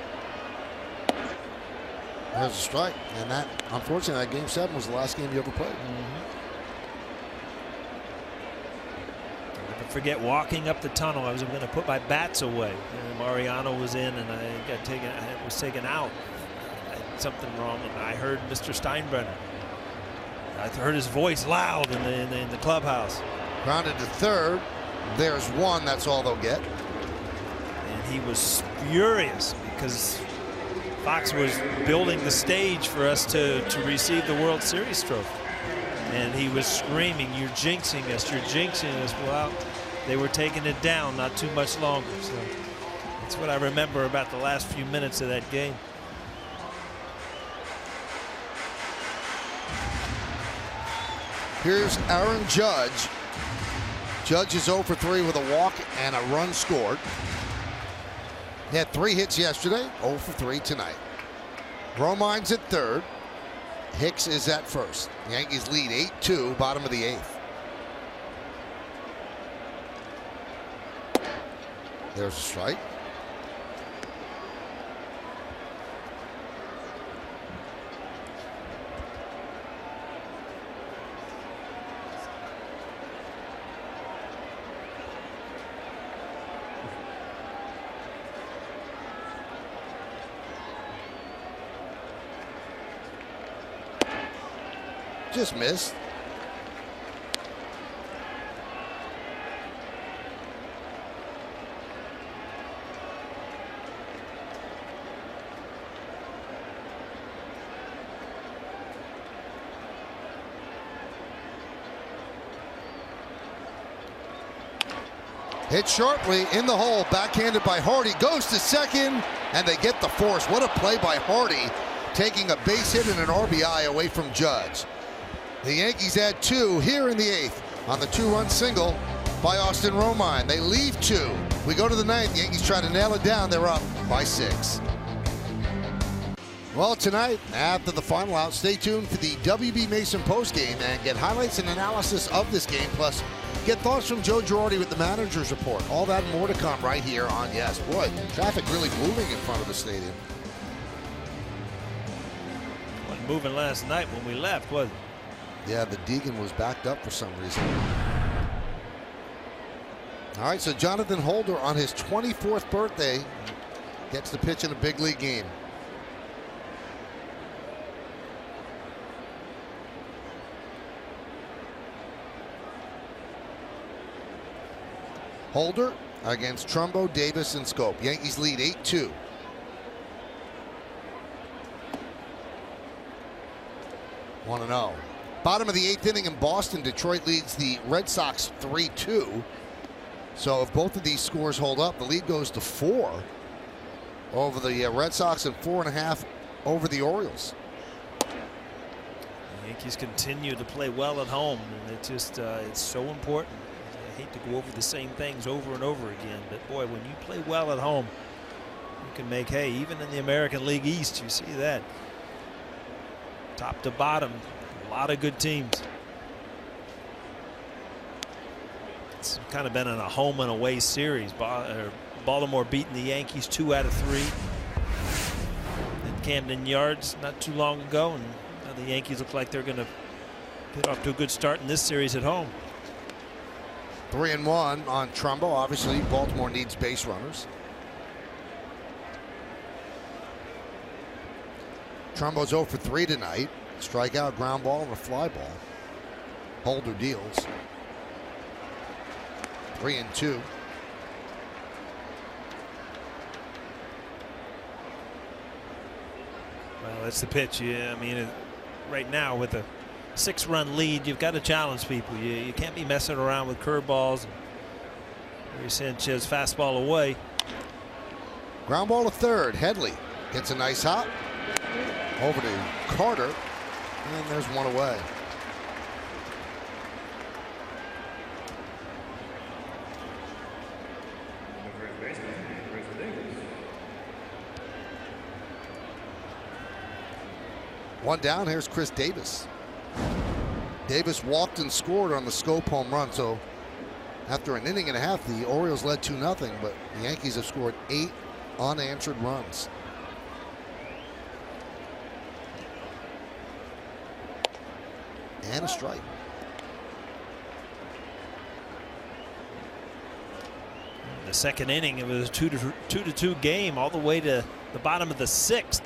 There's a strike, and that, unfortunately, that Game 7 was the last game you ever played. Never forget walking up the tunnel. I was going to put my bats away, and Mariano was in, and I was taken out. I had something wrong, and I heard Mr. Steinbrenner. I heard his voice loud in the clubhouse. Grounded to third. There's one. That's all they'll get. And he was furious because Fox was building the stage for us to receive the World Series trophy. And he was screaming, "You're jinxing us, you're jinxing us." Well, they were taking it down not too much longer. So that's what I remember about the last few minutes of that game. Here's Aaron Judge. Judge is 0 for 3 with a walk and a run scored. He had 3 hits yesterday, 0 for 3 tonight. Romine's at third. Hicks is at first. Yankees lead 8-2, bottom of the 8th. There's a strike. Just missed. Hit sharply in the hole, backhanded by Hardy, goes to second, and they get the force. What a play by Hardy, taking a base hit and an RBI away from Judge. The Yankees add 2 here in the 8th on the 2-run single by Austin Romine. They leave 2. We go to the 9th. The Yankees try to nail it down. They're up by 6. Well, tonight, after the final out, stay tuned for the WB Mason postgame and get highlights and analysis of this game, plus get thoughts from Joe Girardi with the manager's report. All that and more to come right here on Yes. Boy, traffic really moving in front of the stadium. Wasn't moving last night when we left, was it? Yeah, the Deegan was backed up for some reason. All right, so Jonathan Holder on his 24th birthday gets to pitch in a big league game. Holder against Trumbo, Davis, and Scope. Yankees lead 8-2. One 1-0. Bottom of the 8th inning in Boston. Detroit leads the Red Sox 3-2. So if both of these scores hold up, the lead goes to 4 over the Red Sox and 4.5 over the Orioles. The Yankees continue to play well at home, and it just it's so important. I hate to go over the same things over and over again, but boy, when you play well at home, you can make hay. Even in the American League East, you see that. Top to bottom, a lot of good teams. It's kind of been in a home and away series. Baltimore beating the Yankees 2 out of 3 at Camden Yards not too long ago, and now the Yankees look like they're going to get off to a good start in this series at home. 3-1 on Trumbo. Obviously, Baltimore needs base runners. Trumbo's 0 for 3 tonight. Strikeout, ground ball, and a fly ball. Holder deals. 3-2. Well, that's the pitch. Yeah, I mean, right now with a 6-run lead, you've got to challenge people. You can't be messing around with curveballs. Gary Sanchez fastball away. Ground ball to third. Headley gets a nice hop. Over to Carter. And there's one away. One down. Here's Chris Davis. Davis walked and scored on the Scope home run, so After an inning and a half, the Orioles led 2-0, but the Yankees have scored 8 unanswered runs. And a strike. The second inning, it was a 2-2 game all the way to the bottom of the 6th.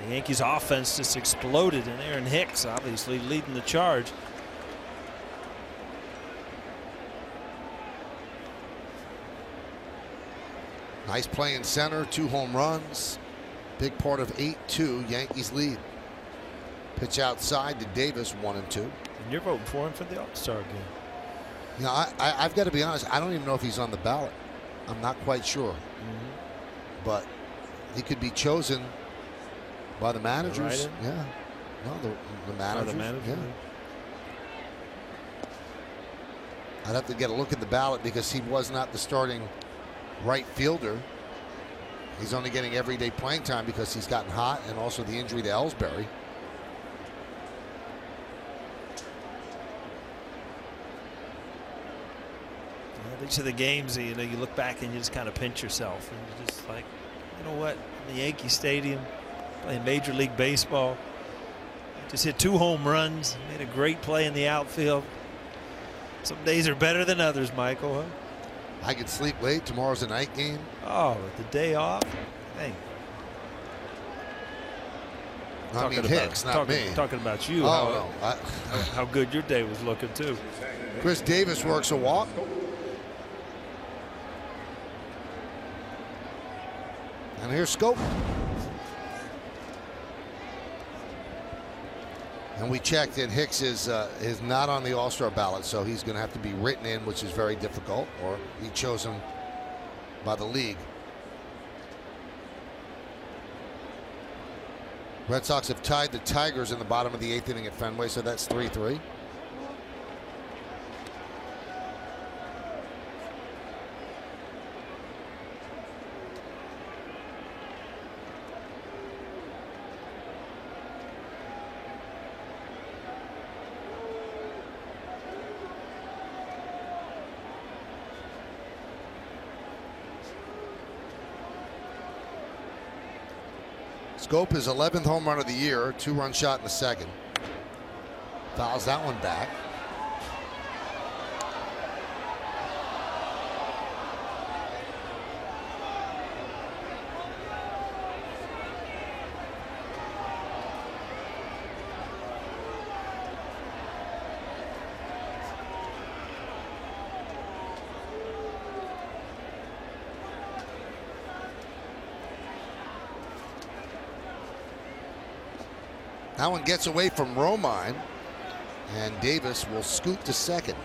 The Yankees offense just exploded, and Aaron Hicks obviously leading the charge. Nice play in center, 2 home runs. Big part of 8-2 Yankees lead. Pitch outside to Davis, 1-2. And you're voting for him for the All-Star game. You know, I've got to be honest, I don't even know if he's on the ballot. I'm not quite sure. But he could be chosen by the managers. Yeah. No, the managers. Yeah. I'd have to get a look at the ballot because he was not the starting right fielder. He's only getting everyday playing time because he's gotten hot, and also the injury to Ellsbury. Each of the games, you know, you look back and you just kind of pinch yourself, and you're just like, you know what, in the Yankee Stadium, playing Major League Baseball, just hit 2 home runs, made a great play in the outfield. Some days are better than others, Michael. Huh? I could sleep late. Tomorrow's a night game. Oh, the day off. Hey. I mean Hicks, not me. Talking about you. Oh, how good your day was looking too. Chris Davis works a walk. And here's Scope. And we checked, and Hicks is not on the All-Star ballot, so he's going to have to be written in, which is very difficult, or be chosen by the league. Red Sox have tied the Tigers in the bottom of the 8th inning at Fenway, so that's 3-3. Scope his 11th home run of the year, 2-run shot in the second. Fouls that one back. That one gets away from Romine, and Davis will scoot to second.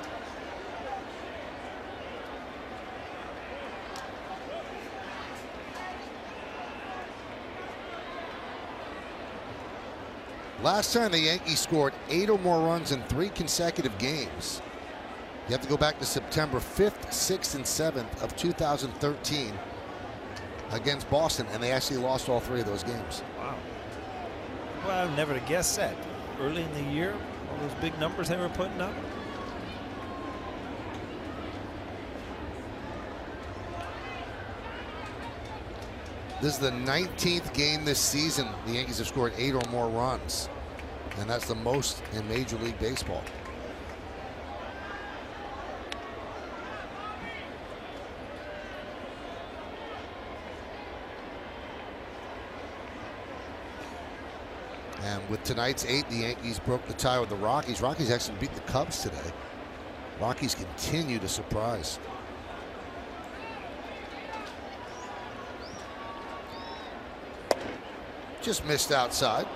Last time the Yankees scored 8 or more runs in 3 consecutive games. You have to go back to September 5th, 6th, and 7th of 2013 against Boston, and they actually lost all 3 of those games. Wow. Well, I never to guess that. Early in the year, all those big numbers they were putting up. This is the 19th game this season the Yankees have scored 8 or more runs, and that's the most in Major League Baseball. And with tonight's 8, the Yankees broke the tie with the Rockies. Rockies actually beat the Cubs today. Rockies continue to surprise. Just missed outside.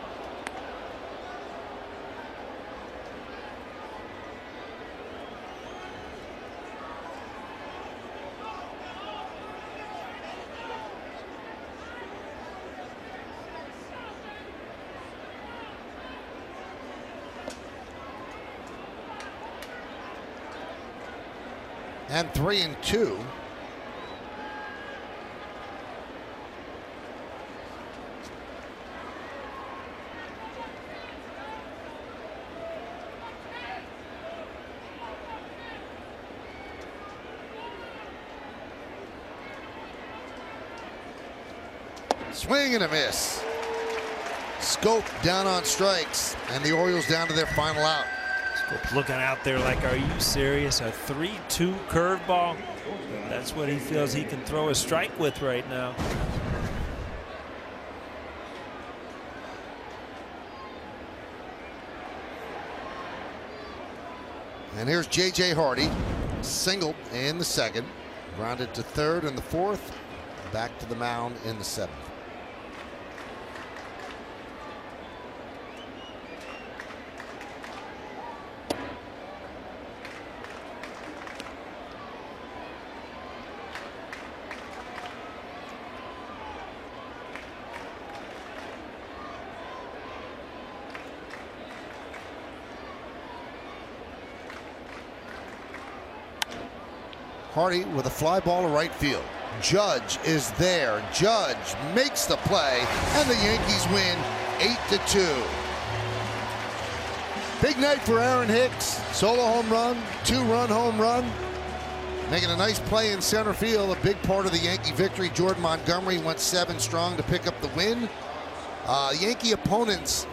And 3-2. Swing and a miss. Scope down on strikes, and the Orioles down to their final out. Scope's looking out there like, are you serious? A 3-2 curveball? That's what he feels he can throw a strike with right now. And here's J.J. Hardy, singled in the second, grounded to third in the fourth, back to the mound in the seventh. Hardy with a fly ball to right field. Judge is there. Judge makes the play, and the Yankees win 8-2. Big night for Aaron Hicks. Solo home run, 2-run home run. Making a nice play in center field, a big part of the Yankee victory. Jordan Montgomery went 7 strong to pick up the win. Yankee opponents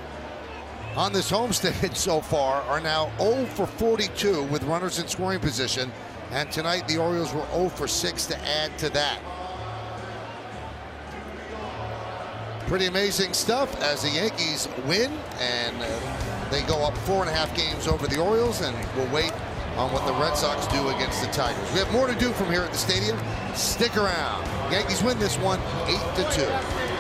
on this homestand so far are now 0 for 42 with runners in scoring position. And tonight the Orioles were 0 for 6 to add to that. Pretty amazing stuff as the Yankees win, and they go up 4.5 games over the Orioles, and we'll wait on what the Red Sox do against the Tigers. We have more to do from here at the stadium. Stick around. Yankees win this one 8-2.